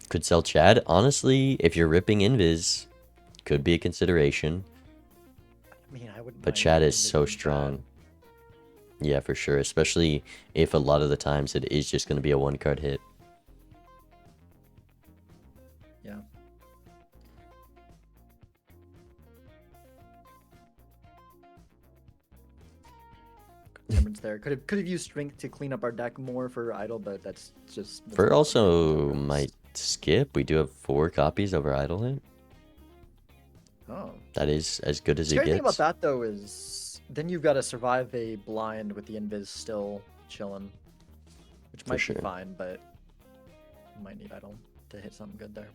Could sell Chad. Honestly, if you're ripping Invis, could be a consideration. I mean, I wouldn't. But Chad is so strong. Yeah, for sure. Especially if a lot of the times it is just going to be a 1-card hit. Yeah. There could have used strength to clean up our deck more for idle, but that's Fur also might skip. We do have 4 copies over idle hit. Oh, that is as good as it gets. The thing about that though is then you've got to survive a blind with the Invis still chilling, which might be fine, but you might need idle to hit something good there.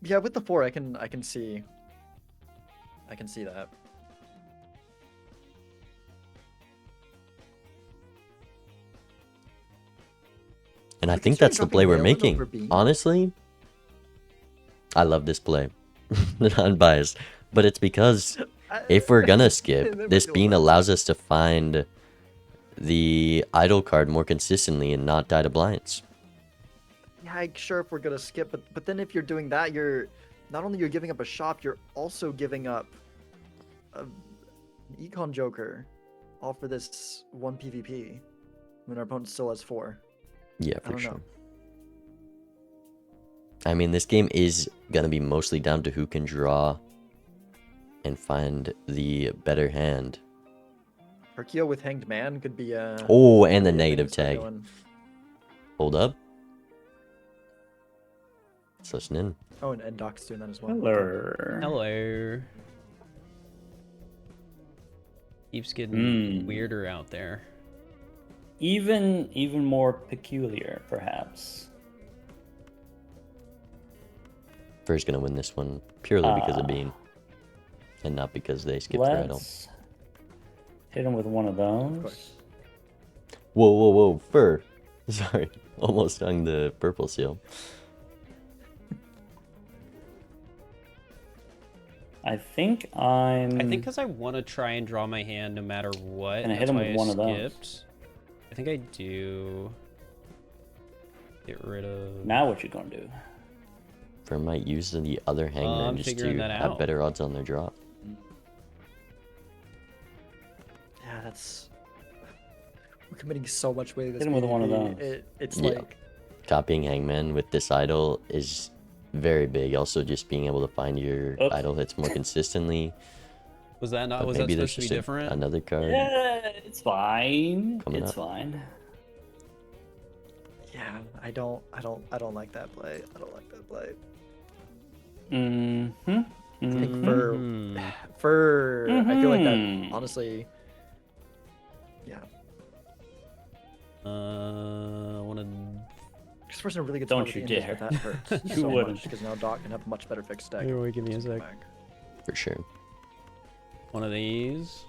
Yeah, with the 4, I can see that. And I think that's the play we're making. Honestly, I love this play. Unbiased. But it's because if we're gonna skip, this Bean allows us to find the idle card more consistently and not die to blinds. Yeah, sure, if we're gonna skip, but then if you're doing that, you're not only you're giving up a shop, you're also giving up an Econ Joker, all for this 1 PvP when our opponent still has 4. Yeah, for sure. I mean, this game is gonna be mostly down to who can draw and find the better hand. Perkeo with Hanged Man could be a... Oh, and the negative tag. Hold up. Let's listen in. Oh, and Doc's doing that as well. Hello. Hello. Keeps getting weirder out there. Even more peculiar, perhaps. Fur's gonna win this one purely because of Bean, and not because they skipped their idol. Hit him with one of those. Whoa, Fur! Sorry, almost hung the purple seal. I think I'm. I think because I want to try and draw my hand no matter what. And I hit That's him why with I one of those. skipped. I think I do. Get rid of. Now what you gonna do? For might use the other hangman I'm just figuring to that have out. better odds on their drop. Yeah, that's. We're committing so much weight to this. Hit him with one of PvP. those. It's Yeah. like. Copying hangman with this idol is very big. Also, just being able to find your Oops. idol hits more consistently. Was that not? But Was that maybe there's supposed to be just different? another card. Yeah, it's fine. Coming It's up. fine. Yeah, I don't like that play. I don't like that play. Mm-hmm. I think Mhm. for I feel like that Mhm. honestly. Yeah, I want to. because first a really good Don't spot you with the Indies, dare. but that hurts You so wouldn't. much because now Doc can have a much better fixed deck. Here, wait, give me a Just go sec. back. For sure. One of these.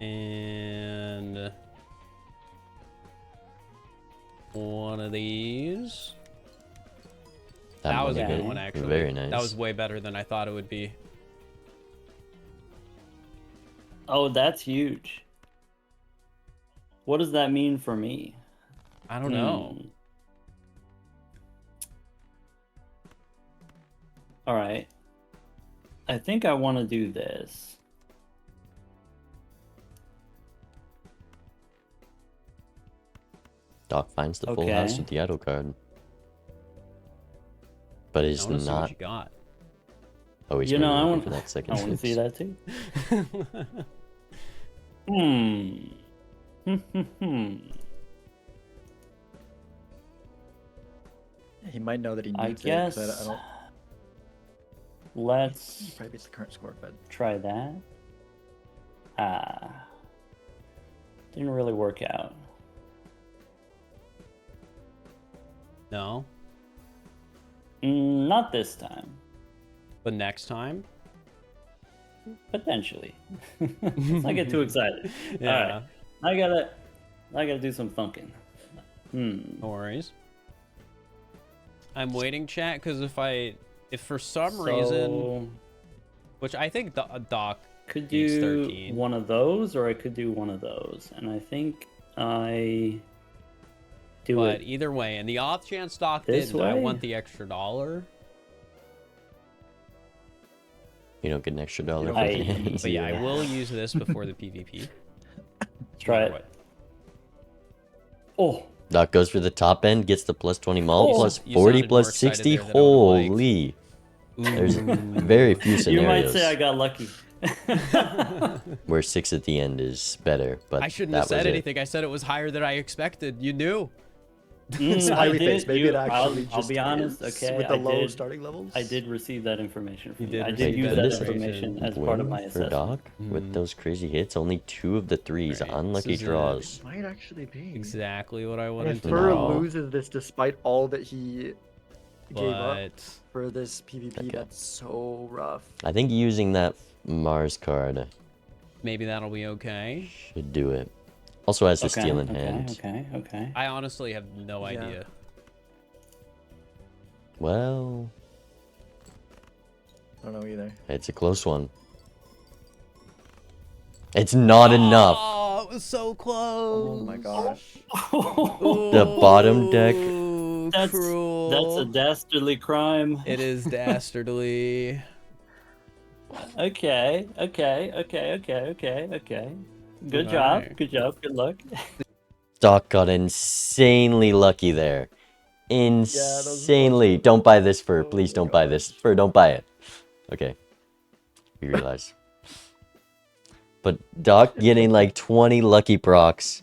And one of these. That was a might good be one, actually. Very nice. That was way better than I thought it would be. Oh, that's huge. What does that mean for me? I don't know. All right. I think I want to do this. Doc finds the full house Okay. with the idol card. But I it's want to see what not. you got. Oh, he's You know, maybe I looking want for that second I want to see fix. that too. Hmm. He might know that he I needs guess. it, but I don't. He Let's probably beats the current score, but try that. Didn't really work out. No, Not this time. but next time. Potentially. Let's not get too excited. Yeah, Alright. I gotta do some thunking. no worries. I'm waiting, chat, because if for some reason, which I think Doc could beats do 13. one of those, or I could do one of those, and I think I do But it. either way, and the off chance Doc This didn't, I way? want the extra $1. You don't get an extra dollar for I- the hands. But yeah, I either. will use this before the PvP. Let's try Either it. way. Oh, Doc goes for the top end, gets the plus 20 mul, Oh. plus You 40, sounded plus more excited 60. there than I would've liked. Holy. There's Ooh. very few you scenarios might say I got lucky. where 6 at the end is better, but I shouldn't that have said was it. anything. I said it was higher than I expected. You knew. smiley face. Maybe it actually I'll just be honest, is okay? with the I low did, starting levels. I did receive that information from You you. did I receive did use that that information. information as part of my Win for assessment. Doc with those crazy hits. Only 2 of the 3s. Right, Unlucky this is it. draws. Might actually be. Exactly what I And wanted if to Fur know. loses this despite all that he gave up But for this PvP, Okay. that's so rough. I think using that Mars card maybe that'll be okay. should do it. Also has a Okay, steal in okay, hand. okay. I honestly have no Yeah. idea. Well, I don't know either. it's a close one. It's not enough. Oh, it was so close. Oh my gosh. The bottom deck. Ooh, That's cruel. a dastardly crime. It is dastardly. Okay. Good Alright. job, good luck. Doc got insanely lucky there. those Insanely. Don't buy this, Fur. Oh Please my don't buy this. gosh. Fur, don't buy it. Okay. We realize. But Doc getting like 20 lucky procs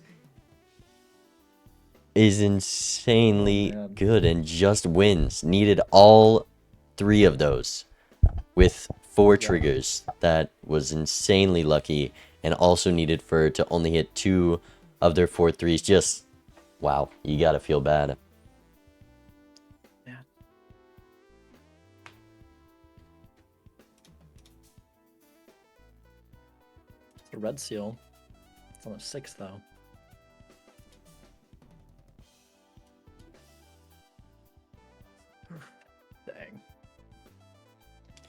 is insanely Oh, man. good and just wins. Needed all 3 of those with 4 triggers. That was insanely lucky, and also needed Fur to only hit 2 of their 4 threes. Just wow, you gotta feel bad. Yeah. It's a red seal. It's on a 6 though.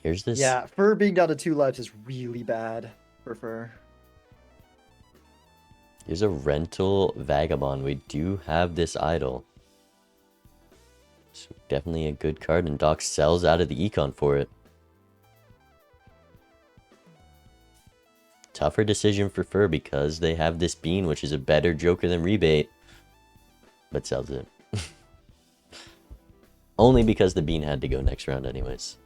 Here's this. Yeah, Fur being down to 2 lives is really bad for Fur. Here's a rental Vagabond. We do have this idol. So definitely a good card, and Doc sells out of the econ for it. Tougher decision for Fur because they have this bean, which is a better Joker than Rebate. But sells it. Only because the bean had to go next round anyways.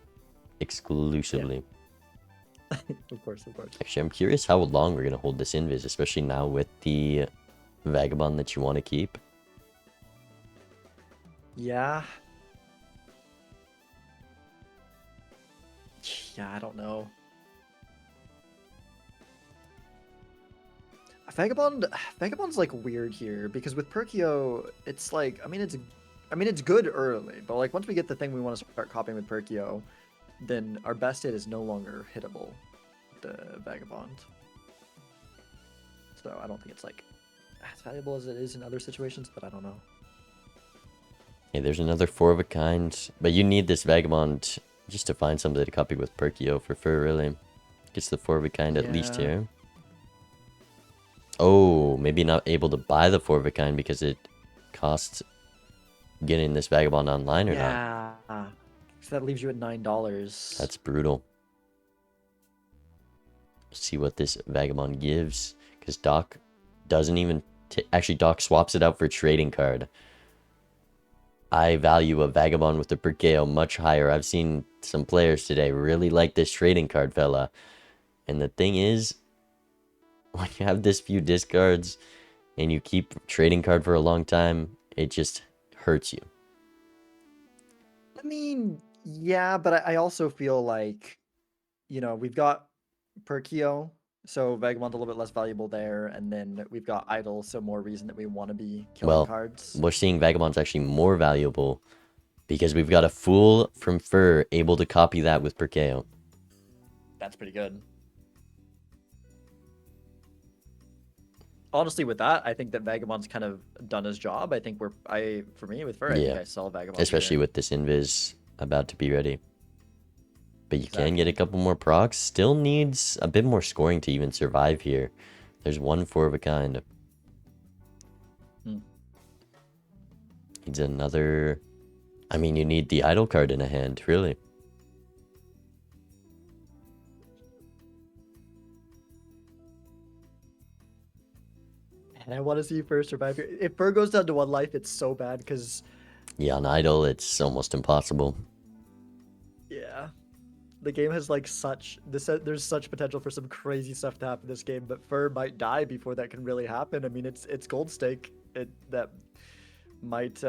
Exclusively. Yeah. Of course. Actually, I'm curious how long we're going to hold this invis, especially now with the Vagabond that you want to keep. Yeah. Yeah, I don't know. Vagabond's like weird here because with Perkio, it's like it's good early, but like once we get the thing we want to start copying with Perkio, then our best hit is no longer hittable, the Vagabond. So I don't think it's like as valuable as it is in other situations, but I don't know. Hey, there's another 4 of a kind, but you need this Vagabond just to find somebody to copy with Perkio for Fur, really. Gets the 4 of a kind at least here. Oh, maybe not able to buy the 4 of a kind because it costs getting this Vagabond online or not. Yeah. So that leaves you at $9. That's brutal. See what this Vagabond gives, because Doc doesn't even actually Doc swaps it out for a trading card. I value a Vagabond with the Perkeo much higher. I've seen some players today really like this trading card, fella. And the thing is, when you have this few discards and you keep trading card for a long time, it just hurts you. I mean, yeah, but I also feel like, we've got Perkio, so Vagabond's a little bit less valuable there, and then we've got Idol, so more reason that we want to be killing cards. We're seeing Vagabond's actually more valuable because we've got a Fool from Fur able to copy that with Perkeo. That's pretty good. Honestly, with that, I think that Vagabond's kind of done his job. I think for me, with Fur, I think I sell Vagabond. Especially here. with this Invis about to be ready. But you can get a couple more procs. Still needs a bit more scoring to even survive here. There's 1 4 of a kind. Needs another... I mean, you need the idol card in a hand, really. And I want to see Fur survive here. If Fur goes down to 1 life, it's so bad because... Yeah, on idol, it's almost impossible. Yeah. The game has like there's such potential for some crazy stuff to happen in this game, but Fur might die before that can really happen. I mean, it's gold stake. That might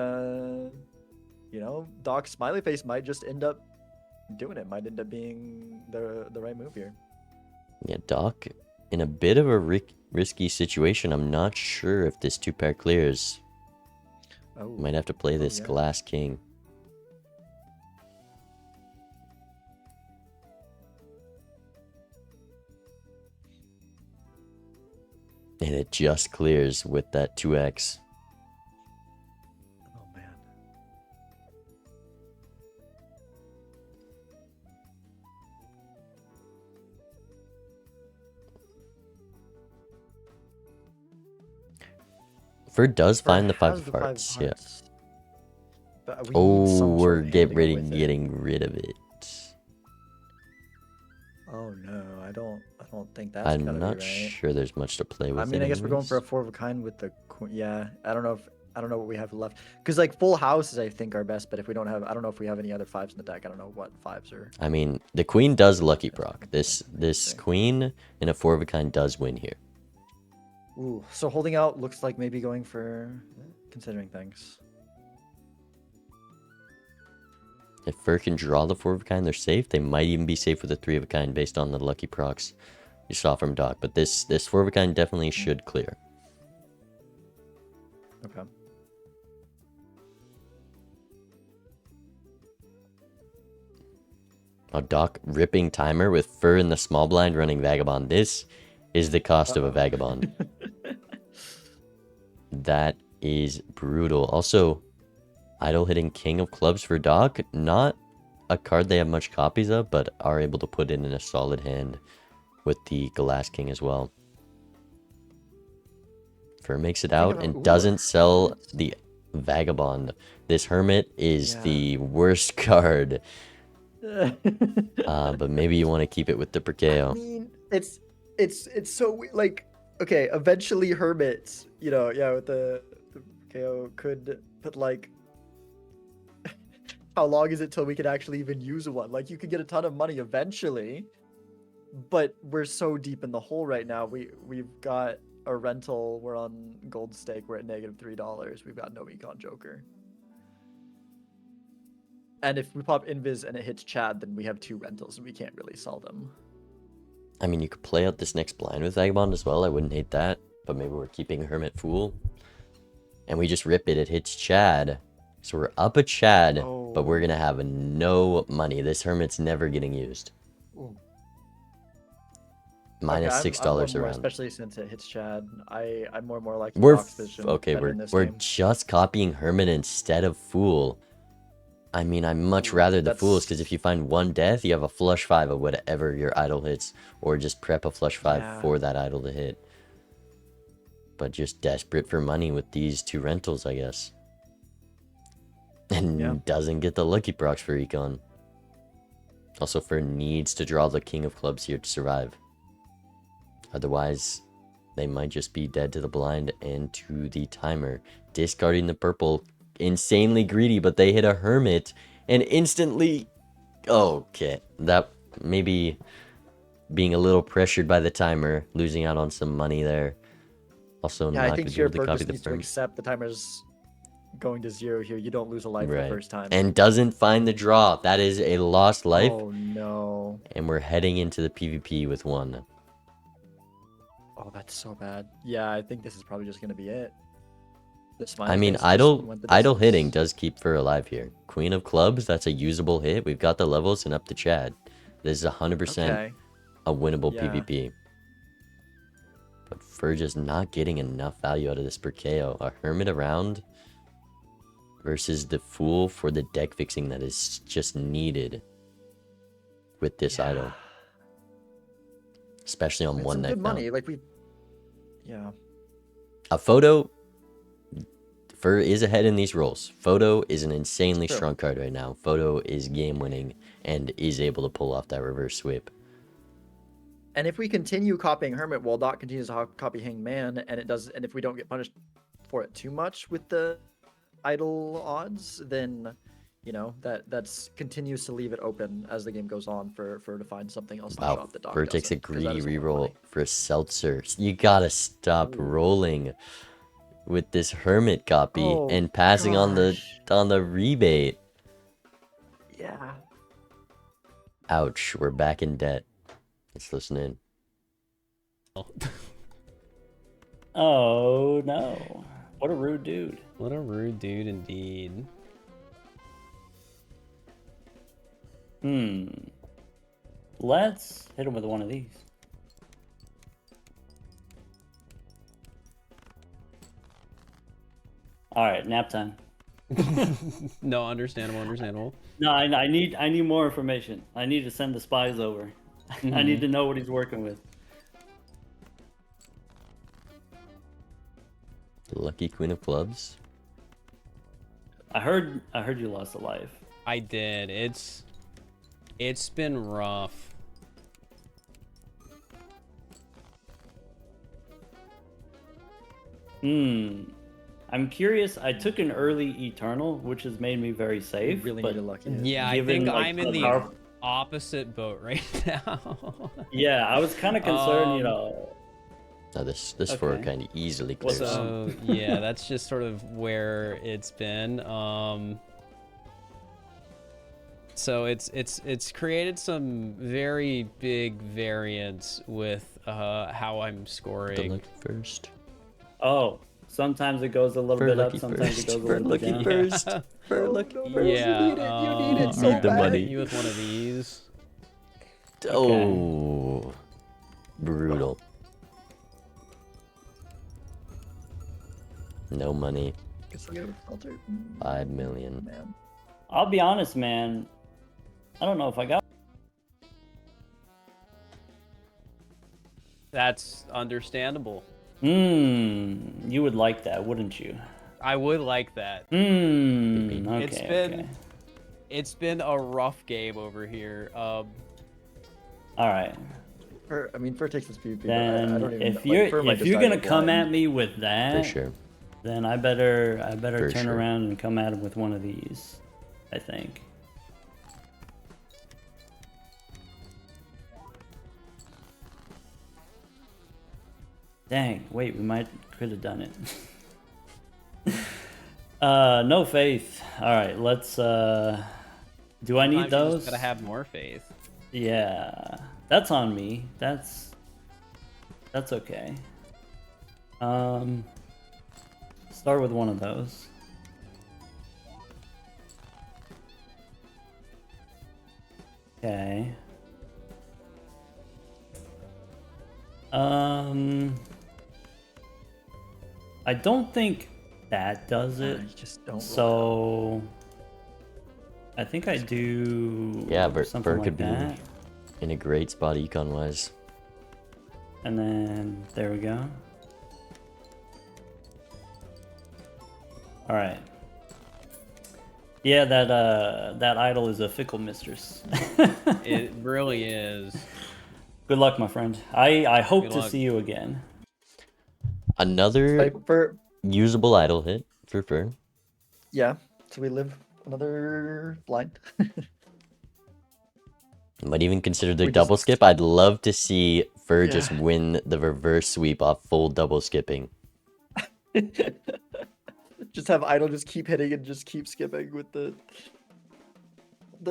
Doc Smiley Face might just end up doing it. Might end up being the right move here. Yeah, Doc in a bit of a risky situation. I'm not sure if this 2-pair clears. Oh, might have to play this Glass King. And it just clears with that 2x. Oh, man. Fur does find the 5 of hearts, yeah. But we're getting rid of it. Oh no, I don't think that's. I'm not sure there's much to play with. I mean, I guess we're going for a 4 of a kind with the yeah. I don't know what we have left because like full house is I think our best. But if we don't have, I don't know if we have any other 5s in the deck. I don't know what 5s are. I mean, the queen does lucky proc. This queen in a 4 of a kind does win here. Ooh, so holding out looks like maybe going for considering things. If Fur can draw the 4 of a kind, they're safe. They might even be safe with a 3 of a kind based on the lucky procs you saw from Doc. But this 4 of a kind definitely should clear. Okay. Oh, Doc ripping timer with Fur in the small blind running Vagabond. This is the cost of a Vagabond. That is brutal. Also, idol hitting King of Clubs for Doc. Not a card they have much copies of, but are able to put it in a solid hand with the Glass King as well. Fur makes it out and doesn't sell the Vagabond. This Hermit is the worst card. But maybe you want to keep it with the Perkeo. I mean, it's so like, okay, eventually Hermits, you know, yeah, with the KO could, but like, how long is it till we could actually even use one? Like, you could get a ton of money eventually, but we're so deep in the hole right now. We've got a rental, we're on gold stake, we're at -$3. We've got no econ joker. And if we pop Invis and it hits Chad, then we have 2 rentals and we can't really sell them. I mean, you could play out this next blind with Vagabond as well. I wouldn't hate that. But maybe we're keeping Hermit Fool. And we just rip it. It hits Chad. So we're up a Chad, but we're going to have no money. This Hermit's never getting used. Ooh. Minus okay, $6 more, around. especially since it hits Chad. I'm more like We're we're just copying Hermit instead of Fool. I mean, I much rather the Fools, because if you find 1 death, you have a flush 5 of whatever your idol hits, or just prep a flush 5 for that idol to hit. But just desperate for money with these 2 rentals, I guess. And doesn't get the lucky procs for econ. Also, Fur needs to draw the King of Clubs here to survive. Otherwise, they might just be dead to the blind and to the timer. Discarding the purple. Insanely greedy, but they hit a Hermit and instantly... Okay, that maybe being a little pressured by the timer, losing out on some money there. Also, not I going think to be able to Sphere copy just the needs to firm. accept the timer's going to 0 here. You don't lose a life the first time. And doesn't find the draw. That is a lost life. Oh no. And we're heading into the PvP with 1. Oh, that's so bad. Yeah, I think this is probably just going to be it. I mean, idle hitting does keep Fur alive here. Queen of Clubs, that's a usable hit. We've got the levels and up to Chad. This is 100% a winnable PvP. But Fur just not getting enough value out of this Perkeo. A Hermit around versus the Fool for the deck fixing that is just needed with this idol. Especially on one neck. Good money, like a photo. Fur is ahead in these rolls. Photo is an insanely strong card right now. Photo is game winning and is able to pull off that reverse sweep. And if we continue copying Hermit while Dot continues to copy Hangman, and if we don't get punished for it too much with the idle odds, then you know that's continues to leave it open as the game goes on for to find something else to shop the Dot. Fur takes a greedy reroll for Seltzer. You gotta stop rolling with this Hermit copy and passing on the rebate. Yeah. Ouch, we're back in debt. Let's listen in. Oh no. What a rude dude. What a rude dude indeed. Let's hit him with one of these. All right, nap time. No, understandable. No, I need more information. I need to send the spies over. I need to know what he's working with. Lucky Queen of Clubs. I heard you lost a life. I did. It's been rough. I'm curious. I took an early Eternal, which has made me very safe. You really need a lucky hit. Yeah, I think I'm in the opposite boat right now. Yeah, I was kind of concerned, you know. No, this four kind of easily clears. So yeah, that's just sort of where it's been. So it's created some very big variance with how I'm scoring. The lucky first. Oh, sometimes it goes a little bit up, sometimes it goes a little bit down. First. For lucky first. Yeah, you need it so need the bad. money. You with one of these. Oh, brutal. No money. 5 million. Man. I'll be honest, man. I don't know if I got. That's understandable. You would like that, wouldn't you? I would like that. Okay. It's been a rough game over here. All right. I mean, Fur takes this PvP, Then but I don't even if know. Like, Fur you're might if just you're die gonna to come blind. at me with that, For sure. then I better For turn sure. around and come at him with one of these. I think. Dang! Wait, we could have done it. No faith. All right, let's. Do I need sometimes you those? just gotta have more faith. Yeah, that's on me. That's okay. Start with one of those. Okay. I don't think that does it. You just don't roll So I think I do Yeah, something Fur like could be that. in a great spot econ wise. And then there we go. All right. Yeah, that idol is a fickle mistress. It really is. Good luck, my friend. I hope Good to luck. see you again. Another Like, Fur, usable idle hit for Fur. yeah. So we live another blind. Might even consider the We double just- skip. I'd love to see Fur Yeah. just win the reverse sweep off full double skipping. Just have Idol just keep hitting and just keep skipping with the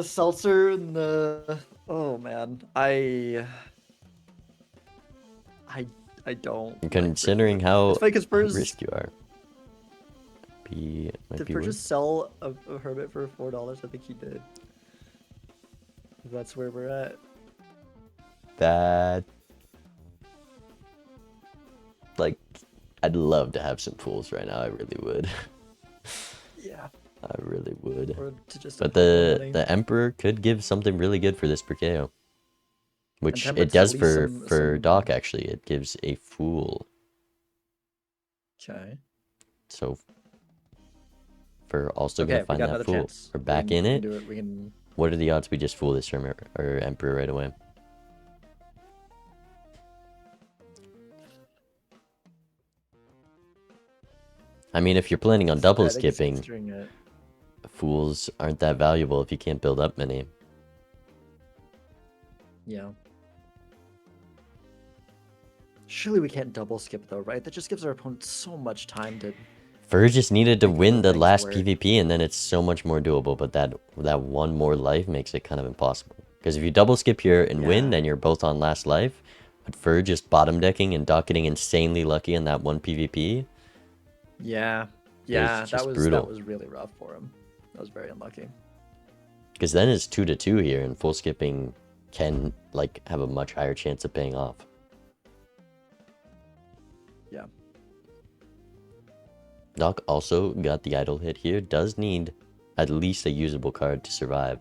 seltzer and the. Oh man, I don't. like Considering Fur. how It's fake as Fur's. risk you are. Might Did be Fur worth. just sell a hermit for $4? I think he did. That's where we're at. That. Like, I'd love to have some pools right now. I really would. Yeah. I really would. Or to just. But improve money. the Emperor could give something really good for this per KO. Which Temperance it does at least for some- Doc, actually. It gives a Fool. Okay. So, for also Okay, going to we find got that another Fool. chance. We're back we in can it. Do it. We can. What are the odds we just Fool this Hermit or Emperor right away? I mean, if you're planning on double I think it's skipping, considering it. Fools aren't that valuable if you can't build up many. Yeah. Surely we can't double skip though, right? That just gives our opponent so much time to. Fur just needed to Make win other the things last work. PvP, and then it's so much more doable. But that one more life makes it kind of impossible. Because if you double skip here and win, Yeah. then you're both on last life. But Fur just bottom decking and Doc getting insanely lucky in that one PvP. Yeah. Yeah, just that brutal. was really rough for him. That was very unlucky. Because then it's 2-2 here, and full skipping can like have a much higher chance of paying off. Yeah. Doc also got the idle hit here. Does need at least a usable card to survive.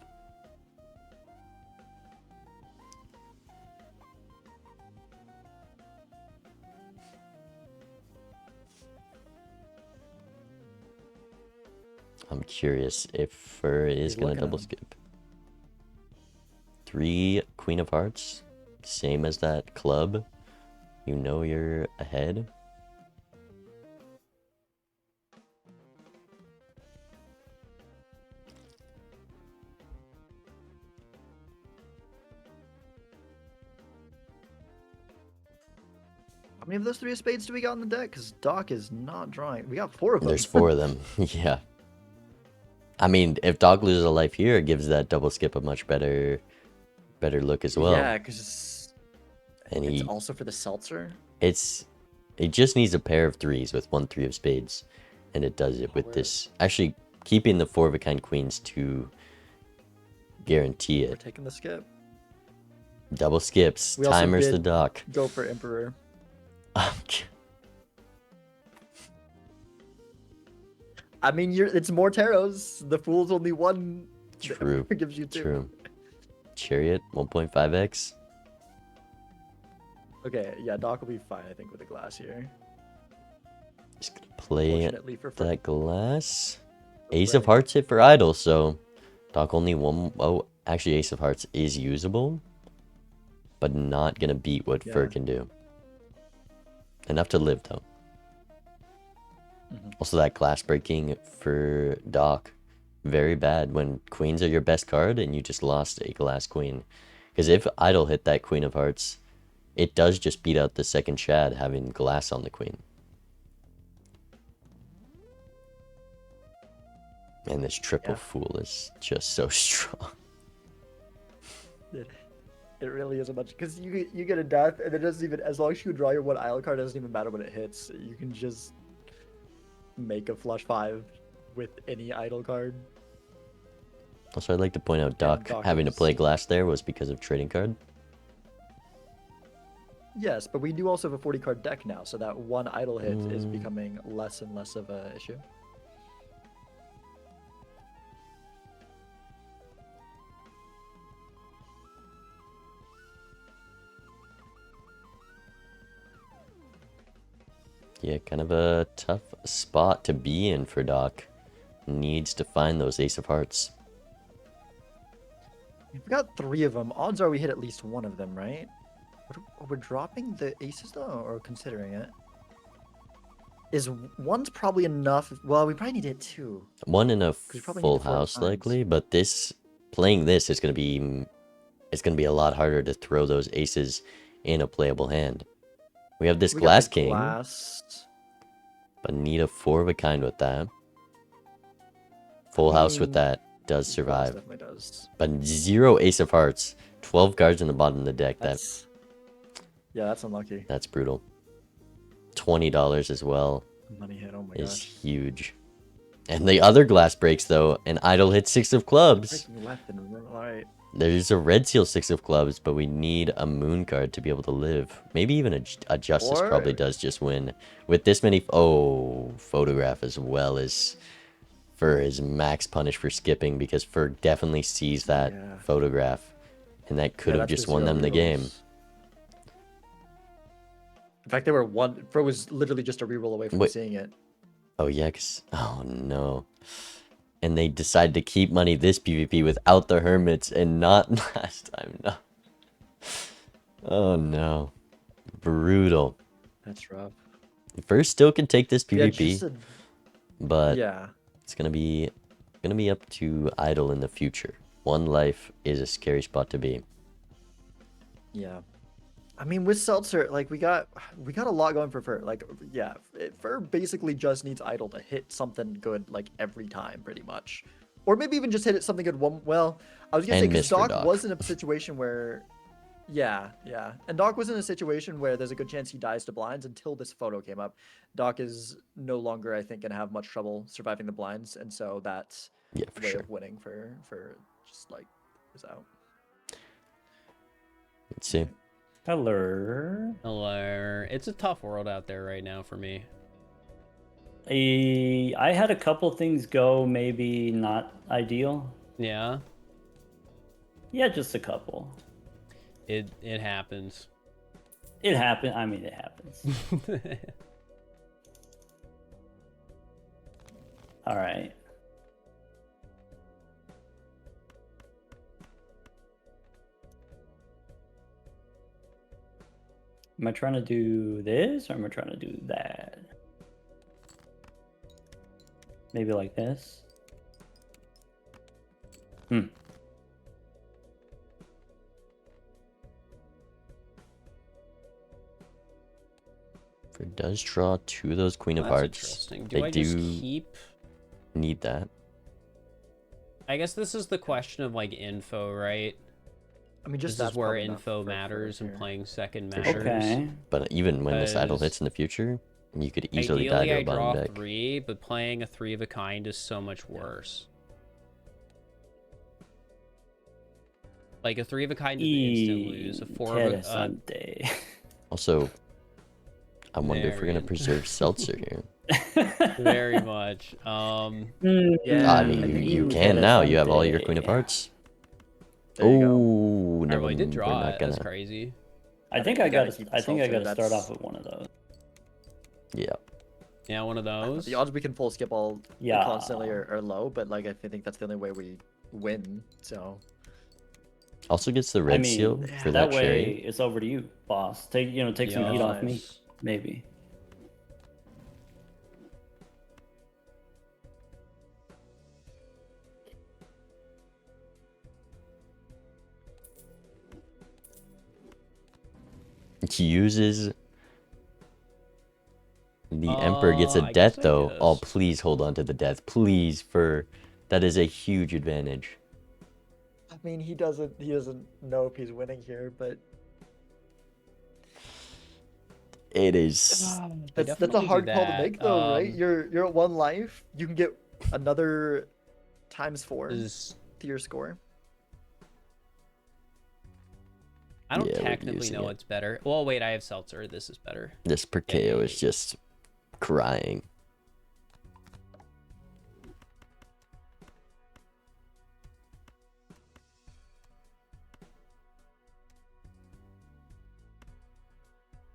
I'm curious if Fur is He's gonna looking at double him. skip. 3 Queen of Hearts, same as that club. You know you're ahead. How many of those 3 of spades do we got on the deck? Because Doc is not drawing. We got 4 of them. There's 4 of them. Yeah. I mean, if Dog loses a life here, it gives that double skip a much better look as well. Yeah, because and it's he, also for the seltzer. it just needs a pair of 3s with 1 3 of spades, and it does it with Where- this. Actually, keeping the 4 of a kind queens to guarantee We're it. taking the skip. Double skips, We also timers the did- Doc. Go for Emperor. I mean, it's more taros. The fool's only one. The True. Emperor gives you 2. True. Chariot 1.5x. Okay, yeah, Doc will be fine, I think, with the glass here. Just gonna play Fortunately for that glass. for Ace of Frank. Hearts hit for idle, so Doc only one. Oh, actually, Ace of Hearts is usable, but not gonna beat what Fur Yeah. can do. Enough to live though. Mhm. Also, that glass breaking for Doc, very bad when queens are your best card and you just lost a glass queen. Because if idle hit that Queen of Hearts, it does just beat out the second Shad having glass on the queen. And this triple Yeah. fool is just so strong. It really isn't much because you get a death and it doesn't even, as long as you draw your one idle card, it doesn't even matter when it hits. You can just make a flush 5 with any idle card. Also, I'd like to point out Doc Doc having to is- play glass there was because of trading card. Yes, but we do also have a 40 card deck now, so that one idle hit is Mm. becoming less and less of a issue. Yeah, kind of a tough spot to be in for Doc. Needs to find those Ace of Hearts. We've got 3 of them. Odds are we hit at least one of them, right? We're dropping the aces though, or considering it? Is one's probably enough? Well, we probably need to hit 2. One in a we probably need full to four house times. likely, but playing this is gonna be a lot harder to throw those aces in a playable hand. We have this We got Glass the King, glass. but need a 4 of a kind with that. Full house with mean, that does Glass survive, definitely does. but 0 Ace of Hearts, 12 cards in the bottom of the deck. Yeah, that's unlucky. That's brutal. $20 as well Money hit. Oh my is gosh. huge. And the other glass breaks though, and idle hits 6 of clubs. Breaking left and right. There's a red seal 6 of clubs, but we need a moon card to be able to live. Maybe even a justice Or- probably does just win. With this many, photograph as well as Fur is max punish for skipping because Fur definitely sees that Yeah. photograph, and that could Yeah, have that's just the won 0 them the game. rerolls. In fact, they were one. Fro was literally just a reroll away from Wait. seeing it. Oh yeah, oh no. And they decided to keep money this PvP without the hermits and not last time. No. Oh no. Brutal. That's rough. First still can take this Yeah, PvP, just a- but yeah. it's gonna be up to idle in the future. One life is a scary spot to be. Yeah. I mean, with Seltzer, like we got a lot going for Fur. Like, yeah, Fur basically just needs idle to hit something good like every time, pretty much, or maybe even just hit it something good one. Well, I was gonna say And because miss for Doc Doc. was in a situation where, yeah, and Doc was in a situation where there's a good chance he dies to blinds until this photo came up. Doc is no longer, I think, gonna have much trouble surviving the blinds, and so that's Yeah, for way sure. of winning for just like is out. Let's see. Hello. Hello. It's a tough world out there right now for me. I had a couple things go maybe not ideal. Yeah, Yeah, just a couple. it happens. It happened. I mean, it happens. All right. Am I trying to do this or am I trying to do that? Maybe like this. Fur does draw 2 of those Queen of That's Hearts. interesting. Do They I just do keep? need that. I guess this is the question of like info, right? I mean, just This is that's where probably enough info for matters and here. playing second For sure. matters. Okay. But even when this idle Because hits in the future, you could easily Ideally, die to I a bottom draw deck. 3, but playing a 3 of a kind is so much worse. Like a 3 of a kind is an instant lose. A 4 of a Interesante. Also, I wonder if we're Very gonna preserve Seltzer here. very much. Yeah, I mean, I think you can now. You have all your Queen of Interesante. Hearts. There you go. Oh, Alright, no, well, he did we're draw not it. gonna. That's crazy. I think you I gotta got. keep I think I Seltzer, got to start that's- off with one of those. Yeah. Yeah, one of those. The odds we can full skip all Yeah. constantly are low, but like I think that's the only way we win. So Also gets the I red mean, seal for that that way cherry. it's over to you, boss. Take some heat off me, Yes. maybe. He uses. The Emperor gets a I death guess I though. Oh, guessed. please hold on to the death, please. That is a huge advantage. I mean, he doesn't know if he's winning here, but It is. that's a definitely hard do call to that. make though, right? You're at 1 life. You can get another ×4 Is to your score. I don't Yeah, we're technically using know it. what's better. Well, wait, I have seltzer. This is better. This Perkeo is just crying.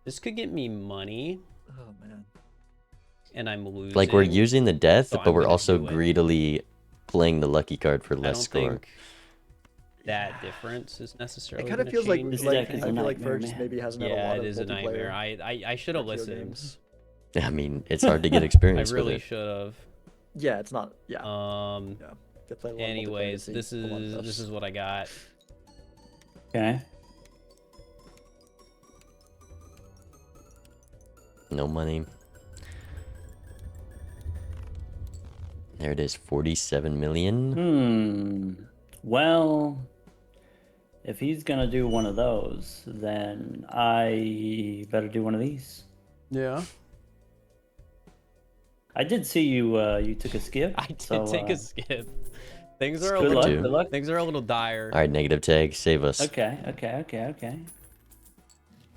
This could get me money, Oh man. and I'm losing. Like we're using the death, so but I'm we're gonna also do it. greedily playing the lucky card for I less don't score. think that difference is necessarily. It kind of gonna feels like change. This like deck I is a feel like nightmare, Ferg just man. maybe hasn't had a Yeah, lot it of is a nightmare. multiplayer I should have Perkeo listened. games. I mean, it's hard to get I experience with really it. should have. Yeah, it's not. Yeah. Yeah. Get played a lot of multiplayer to Anyways, see this a lot of is stuff. what I got. Okay. No money. There it is, 47 million. Well, if he's gonna do one of those, then I better do one of these. Yeah. I did see you. You took a skip. I did so, take a skip. Things are a Good little. luck. too. Good luck. Things are a little dire. All right, negative tag, save us. Okay.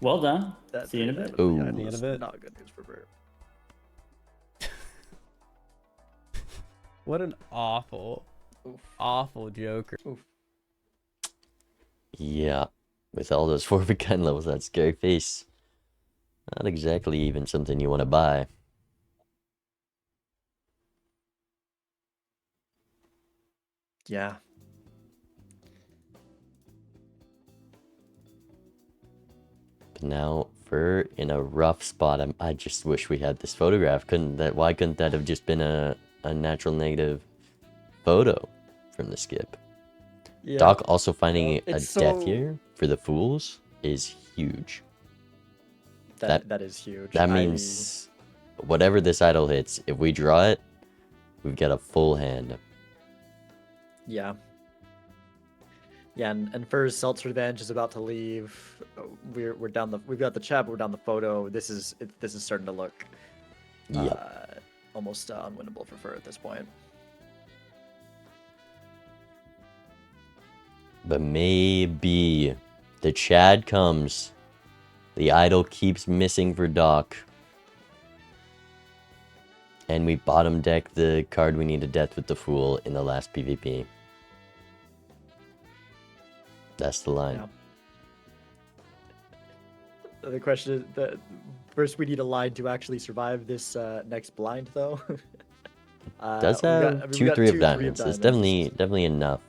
Well done. That See you in a that bit. was- Ooh. yeah, See you in a was bit. Not good news for Bert. What an awful, Oof. awful Joker. Yeah, with all those forfeit gun levels, that scary face. Not exactly even something you want to buy. Yeah. But now, Fur in a rough spot. I just wish we had this photograph. Why couldn't that have just been a natural negative photo from the skip? Yeah. Doc also finding a It's death so- here for the fools is huge. That is huge. That means whatever this idol hits, if we draw it, we've got a full hand. Yeah. Yeah, and Fur's Seltzer Revenge is about to leave. We're down the. We've got the chat. But we're down the photo. This is starting to look Yep. almost unwinnable for Fur at this point. But maybe the Chad comes. The idol keeps missing for Doc. And we bottom deck the card we need to death with the Fool in the last PvP. That's the line. Yeah. The question is that first we need a line to actually survive this next blind though. Does have we got 3 of two, diamonds. It's definitely enough.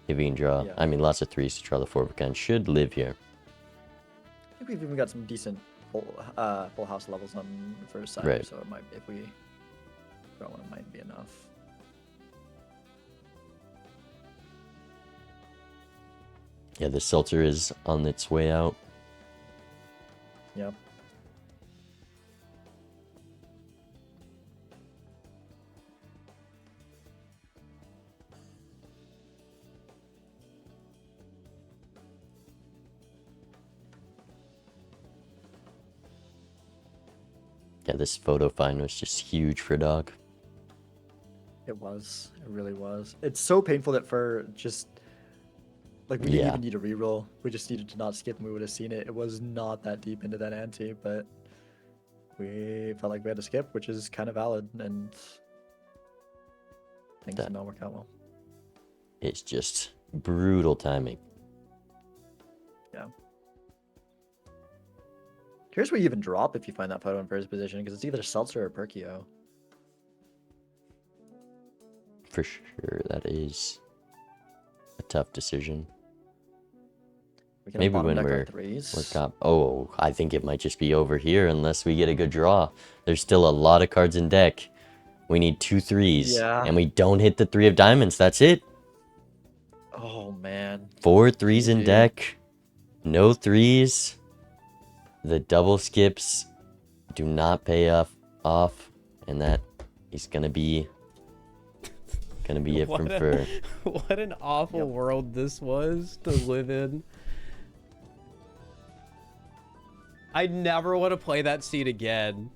If we can draw. Yeah. I mean, lots of 3s to draw the 4 of a kind. Should live here. I think we've even got some decent full house levels on the first side, Right. so it might, if we draw one, it might be enough. Yeah, the Seltzer is on its way out. Yep. Yeah, this photo find was just huge for Doc. It was. It really was. It's so painful that for just like we didn't Yeah. even need a reroll. We just needed to not skip and we would have seen it. It was not that deep into that ante, but we felt like we had to skip, which is kind of valid, and things did not work out well. It's just Brutal timing. Yeah. Curious where you even drop if you find that photo in first position, because it's either Seltzer or Perkio. For sure, that is a tough decision. We can Maybe bottom when deck our we're threes. top. Oh, I think it might just be over here unless we get a good draw. There's still a lot of cards in deck. We need 2 threes. Yeah. And we don't hit the 3 of diamonds. That's it. Oh man. 4 threes in GG. deck. No threes. The double skips do not pay off. And that is gonna be it from Fur. What an awful world this was to live in. I never want to play that seed again.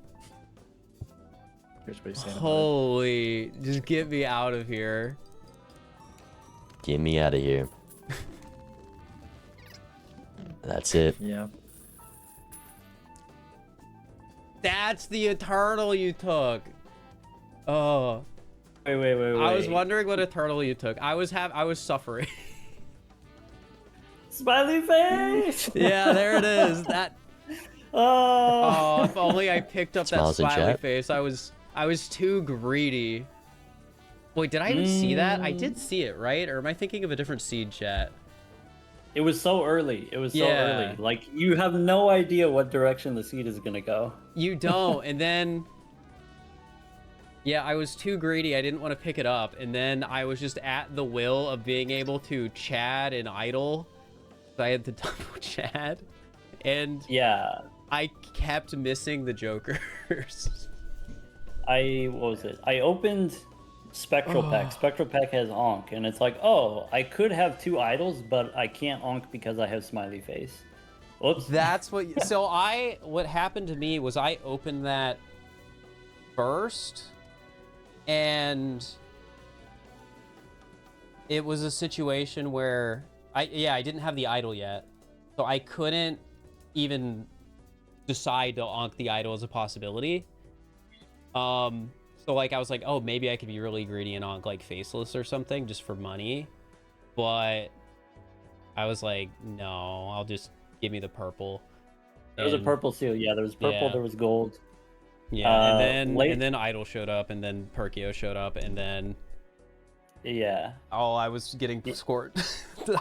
Here's what he's saying about it. Holy, just get me out of here. Get me out of here. That's it. Yeah. That's the Eternal you took. Oh. Wait. I was wondering what Eternal you took. I was suffering. Smiley face. Yeah, there it is. That. Oh, if only I picked up that Smiles in smiley chat. face. I was too greedy. Wait, did I even see that? I did see it, right? Or am I thinking of a different seed chat? It was so early. It was so Yeah. early. Like, you have no idea what direction the seed is gonna go. You don't, and then... Yeah, I was too greedy. I didn't want to pick it up, and then I was just at the will of being able to Chad and idle. So I had to double Chad, and Yeah. I kept missing the jokers. What was it? I opened Spectral Pack. Spectral Pack has Onk, and it's like, oh, I could have 2 idols, but I can't Onk because I have Smiley Face. Whoops. That's what. So what happened to me was I opened that first, and it was a situation where I didn't have the idol yet, so I couldn't even decide to onk the idol as a possibility. So like I was like, oh, maybe I could be really greedy and onk like Faceless or something just for money, but I was like, no, I'll just give me the purple. There was a purple seal. Yeah, there was purple. Yeah. There was gold. Yeah, and late- then Idol showed up, and then Perkio showed up, and then Yeah. I was getting scored.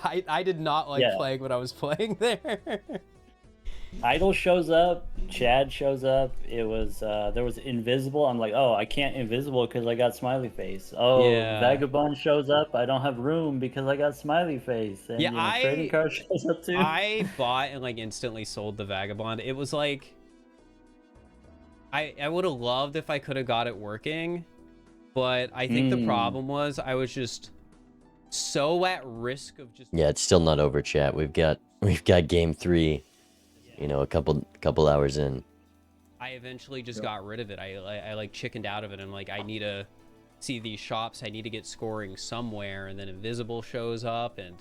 I did not like playing when I was playing there. Idol shows up. Chad shows up. It was there was Invisible. I'm like, oh, I can't Invisible because I got Smiley Face. Oh, Yeah. Vagabond shows up. I don't have room because I got Smiley Face. And, Yeah, trading card shows up too. I bought and like instantly sold the Vagabond. It was like I would have loved if I could have got it working, but I think the problem was I was just so at risk of just Yeah, it's still not over, chat. We've got game 3. You know, a couple hours in. I eventually just got rid of it. I like chickened out of it. I'm like, I need to see these shops. I need to get scoring somewhere. And then Invisible shows up, and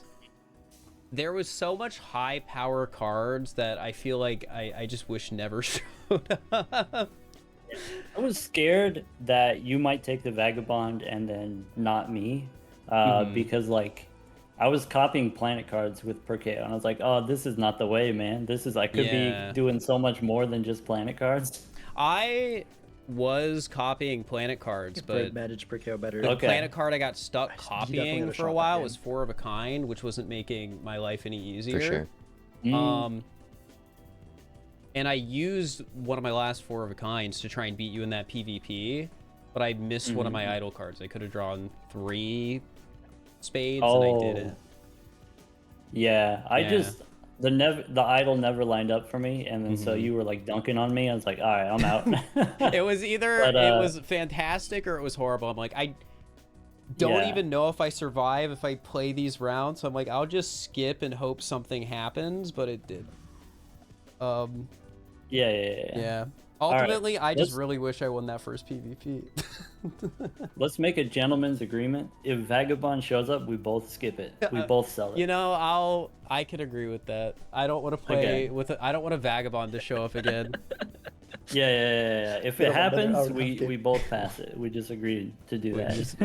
there was so much high power cards that I feel like I just wish never showed up. I was scared that you might take the Vagabond and then not me, because like I was copying planet cards with Perkeo, and I was like, oh, this is not the way, man. I could be doing so much more than just planet cards. I was copying planet cards, but manage Perkeo better. the planet card I got stuck You definitely copying gotta for shop a that while game. was 4 of a kind, which wasn't making my life any easier. For sure. And I used one of my last 4 of a kinds to try and beat you in that PvP, but I missed one of my idol cards. I could have drawn 3 spades, and I didn't. Yeah, the idol never lined up for me, and then so you were like dunking on me. I was like, all right, I'm out. It was either But, it was fantastic or it was horrible. I'm like, I don't Yeah. even know if I survive if I play these rounds. So I'm like, I'll just skip and hope something happens, but it did. Yeah. Ultimately, I just let's- really wish I won that first PvP. Let's make a gentleman's agreement. If Vagabond shows up, we both skip it. We both sell it. You know, I could agree with that. I don't want to play Okay. I don't want a Vagabond to show up again. Yeah. If We it have another hour happens, and a half game. we both pass it. We just agreed to do that.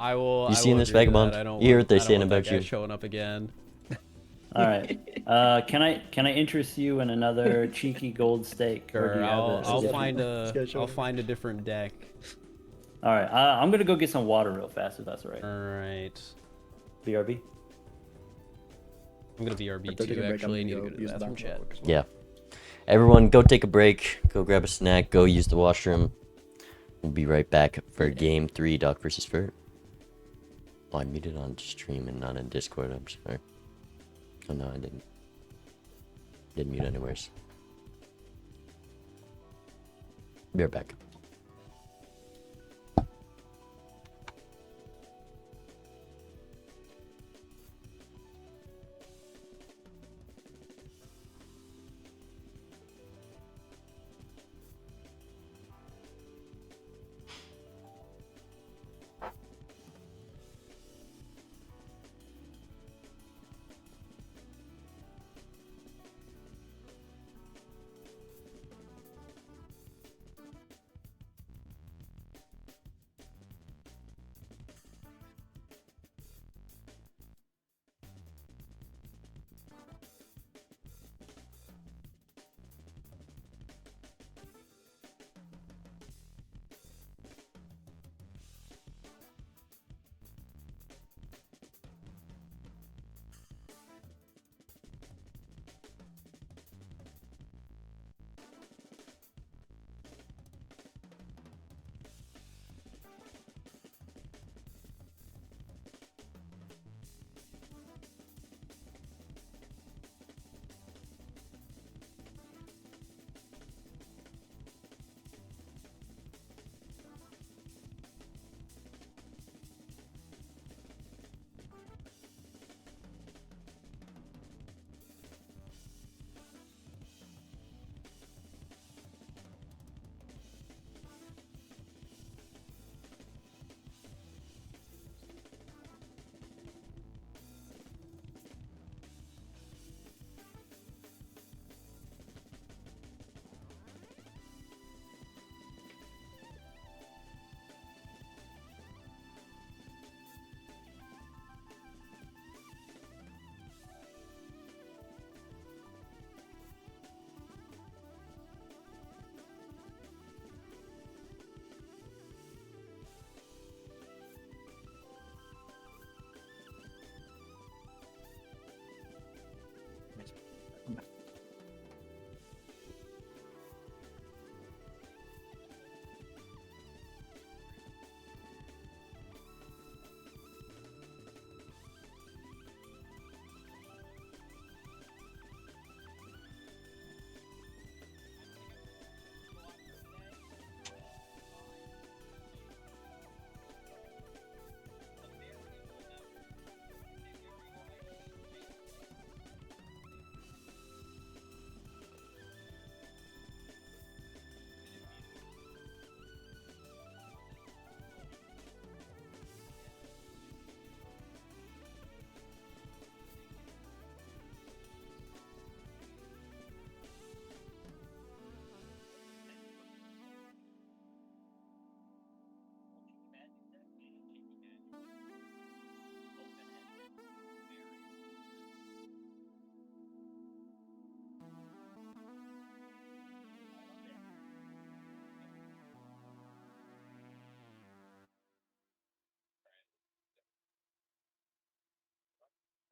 I will. You I seen will this agree to Vagabond? that. I don't You hear want, what they're I don't saying want that about guy you? showing up again. All right. Can I interest you in another cheeky gold steak? Or do Sure, you have I'll a find This guy's I'll showing- find a different deck. All right. I'm gonna go get some water real fast if that's all right. All right. BRB. I'm gonna BRB If they're taking too. a break, I'm Actually, I need gonna to go to the use bathroom. Chat. real quick as well. Yeah. Everyone, go take a break. Go grab a snack. Go use the washroom. We'll be right back for Game 3, Doc versus Furt. Oh, I muted on stream and not in Discord. I'm sorry. Oh, no, I didn't. Didn't mute anywheres. Be right back.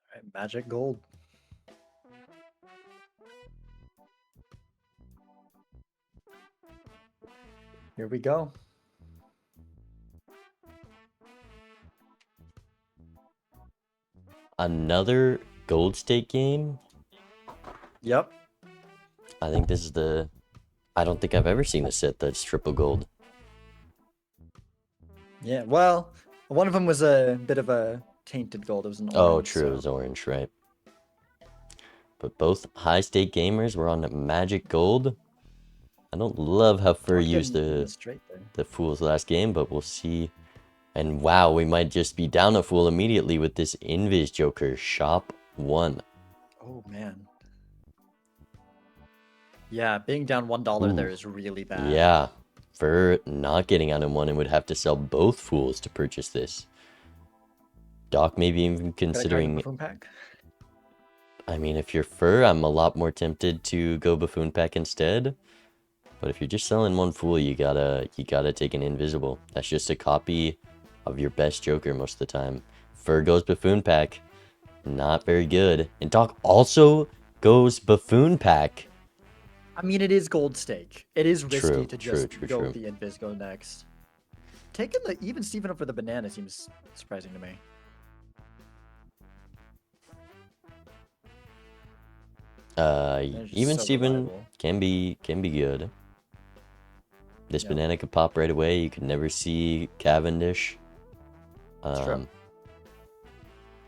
All right, magic gold. Here we go. Another gold stake game? Yep. I think this is the... I don't think I've ever seen a set that's triple gold. Yeah, well, one of them was a bit of a tainted gold. It was an orange. Oh, true. It so- was orange, right? But both high stake gamers were on magic gold. I don't love how Fur We're used getting the straight there. Fool's last game, but we'll see. And wow, we might just be down a Fool immediately with this Invis Joker. Shop 1. Oh, man. Yeah, being down $1 there is really bad. Yeah, for not getting out in one and would have to sell both fools to purchase this. Doc maybe even considering... Buffoon pack? I mean, if you're Fur, I'm a lot more tempted to go Buffoon pack instead. But if you're just selling one fool, you gotta take an invisible. That's just a copy of your best Joker most of the time. Fur goes Buffoon pack. Not very good. And Doc also goes Buffoon pack. I mean, it is gold stake. It is risky to just go true. with the Invisgo next. Taking the even Steven up for the banana seems surprising to me. Even so Steven reliable. can be good. This banana could pop right away. You could never see Cavendish. True.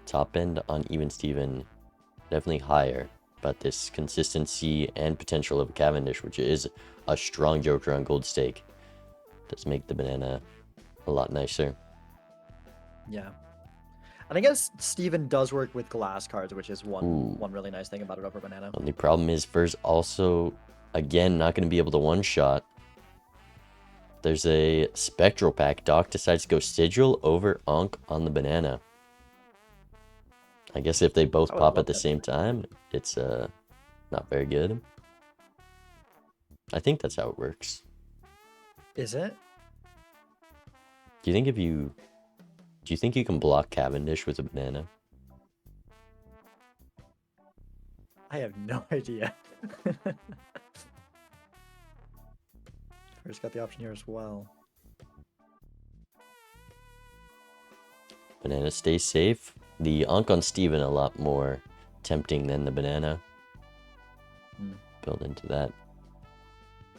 Top end on even Steven, definitely higher. But this consistency and potential of Cavendish, which is a strong Joker on gold stake, does make the banana a lot nicer. Yeah. And I guess Steven does work with glass cards, which is one really nice thing about it over banana. Only problem is Fur's also, again, not going to be able to one-shot. There's a Spectral pack. Doc decides to go Sigil over Ankh on the banana. I guess if they both pop at the same time, it's not very good. I think that's how it works. Is it? Do you think you can block Cavendish with a banana? I have no idea. First got the option here as well. Banana stays safe. The Ankh on Steven a lot more tempting than the banana. Build into that.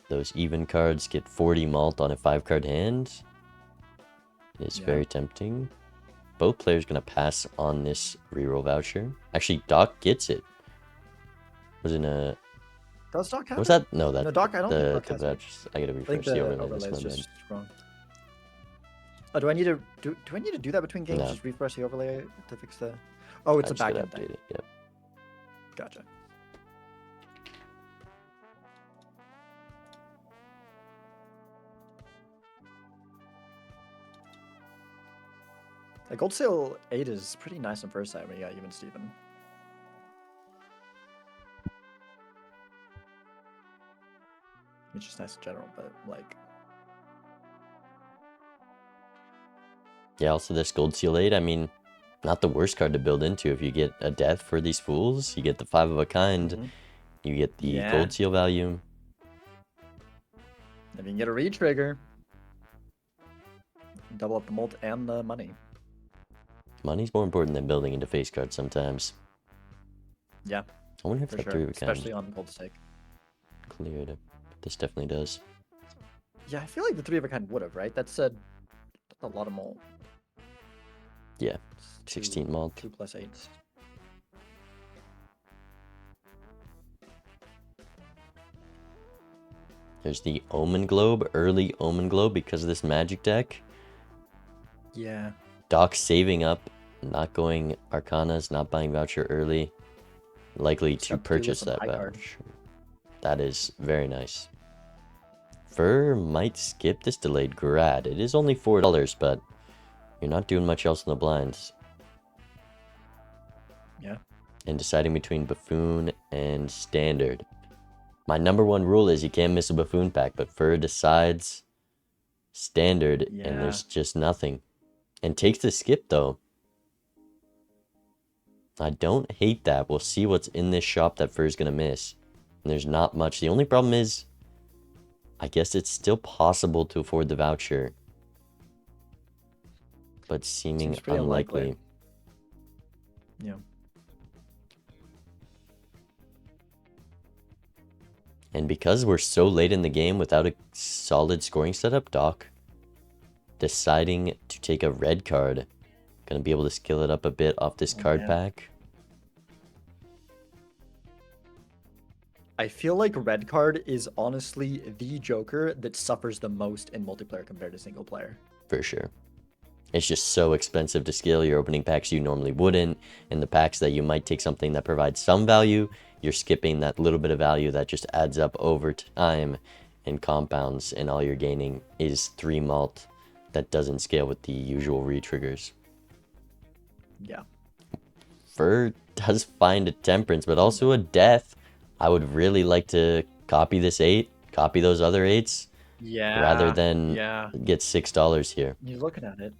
Those even cards get 40 malt on a 5-card hand. It is very tempting. Both players gonna pass on this reroll voucher. Actually, Doc gets it. Was in a... Does Doc have Was it? that? No, that... No, Doc, I don't think Doc has it. vouchers. I gotta I think refresh the the overlay. overlay That's is my just bad. wrong. Oh, do I need to do I need to do that between games? No. Just refresh the overlay to fix the... Oh, it's I a just gotta back-end update thing. it, yep. Gotcha. Like Gold Seal 8 is pretty nice on first side when you got even Steven. It's just nice in general, but like... Yeah, also this Gold Seal 8, I mean, not the worst card to build into. If you get a death for these fools, you get the 5 of a kind, you get the Gold Seal value. If you can get a re-trigger, double up the mult and the money. Money's more important than building into face cards sometimes. Yeah, I wonder if for that sure. 3 of a kind Especially on gold stake. cleared up. This definitely does. Yeah, I feel like the 3 of a kind would have, right? That's a lot of mult. Yeah, It's 16 malt. 2 plus 8. There's the Omen Globe, early Omen Globe because of this magic deck. Yeah. Doc saving up, not going Arcanas, not buying voucher early. Likely to purchase that voucher. That is very nice. Fur might skip this delayed grad. It is only $4, but you're not doing much else in the blinds. Yeah. And deciding between Buffoon and Standard. My number one rule is you can't miss a Buffoon pack, but Fur decides Standard, and there's just nothing. And takes the skip, though. I don't hate that. We'll see what's in this shop that Fur's going to miss. And there's not much. The only problem is, I guess it's still possible to afford the voucher. But seeming unlikely. Yeah. And because we're so late in the game without a solid scoring setup, Doc deciding to take a red card. Gonna be able to skill it up a bit off this card pack. I feel like red card is honestly the Joker that suffers the most in multiplayer compared to single player. For sure. It's just so expensive to skill. You're opening packs you normally wouldn't. And the packs that you might take something that provides some value, you're skipping that little bit of value that just adds up over time and compounds, and all you're gaining is 3 malt that doesn't scale with the usual re-triggers. Yeah. Fur does find a temperance, but also a death. I would really like to copy this 8, copy those other 8s, Yeah. rather than yeah. get $6 here. You're looking at it.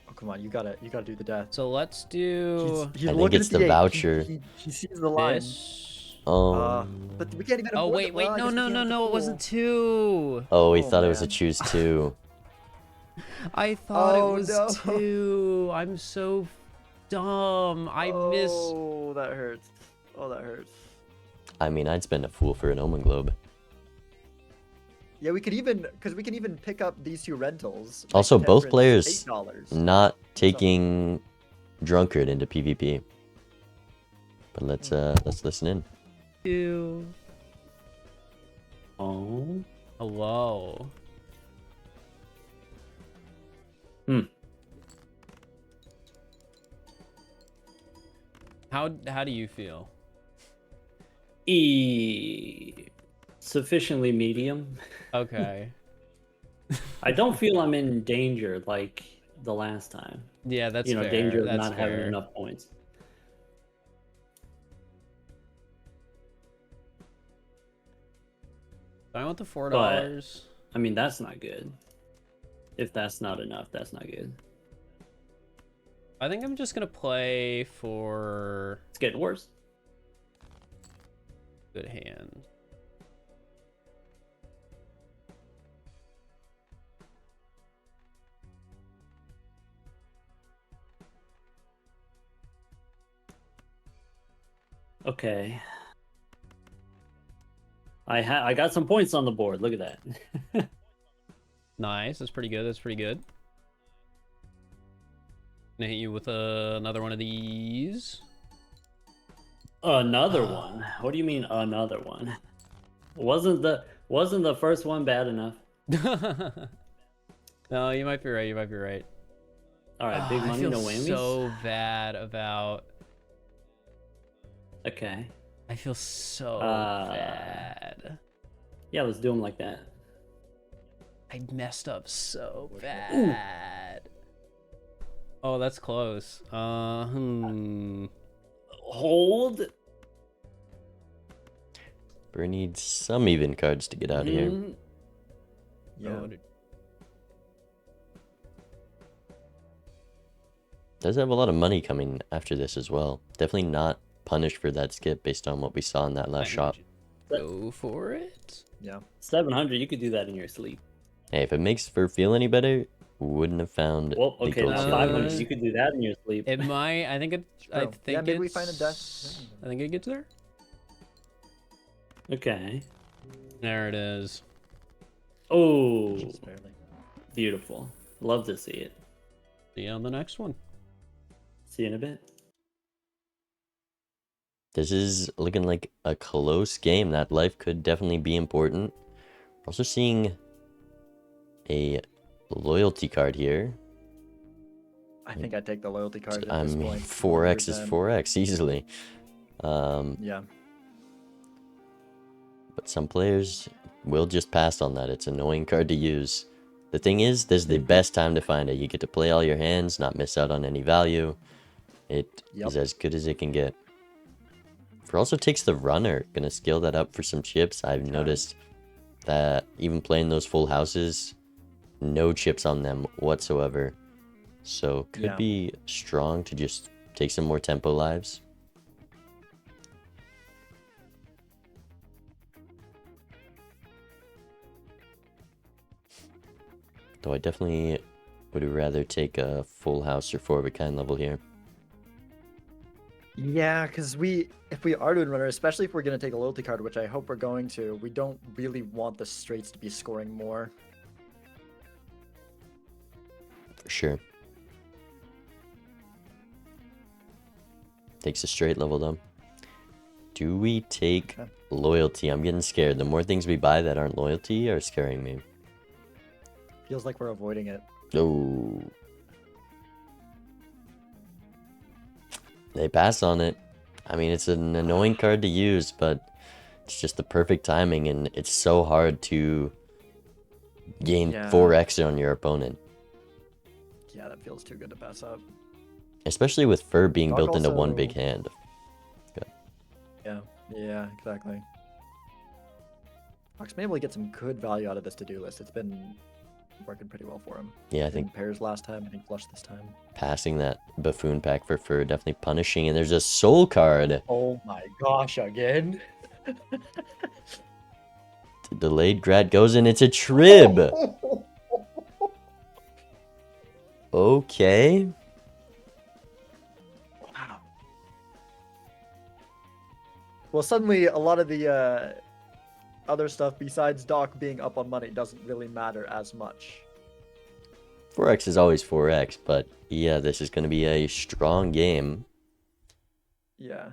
Oh, come on, you gotta do the death. So let's do He's I think looking it's at the the 8. voucher. He sees the line. this. But we can't even. Oh, avoid wait, the- wait. well, I No, guess we no, can't no, with the no. It pool. wasn't 2. Oh, we Oh, thought it was a man. choose 2. I thought Oh, it was no. 2. I'm so dumb. I miss. Oh, that hurts. Oh, that hurts. I mean, I'd spend a fool for an Omen Globe. Yeah, we could even, because we can even pick up these 2 rentals. like Also, both Temperance, players $8. not taking Drunkard into PvP. But let's listen in. 2. Oh. Hello. How do you feel? Sufficiently medium. Okay. I don't feel I'm in danger like the last time. Yeah, that's fair. Danger of That's not fair. having enough points. I want the $4. I mean, that's not good. If that's not enough, that's not good. I think I'm just gonna play for It's getting worse. good hand. Okay. I got some points on the board. Look at that. Nice. That's pretty good. That's pretty good. Gonna hit you with another one of these. Another one. What do you mean another one? Wasn't the first one bad enough? No, you might be right. You might be right. All right, big I money, feel no whammies. so bad about. Okay. I feel so Uh, bad. Yeah, let's do them like that. I messed up so bad. Oh, that's close. Hold. Burr needs some even cards to get out of here. Mhm. Yeah. Does have a lot of money coming after this as well. Definitely not punished for that skip based on what we saw in that last shot. Go for it. Yeah. 700, you could do that in your sleep. Hey, if it makes Fur feel any better, wouldn't have found Well, the okay, gold now seal 500, anyways. you could do that in your sleep. It might. I think it. I True. think Yeah, maybe we it's- find a death. I think it gets there. Okay. There it is. Oh, Just barely. beautiful. Love to see it. See you on the next one. See you in a bit. This is looking like a close game. That life could definitely be important. We're also seeing a loyalty card here. I think I'd take the loyalty card at I this mean, point. 4x is 100%. 4x easily. Yeah. But some players will just pass on that. It's an annoying card to use. The thing is, this is the best time to find it. You get to play all your hands, not miss out on any value. It is as good as it can get. For also takes the runner. Gonna scale that up for some chips. I've noticed that even playing those full houses, no chips on them whatsoever. So could be strong to just take some more tempo lives. Though I definitely would rather take a full house or 4 of a kind level here. Yeah, because if we are doing runner, especially if we're going to take a loyalty card, which I hope we're going to, we don't really want the straights to be scoring more. For sure. Takes a straight level though. Do we take loyalty? I'm getting scared. The more things we buy that aren't loyalty are scaring me. Feels like we're avoiding it. Oh. They pass on it. I mean, it's an annoying card to use, but it's just the perfect timing, and it's so hard to gain 4x on your opponent. Yeah, that feels too good to pass up. Especially with Fur being built into one also- big hand. Yeah, exactly. Fox been able to get some good value out of this to-do list. It's been working pretty well for him. Yeah, I think pairs last time, I think flush this time. passing that Buffoon pack for Fur definitely punishing, and there's a Soul card. Oh my gosh, again? The delayed grad goes in, it's a Trib! Okay. Wow. Well, suddenly a lot of the other stuff besides Doc being up on money doesn't really matter as much. 4x is always 4x, but yeah, this is going to be a strong game. Yeah.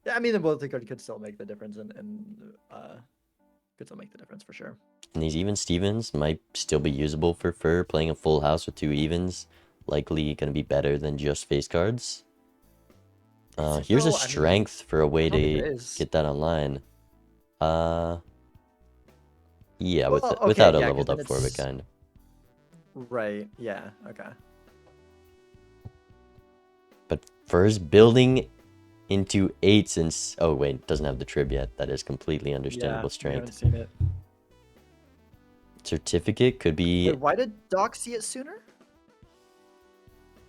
Yeah, I mean, the both could still make the difference, and could still make the difference for sure. And these even Stevens might still be usable for Fur. Playing a full house with 2 evens, likely going to be better than just face cards. Here's a strength for a way to get that online. Yeah, without a leveled up for it, kind of. Right, yeah, okay. But Fur's building into 8s and... Oh, wait, doesn't have the Trib yet. That is completely understandable strength. I haven't seen it. Certificate could be... Wait, why did Doc see it sooner?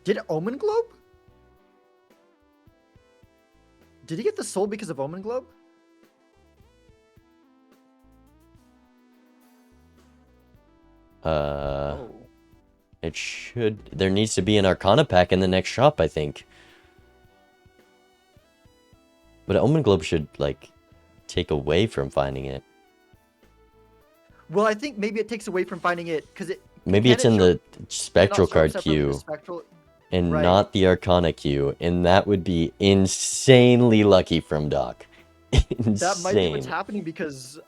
Did Omen Globe? Did he get the soul because of Omen Globe? It should... There needs to be an Arcana pack in the next shop, I think. But Omen Globe should, like, take away from finding it. Well, I think maybe it takes away from finding it, because it... Maybe it's in the Spectral card queue, and not the Arcana queue, and that would be insanely lucky from Doc. Insane. That might be what's happening, because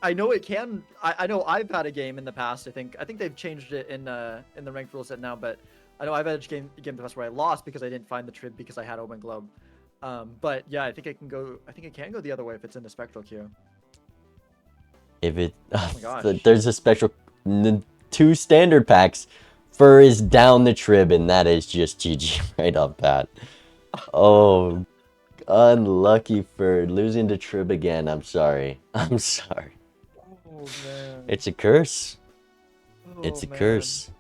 I know it can... I know I've had a game in the past, I think they've changed it in the ranked rule set now, but I know I've had a game in the past where I lost because I didn't find the Trib because I had Omen Globe. But yeah, I think it can go the other way if it's in the Spectral queue. If it... Oh my gosh. There's a Spectral... 2 standard packs. Fur is down the Trib, and that is just GG right off bat. Oh, unlucky Fur. Losing to Trib again. I'm sorry. I'm sorry. Oh, man. It's a curse. It's a man. curse.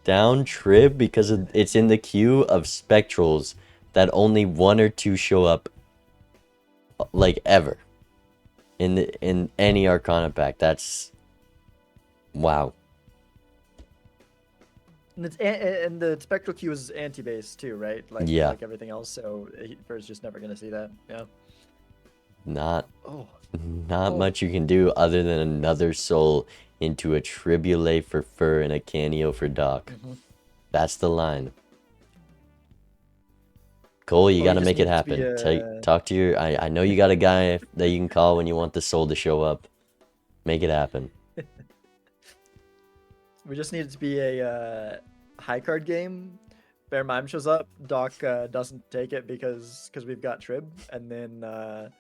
Down Trib because it's in the queue of Spectrals that only 1 or 2 show up, like, ever. In any Arcana pack. That's... Wow. And the Spectral queue is anti-base too, right? Like, yeah. Like everything else, so Fur's just never gonna see that. Yeah. Not much you can do other than another soul into a Tribulate for Fur and a Caneo for Doc. That's the line. Cole, you gotta make it happen. Talk to your... I know you got a guy that you can call when you want the soul to show up. Make it happen. We just need it to be a high card game. Bear Mime shows up. Doc doesn't take it because we've got Trib. And then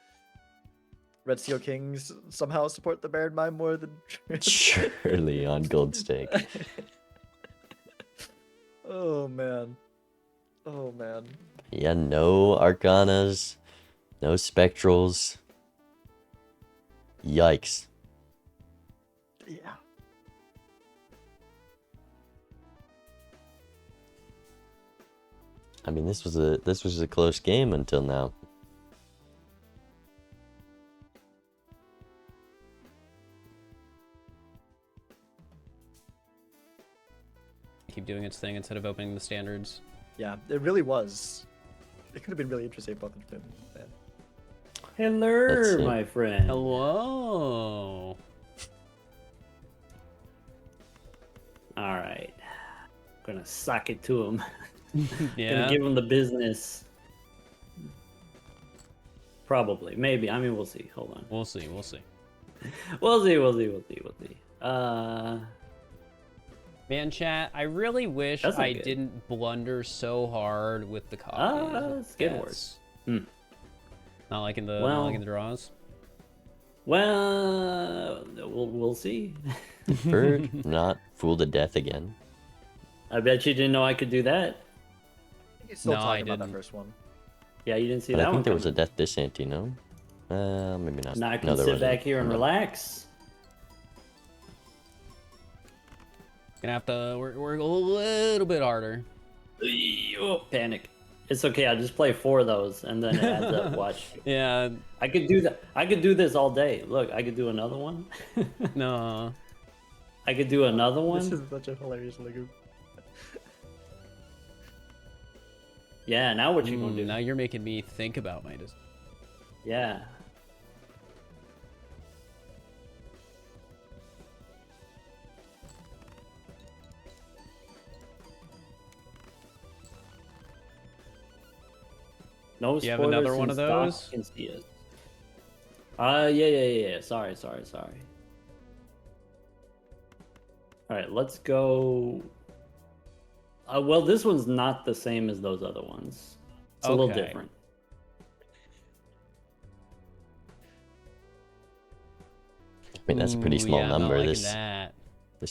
Red Steel Kings somehow support the Bear Mime more than Trib. Surely on Gold Stake. Oh, man. Oh, man. Yeah, no Arcanas, no Spectrals. Yikes. Yeah. I mean, this was a close game until now. Keep doing its thing instead of opening the standards. Yeah, it really was. It could have been really interesting if both of them. Hello, my friend. Hello. All right. Gonna sock it to him. Yeah. Gonna give him the business. Probably. Maybe. I mean, we'll see. Hold on. We'll see. We'll see. We'll see. Man, chat, I really wish That's not I good. didn't blunder so hard with the copies. It's getting worse. Not like in the draws. Well, we'll see. Bird, not fooled to death again. I bet you didn't know I could do that. He's still No, I talking about that didn't. first one. Yeah, you didn't see But that I one. think there was a coming. death this ante, no? Maybe not. Now I can no, there sit wasn't. back here and No. relax. Gonna have to work a little bit harder. Oh, panic. It's okay. I'll just play 4 of those, and then it adds up. Watch. Yeah, I could do that. I could do this all day. Look, I could do another one. no. I could do another one. This is such a hilarious Lego. Yeah. Now what you gonna do? Now you're making me think about my decision. Yeah. No Do you have spoilers another one of since Doc those? can see us. Yeah. Sorry. All right, let's go. Well, this one's not the same as those other ones. It's a little Okay. different. I mean, that's a pretty Ooh, small yeah, I'm not number. liking This that.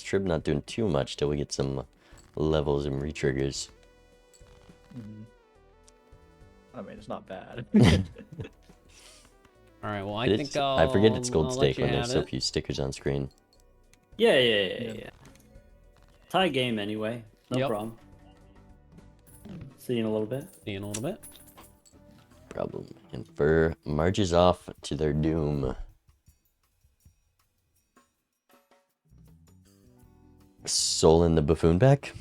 trip not doing too much till we get some levels and retriggers. I mean, it's not bad. All right, well, I It's- think I'll. I forget it's I'll gold let stake you when there's have so it. few stickers on screen. Yeah. Tie game anyway. No Yep. problem. See you in a little bit. See you in a little bit. Problem. And Fur marches off to their doom. Soul in the buffoon back.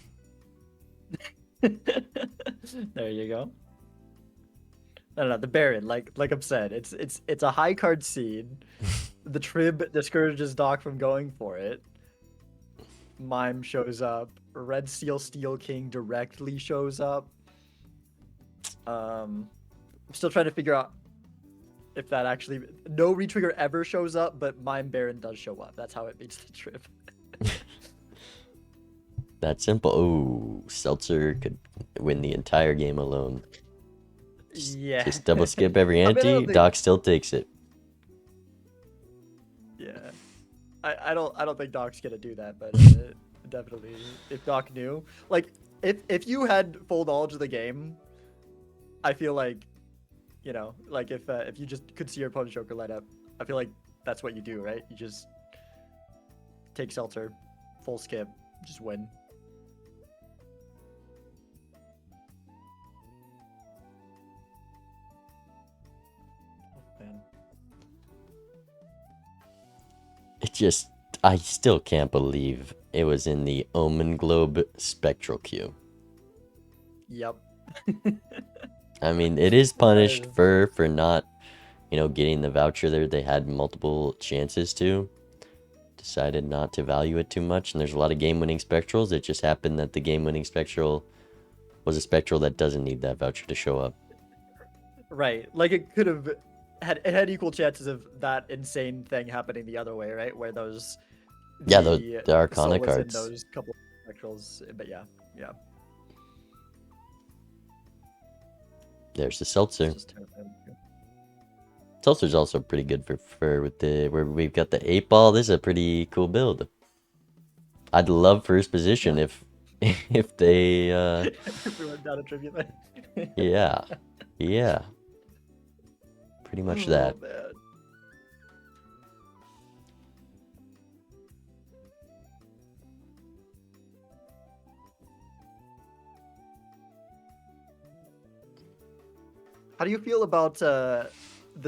There you go. No, the Baron, like I've said, it's a high card seed. The Trib discourages Doc from going for it. Mime shows up. Red Seal Steel King directly shows up. I'm still trying to figure out if that actually no retrigger ever shows up, but Mime Baron does show up. That's how it beats the Trib. That simple. Oh, Seltzer could win the entire game alone. Yeah. Just double skip every I mean, I ante. don't think- Doc still takes it. Yeah, I don't think Doc's gonna do that, but definitely if Doc knew, like if you had full knowledge of the game, I feel like, you know, like if you just could see your opponent's Joker light up, I feel like that's what you do, right? You just take Seltzer, full skip, just win. Man. It just. I still can't believe it was in the Omen Globe Spectral queue. Yep. I mean, it is punished for not, getting the voucher there. They had multiple chances to. Decided not to value it too much, and there's a lot of game-winning spectrals. It just happened that the game-winning spectral was a spectral that doesn't need that voucher to show up. Right. Like it could have had equal chances of that insane thing happening the other way, right? Where those Yeah, the Arcana Solas in cards. those couple of spectrals, but yeah. There's the Seltzer. It's just terrifying. Seltzer's also pretty good for with the where we've got the 8-ball. This is a pretty cool build. I'd love first position if they Everyone down a tribute. yeah. Pretty much that. Oh, man. How do you feel about the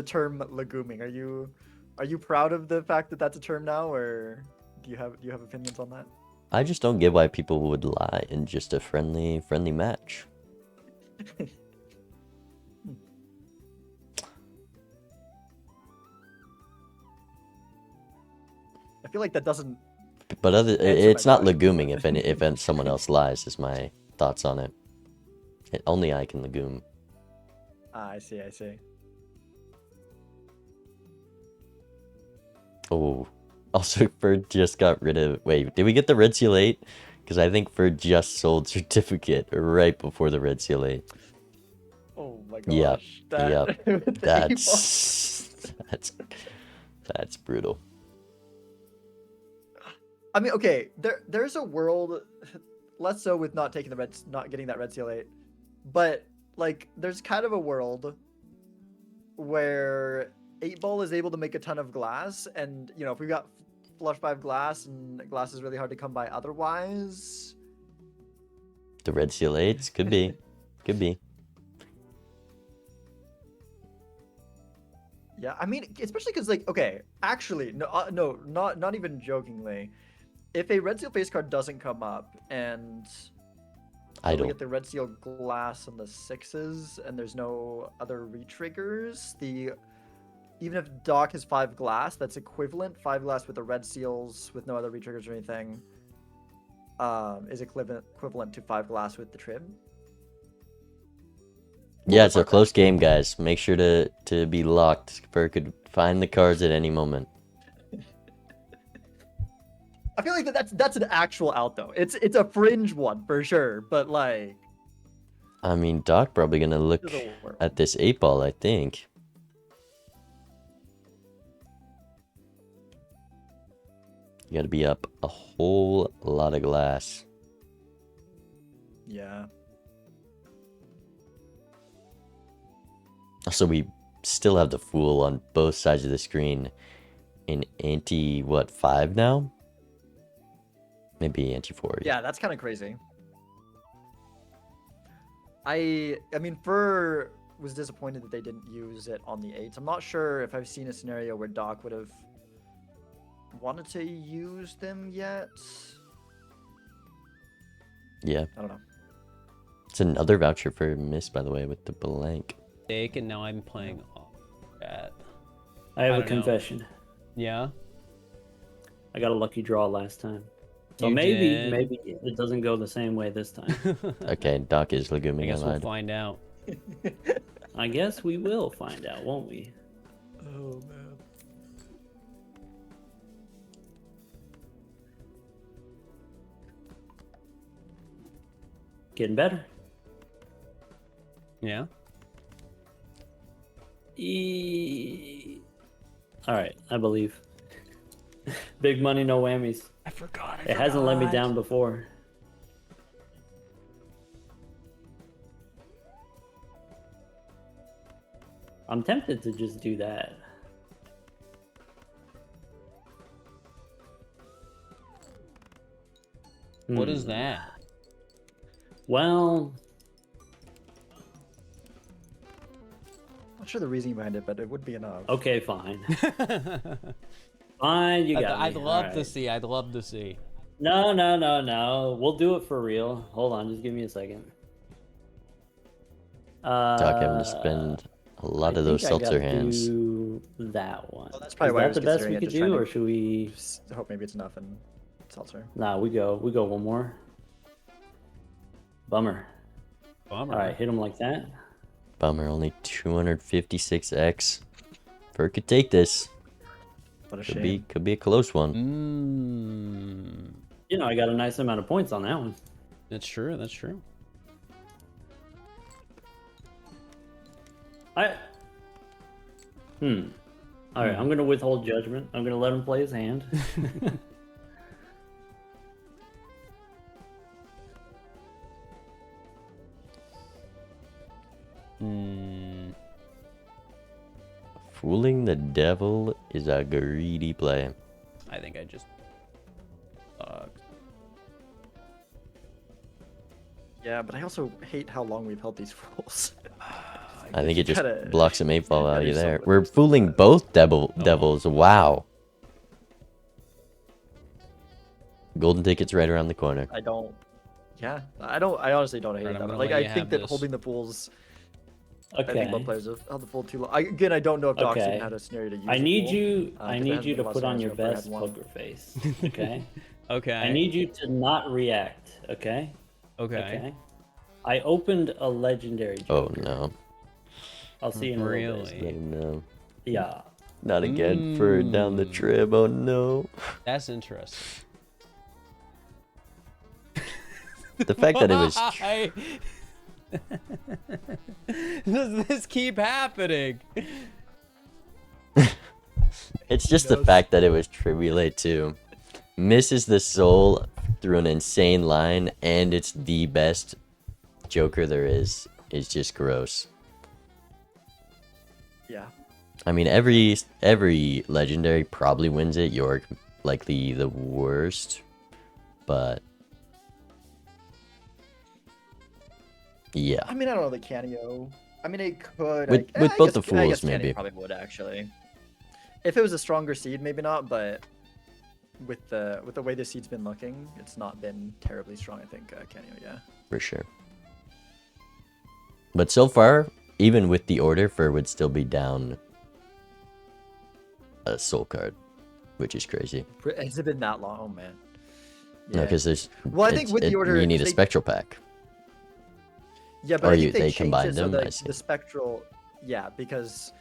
term leguming? Are you proud of the fact that that's a term now, or do you have opinions on that? I just don't get why people would lie in just a friendly match. I feel like that doesn't. But Answer it's my not question. leguming if someone else lies is my thoughts on it. Only I can legume. Ah, I see. Oh, also Bird just got rid of. Wait, did we get the Red Seal 8? Because I think Fur just sold certificate right before the Red Seal 8. Oh my Yep, gosh. yep. With the 8 ball. That's brutal. I mean, okay, there's a world, less so with not getting that Red Seal 8, but like there's kind of a world where 8-ball is able to make a ton of glass, and you know, if we've got flush 5 glass and glass is really hard to come by otherwise. The Red Seal 8s could be. Could be. Yeah, I mean, especially because, like, okay, actually, no, not even jokingly. If a Red Seal face card doesn't come up and we Idle. get the Red Seal glass on the 6s and there's no other retriggers, even if Doc has 5 glass, that's equivalent. 5 glass with the Red Seals with no other retriggers or anything is equivalent to 5 glass with the Trib. Yeah, it's a close game, guys. Make sure to be locked. Fur could find the cards at any moment. I feel like that's an actual out though. It's a fringe one for sure, but like. I mean, Doc probably gonna look at this 8-ball, I think. You gotta be up a whole lot of glass. Yeah. So we still have the Fool on both sides of the screen in ante, what, 5 now? Maybe ante 4. Yeah, that's kind of crazy. I mean, Fur was disappointed that they didn't use it on the 8s. I'm not sure if I've seen a scenario where Doc would have wanted to use them yet. Yeah. I don't know. It's another voucher for miss, by the way, with the blank. And now I'm playing off that. I have a don't know. confession. Yeah. I got a lucky draw last time. So You maybe did. it doesn't go the same way this time. Okay, Doc is I legume. I guess we'll lied. find out. I guess we will find out, won't we? Oh man. Getting better. Yeah. All right, I believe. Big money, no whammies. I forgot. It hasn't let me down before. I'm tempted to just do that. What is that? Well, Not sure the reasoning behind it, but it would be enough. okay, fine. Fine, you got I'd me. love All to right. see. I'd love to see. No. We'll do it for real. Hold on, just give me a second. Doc having to spend a lot of those seltzer hands. Do that one. Well, that's probably Is why I that was the best considering we it, could just trying do, to- or should we? Just hope maybe it's enough in seltzer. Nah, we go one more. Bummer. Bummer. All right, hit him like that. Bummer, only 256x. Fur could take this. What a Could shame. be a close one. You know, I got a nice amount of points on that one. That's true. That's true. All right, I'm gonna withhold judgment. I'm gonna let him play his hand. Fooling the devil is a greedy play. I think I just. Yeah, but I also hate how long we've held these fools. I think it just gotta- blocks some 8-ball gotta value do there. something We're with this fooling stuff. both devils. Wow. Golden ticket's right around the corner. I don't. Yeah, I don't. I honestly don't hate Alright, I'm that. gonna Like, let I you think have that this. holding the fools. I Okay. think both players have held the fool too long. Again, I don't know if Doc's Okay. even had a scenario to use. I the need fool, you. 'cause I it need hasn't you been to a lot put of on your scenarios best where I've had poker face. Okay. Okay. I need you to not react. Okay. Okay. I opened a legendary. Oh Joker. no. I'll see you in a little Oh bit. no. Yeah. Not again for down the trib. Oh no. That's interesting. The fact that it was... Why does this keep happening? It's just the fact that it was Tribulate too. Misses the soul through an insane line, and it's the best Joker there is just gross. Yeah. I mean, every legendary probably wins it. York likely the worst, but yeah. I mean, I don't know the Canio. I mean, it could. With I both guess, the I fools, guess Canio maybe. probably would actually. If it was a stronger seed, maybe not. But with the way the seed's been looking, it's not been terribly strong. I think Canio, yeah. For sure. But so far, even with the order, Fur would still be down a soul card, which is crazy. Has it been that long? Oh man. No, because there's. Well, I think with the order, you need a they- spectral pack. Yeah, but Or I think they they changed combined it so them, I the, see. the spectral, yeah, because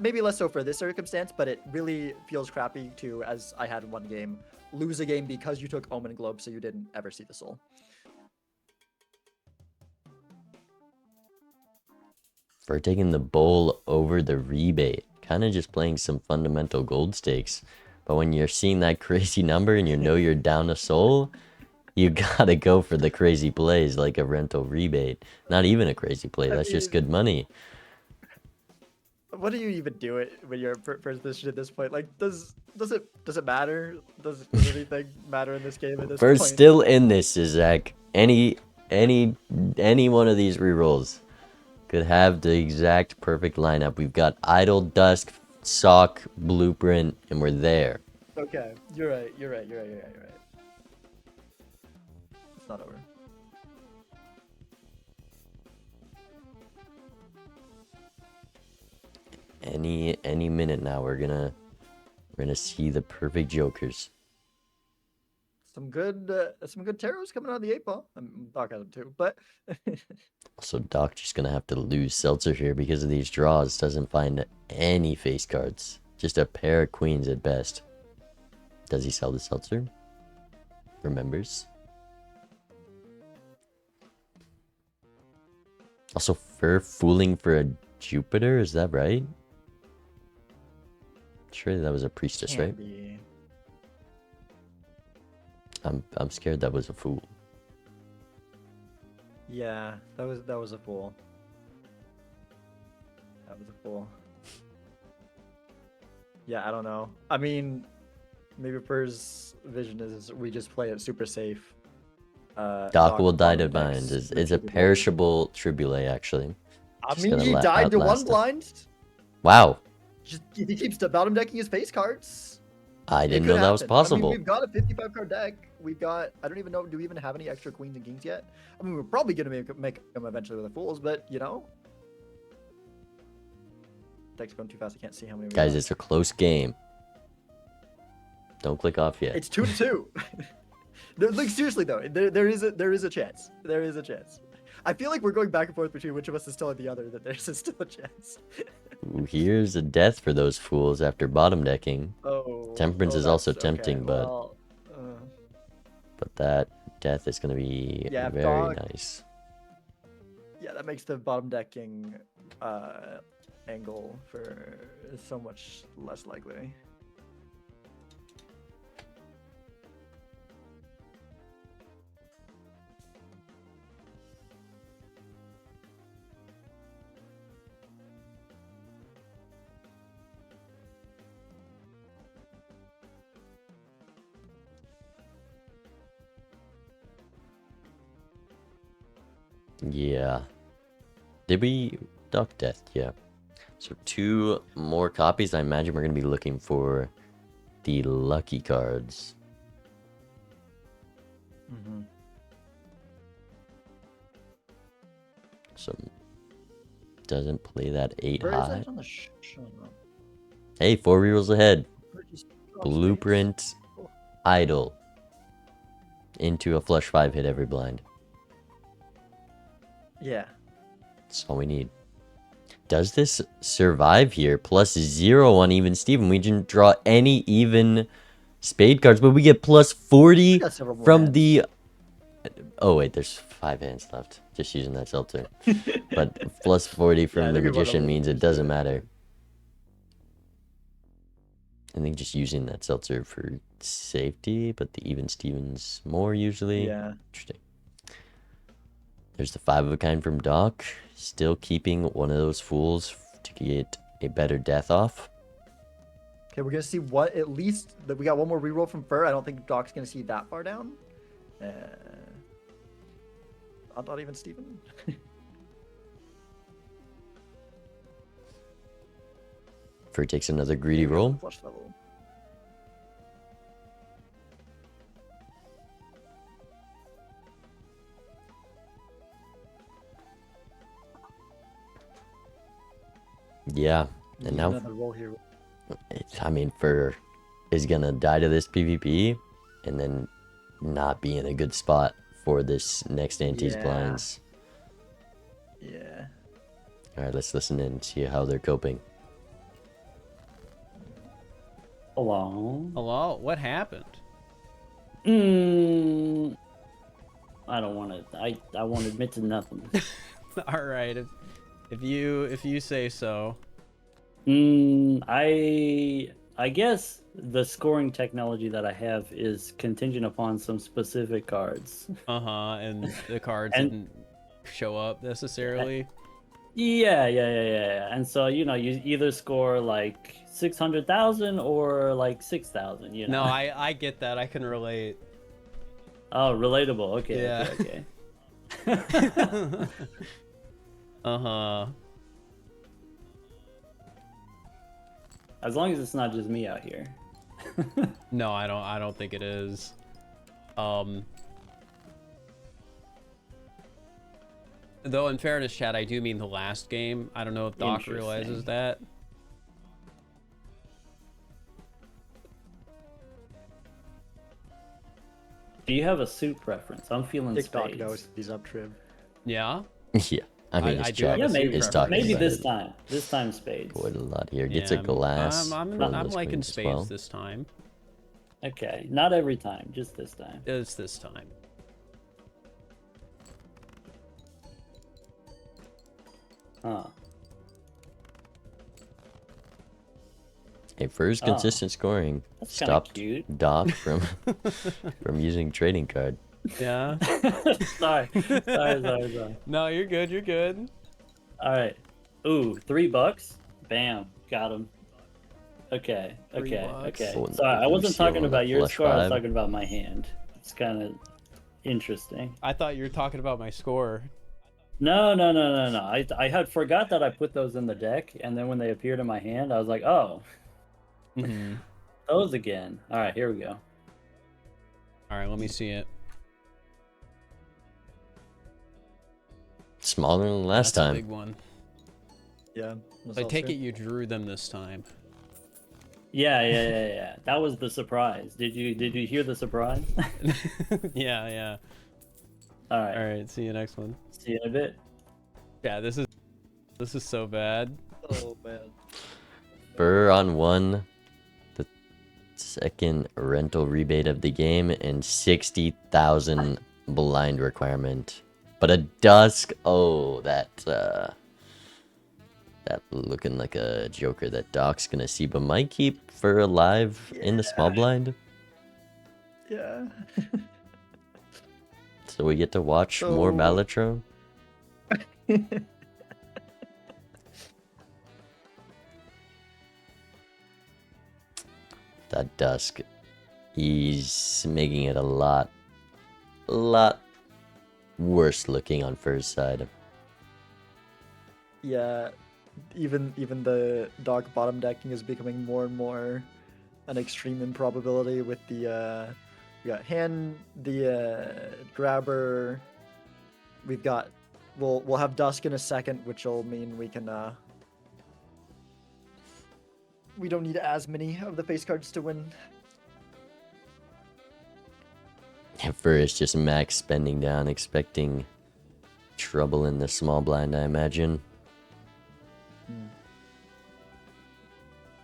maybe less so for this circumstance, but it really feels crappy to, as I had one game, lose a game because you took Omen Globe, so you didn't ever see the soul. For taking the bowl over the rebate, kind of just playing some fundamental gold stakes. But when you're seeing that crazy number and you know you're down a soul, you gotta go for the crazy plays like a rental rebate. Not even a crazy play, that's just good money. What do you even do it when you're in first position at this point? Like, does it matter? Does anything matter in this game at this First, point? still in this, Zach. Any one of these rerolls could have the exact perfect lineup. We've got Idol, Dusk, Sock, Blueprint, and we're there. Okay, you're right. It's not over. Any minute now, we're gonna see the perfect jokers. Some good tarots coming out of the 8-ball. Doc has them too, but So Doc just gonna have to lose Seltzer here because of these draws. Doesn't find any face cards. Just a pair of queens at best. Does he sell the Seltzer? Remembers. Also, Fur fooling for a Jupiter, is that right? Surely that was a priestess, right? can't be. I'm scared that was a fool. Yeah, that was a fool. That was a fool. Yeah, I don't know. I mean, maybe Fur's vision is we just play it super safe. Doc will die to bottom binds decks, is a Tribulate. perishable Tribulate, actually. I Just mean, gonna he died to one outlast it. blind. Wow, He keeps bottom decking his face cards. I It didn't could know that was happen. I mean, possible. we've got a 55 card deck. We've got, I don't even know, do we even have any extra queens and kings yet? I mean, we're probably going to make them eventually with the fools, but you know. Deck's going too fast. I can't see how many we Guys, got. it's a close game. Don't click off yet. It's 2-2. Like, seriously though, there is a chance. There is a chance. I feel like we're going back and forth between which of us is still at the other, that there's still a chance. Ooh, here's a death for those fools after bottom decking. Oh. Temperance is also that's okay. tempting, but Well, that death is gonna be Yeah, very Doc- nice. yeah, that makes the bottom decking angle for so much less likely. Yeah. Did we duck death? Yeah. So 2 more copies. I imagine we're gonna be looking for the lucky cards. Mm-hmm. So doesn't play that 8 Where is high. that on the showing up? Hey, 4 rerolls ahead. Where just drops Blueprint, space? Oh, Idol. Into a flush 5 hit every blind. yeah. That's all we need. Does this survive here? Plus 0 on even Steven. We didn't draw any even spade cards, but we get plus 40 Got several more from hands. the Oh wait, there's 5 hands left. Just using that seltzer. But plus 40 from I the think we won a magician little means it bit, doesn't yeah. matter. I think just using that seltzer for safety, but the even Stevens more usually. Yeah. Interesting. There's the 5 of a kind from Doc. Still keeping one of those fools to get a better death off. Okay, we're gonna see what at least that we got one more reroll from Fur. I don't think Doc's gonna see that far down. Not even Steven. Fur takes another greedy roll. Flush level. Yeah, and now Another roll here. I mean, Fur is gonna die to this PvP, and then not be in a good spot for this next anti's Yeah. blinds. Yeah. All right, let's listen in and see how they're coping. Hello. Hello? What happened? I don't want to. I won't admit to nothing. All right, if you say so. I guess the scoring technology that I have is contingent upon some specific cards. And the cards And- didn't show up necessarily. Yeah. And so you either score like 600,000 or like 6,000. No, I get that. I can relate. Oh, relatable. Okay. Yeah. Okay. As long as it's not just me out here. No, I don't think it is. Though in fairness, chat, I do mean the last game. I don't know if Doc realizes Interesting. that. Do you have a suit preference? I'm feeling TikTok spades. knows he's up trim. Yeah. Yeah, I mean, I it's do have chat. a maybe, It's preference. talking maybe about this it. time. This time spades. Quite a lot here. Gets Yeah, a glass. I'm boneless liking queens as spades well. this time. Okay, not every time, just this time. It's this time. Huh. Hey, for his Oh. consistent scoring, That's kinda stopped cute. Doc from from using trading card. Yeah. sorry. No, you're good. You're good. All right. Ooh, $3. Bam, got him. Okay. $3. Oh, Sorry, I we wasn't see him talking on the about your flush score. I was 5. talking about my hand. It's kind of interesting. I thought you were talking about my score. No. I had forgot that I put those in the deck, and then when they appeared in my hand, I was like, oh, Mm-hmm. those again. All right, here we go. All right, let me see it. Smaller than last That's a time. big one. Yeah. I take it you drew them this time. Yeah. That was the surprise. Did you hear the surprise? Yeah. All right. All right, see you next one. See you in a bit. Yeah, this is so bad. Oh man. Burr on 1. The second rental rebate of the game and 60,000 blind requirement. But a dusk. Oh, that looking like a joker that Doc's gonna see, but might keep Fur alive in the small blind. Yeah. So we get to watch more So- Balatro. That dusk, he's making it a lot worse looking on Fur's side. Yeah. Even the dog bottom decking is becoming more and more an extreme improbability with the we got hand, the grabber. We'll have dusk in a second, which will mean we can we don't need as many of the face cards to win. Fur is just max spending down, expecting trouble in the small blind, I imagine.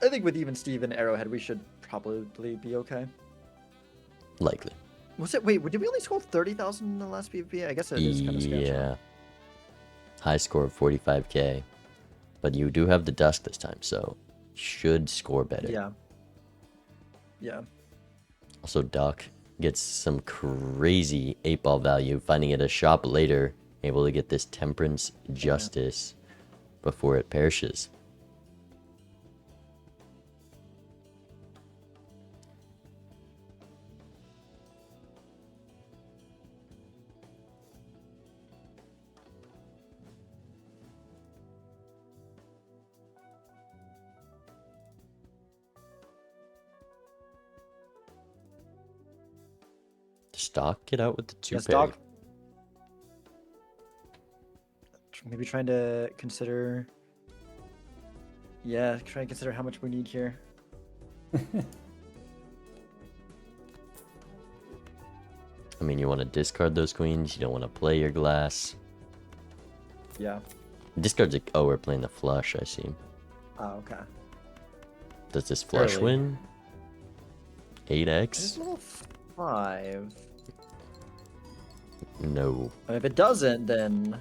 I think with even Steve and Arrowhead, we should probably be okay. Likely. Was it? Wait, did we only score 30,000 in the last PvP? I guess it is kind of sketchy. Yeah. High score of 45k. But you do have the Dusk this time, so should score better. Yeah. Yeah. Also, Doc gets some crazy 8-ball value, finding it a shop later, able to get this Temperance Justice before it perishes. Stock get out with the 2 Yes, pay. Doc. Maybe trying to consider. Yeah, try and consider how much we need here. I mean, you want to discard those queens. You don't want to play your glass. Yeah. Discard's like, oh, we're playing the flush. I see. Oh, okay. Does this flush Early. win? Just 8x? level 5. No. And if it doesn't, then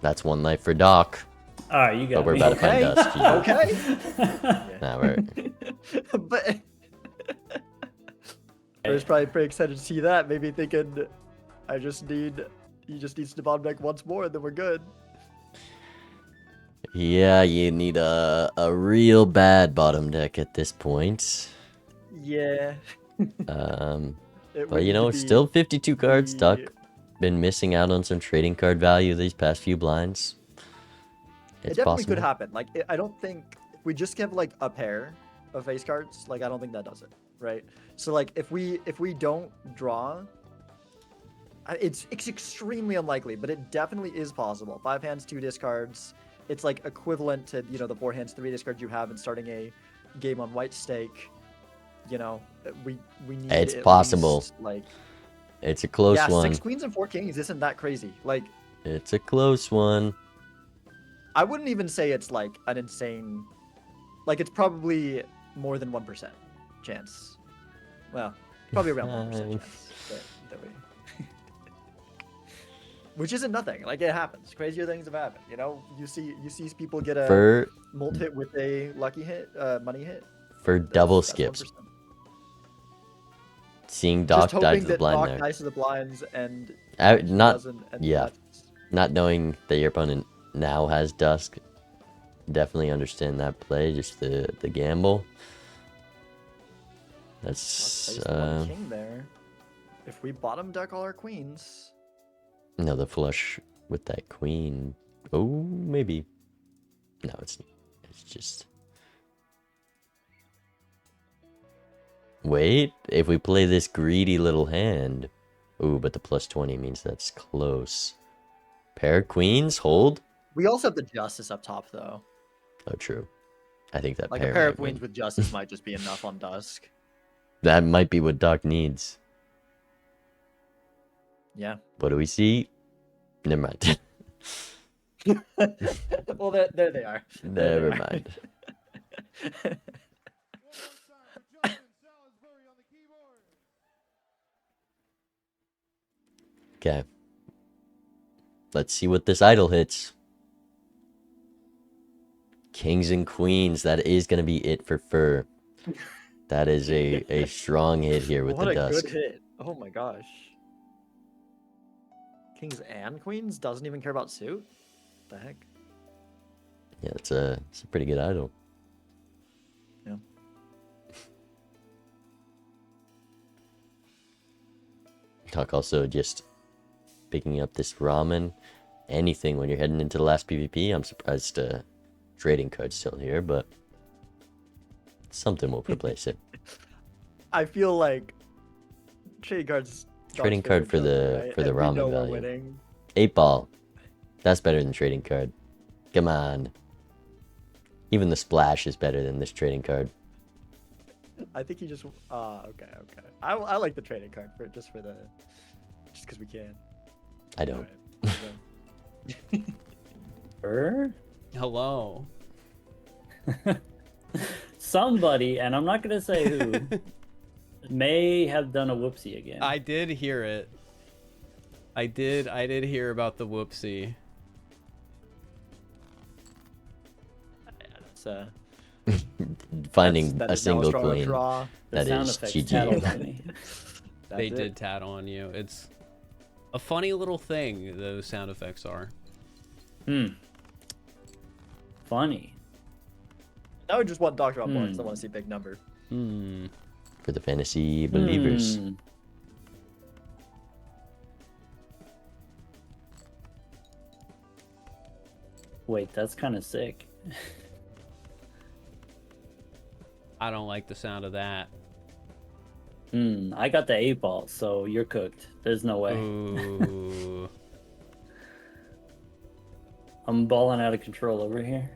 That's 1 life for Doc. All right, you got But we're me. about to find Okay. Dusk. Yeah. okay. Nah, we're... But I was probably pretty excited to see that. Maybe thinking, he just needs to bottom deck once more, and then we're good. Yeah, you need a real bad bottom deck at this point. Yeah. But you know, still 52 cards. Duck been missing out on some trading card value these past few blinds. It It's definitely possible. could happen. Like, I don't think if we just give like a pair of face cards, like I don't think that does it, right? So like if we don't draw, it's extremely unlikely, but it definitely is possible. 5 hands, 2 discards. It's like equivalent to the 4 hands, 3 discards you have in starting a game on white stake. You know, we need. It's at possible. least, like, It's a close yeah, one. 6 queens and 4 kings isn't that crazy. Like, It's a close one. I wouldn't even say it's like an insane. Like, it's probably more than 1% chance. Well, probably around 1% chance that we. Which isn't nothing. Like, it happens. Crazier things have happened. You know, you see people get a For molt hit with a lucky hit, money hit. double That's skips. 1%. Seeing Doc Just die hoping to the that blind Doc there. dies to the blinds and he Not doesn't, and yeah. that's- Not knowing that your opponent now has Dusk. Definitely understand that play, just the gamble. Let's That's place the one king there. If we bottom deck all our queens, no, the flush with that queen. Oh, maybe. No, it's just. Wait, if we play this greedy little hand. Ooh, but the +20 means that's close. Pair of queens, hold. we also have the justice up top though. Oh, true. I think that Like pair a pair might of queens win. with justice might just be enough on Dusk. That might be what Doc needs. Yeah. What do we see? Never mind. Well, there they are. There they Never are. mind. Okay. Let's see what this idol hits. Kings and queens. That is going to be it for Fur. That is a strong hit here with What the a Dusk. good hit. Oh my gosh. Kings and queens doesn't even care about suit? The heck? Yeah, it's a pretty good idol. Yeah. Talk also just picking up this ramen. Anything when you're heading into the last PvP. I'm surprised trading card's still here, but something will replace it. I feel like trading cards. Trading card for the ramen know value. We're winning. 8-ball. That's better than trading card. Come on. Even the splash is better than this trading card. I think he just. Okay. I like the trading card just because we can. I don't. Alright, Her? Hello. Somebody, and I'm not gonna say who, may have done a whoopsie again. I did hear it. I did hear about the whoopsie. That's, Finding that a is now single strong queen. draw. The That sound is effects GG. tattled on me. They That's did it. tat on you. It's a funny little thing, those sound effects are. Funny. Now we just want Doctor on board. I want to see big number. For the fantasy believers. Wait, that's kind of sick. I don't like the sound of that. I got the 8-ball, so you're cooked. There's no way. Ooh. I'm balling out of control over here.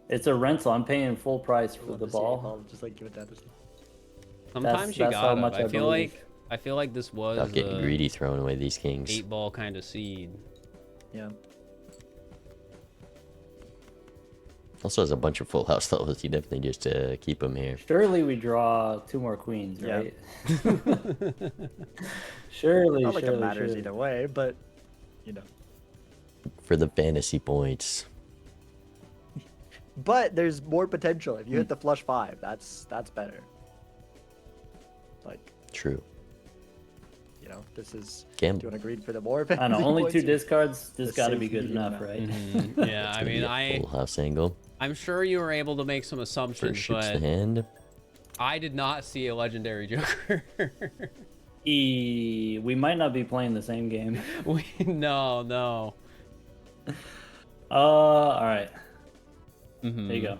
It's a rental. I'm paying full price for Love the to see it. ball. I'll just like give it that. Sometimes you that's how gotta. much I I feel believe. I feel like this was Without getting a greedy throwing away these kings. 8-ball kind of seed. Yeah. Also has a bunch of full house levels. You definitely just keep them here. Surely we draw 2 more queens, Yeah. right? surely, Not like surely, it matters surely. either way, but you know. For the fantasy points. But there's more potential if you hit the flush 5. That's better. Like, True. you know, this is. Gamble. Do you want to greed for the more? I don't know, only 2 points? discards. This The got to safe be good medium enough, right? Yeah, I Gonna mean, be a full house angle. I'm sure you were able to make some First assumptions, shoots the but hand. I did not see a legendary Joker. We might not be playing the same game. No. All right. There Mm-hmm. you go.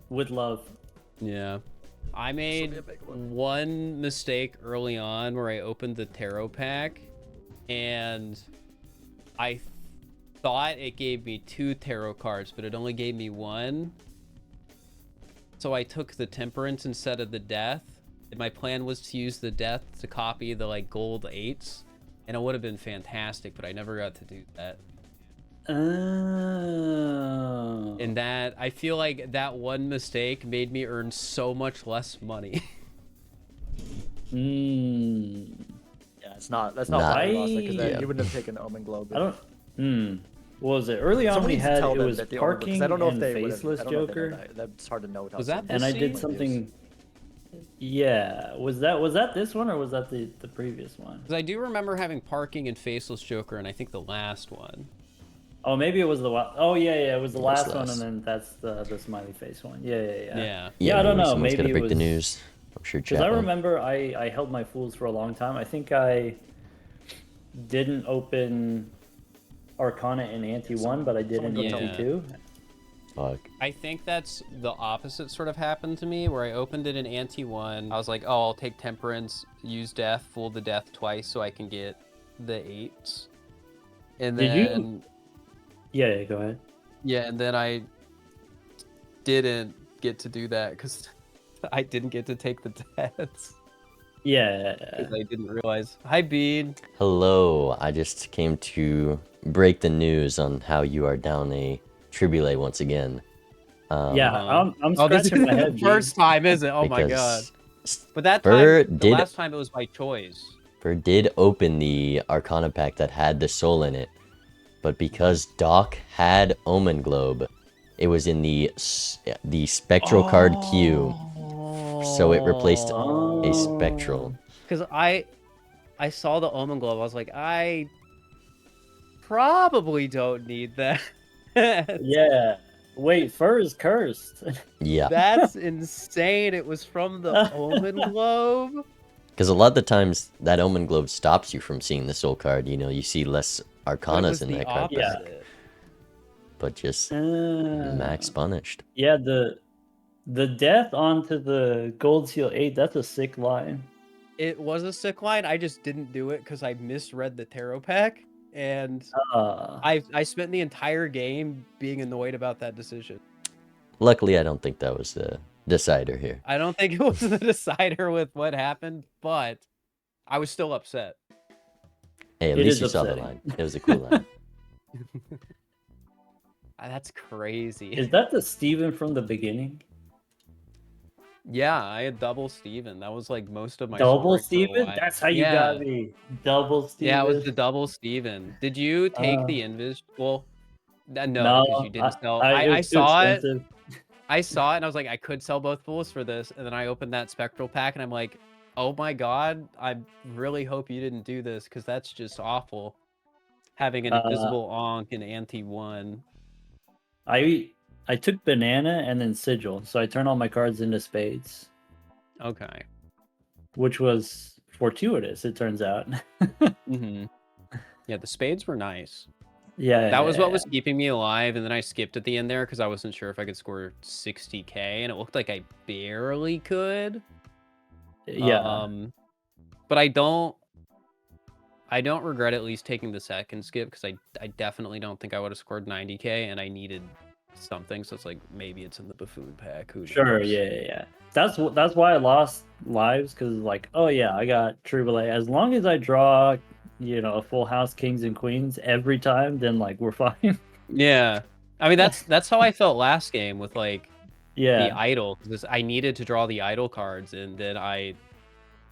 With love. Yeah. I be made a big one. one mistake early on where I opened the tarot pack and I thought it gave me 2 tarot cards, but it only gave me 1. So I took the temperance instead of the death. And my plan was to use the death to copy the like gold 8s. And it would have been fantastic, but I never got to do that. Oh. And that, I feel like that one mistake made me earn so much less money. Mm. Yeah, that's not Nah. why I lost it, because then Yeah. you wouldn't have taken Omen Globe. I don't. What was it? Early on, Someone we needs to had tell it them was that the Omen, parking I don't know if and they would've- faceless I don't know if they know Joker, that. That's hard to know. Was that and I the did same? something. Yeah, was that this one or was that the previous one? Because I do remember having parking and faceless Joker, and I think the last one. Oh, maybe it was the oh yeah, it was the It was last one, last. and then that's the smiley face one. Yeah. Yeah. Yeah, I don't maybe know. Someone's Maybe gonna it break the was- news. I'm sure Because chat I will. remember I held my fools for a long time. I think I didn't open Arcana in Ante 1, but I did in someone go Ante tell 2. Fuck. I think that's the opposite sort of happened to me, where I opened it in Ante 1. I was like, oh, I'll take Temperance, use Death, fool the Death twice so I can get the 8s. And Did you- then... Yeah, go ahead. Yeah, and then I didn't get to do that because I didn't get to take the deaths. Yeah. Because I didn't realize. Hi, Bean. Hello. I just came to break the news on how you are down a tribulate once again. Yeah, I'm Oh, this scratching my isn't head. the first time, is it? Oh my god. because But that Spur time, the did- last time it was by choice. Spur did open the Arcana pack that had the soul in it, but because Doc had Omen Globe, it was in the spectral card queue, so it replaced a spectral. Because I saw the Omen Globe, I was like, I probably don't need that. Yeah. Wait, Fur is cursed. Yeah, That's insane. It was from the Omen Globe. because a lot of the times that Omen Globe stops you from seeing the soul card. You know, you see less But it Arcanas was in the that card pack, opposite. but just Ah. max punished. Yeah, the death onto the Gold Seal 8, that's a sick line. It was a sick line. I just didn't do it because I misread the tarot pack, and I spent the entire game being annoyed about that decision. Luckily, I don't think that was the decider here. I don't think it was the decider with what happened, but I was still upset. Hey, at It least is you saw the upsetting. line. It was a cool line. That's crazy. Is that the Steven from the beginning? Yeah, I had double Steven. That was like most of my Double scoring for a Steven? while. That's how you Yeah. got me. Double Yeah, it was Steven. the double Steven. Did you take Uh, the invis? Well, no, because you no, didn't sell. it I was too saw it. expensive. I saw it and I was like, I could sell both pools for this. And then I opened that spectral pack and I'm like, oh my god, I really hope you didn't do this because that's just awful. Having an invisible Onk and anti-1. I took banana and then sigil, so I turned all my cards into spades, Okay. which was fortuitous, it turns out. Mm-hmm. Yeah, the spades were nice. Yeah, That was what was keeping me alive, and then I skipped at the end there because I wasn't sure if I could score 60k, and it looked like I barely could. Yeah. But I don't regret at least taking the second skip because I definitely don't think I would have scored 90k, and I needed something, so it's like maybe it's in the buffoon pack. Who knows? Sure, yeah. That's why I lost lives, because like, oh yeah, I got triple A. As long as I draw, a full house kings and queens every time, then like we're fine. Yeah, I mean that's how I felt last game with like the Yeah. idol, because I needed to draw the idol cards, and then I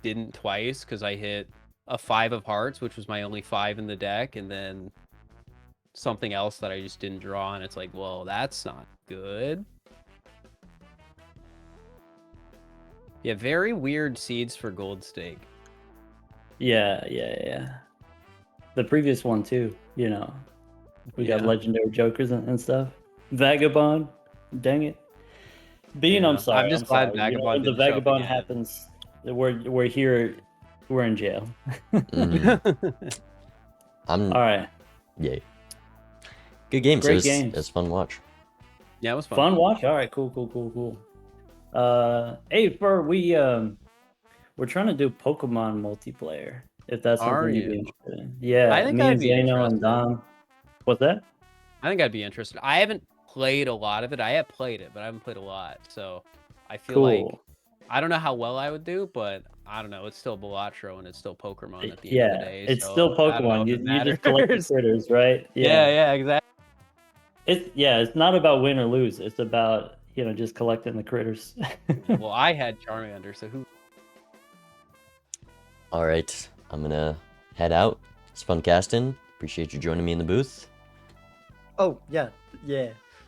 didn't twice because I hit a 5 of hearts, which was my only 5 in the deck, and then something else that I just didn't draw, and it's like, well, that's not good. Yeah, very weird seeds for gold stake. Yeah. The previous one too, we got legendary jokers and stuff. Vagabond, dang it. Bean, Yeah, I'm sorry. I'm just glad Vagabond when the didn't show up Vagabond again. happens, we're here, we're in jail. I'm All right. Yay. Good games. Great games. It was fun to watch. Yeah, it was fun. Fun watch. All right, cool. Hey, we're trying to do Pokemon multiplayer. If that's something you'd be interested in. Yeah, I think me I'd and be Zeno interested. and Dom. What's that? I think I'd be interested. I haven't played a lot of it. I have played it, but I haven't played a lot. So I feel like I don't know how well I would do, but I don't know. It's still Balatro and it's still Pokemon at the end of the day. It's so still Pokemon. You just collect the critters, right? Yeah, exactly. It's not about win or lose. It's about just collecting the critters. Well, I had Charmander, so who? All right, I'm gonna head out. It's fun casting. Appreciate you joining me in the booth. Oh yeah.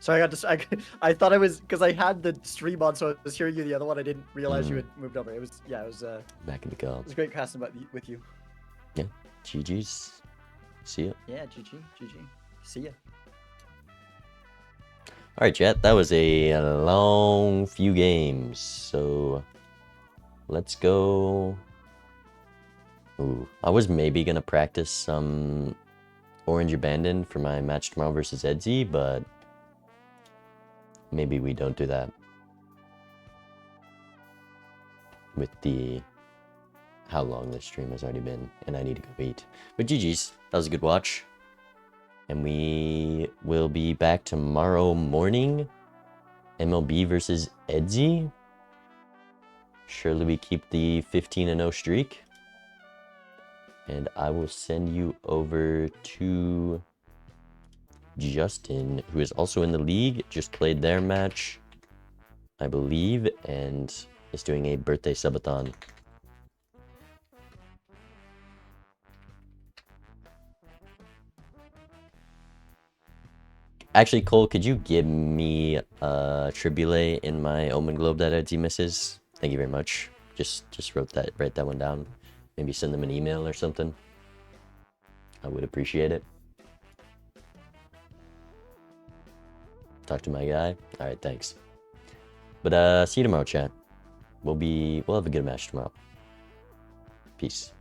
Sorry, I thought I was, because I had the stream on, so I was hearing you the other one. I didn't realize you had moved over. It was back in the car. It was great casting with you. Yeah, GG's. See ya. Yeah, GG. See ya. All right, chat. That was a long few games, so let's go. Ooh, I was maybe gonna practice some Orange Abandoned for my match tomorrow versus Edsy, but maybe we don't do that with how long this stream has already been, and I need to go eat. But GG's, that was a good watch, and we will be back tomorrow morning. MLB versus Edsy. Surely we keep the 15-0 streak. And I will send you over to Justin, who is also in the league, just played their match, I believe, and is doing a birthday subathon. Actually, Cole, could you give me a Tribule in my Omen Globe that Edsy misses? Thank you very much. Just write that one down. Maybe send them an email or something. I would appreciate it. Talk to my guy. All right, thanks. But see you tomorrow, chat. We'll have a good match tomorrow. Peace.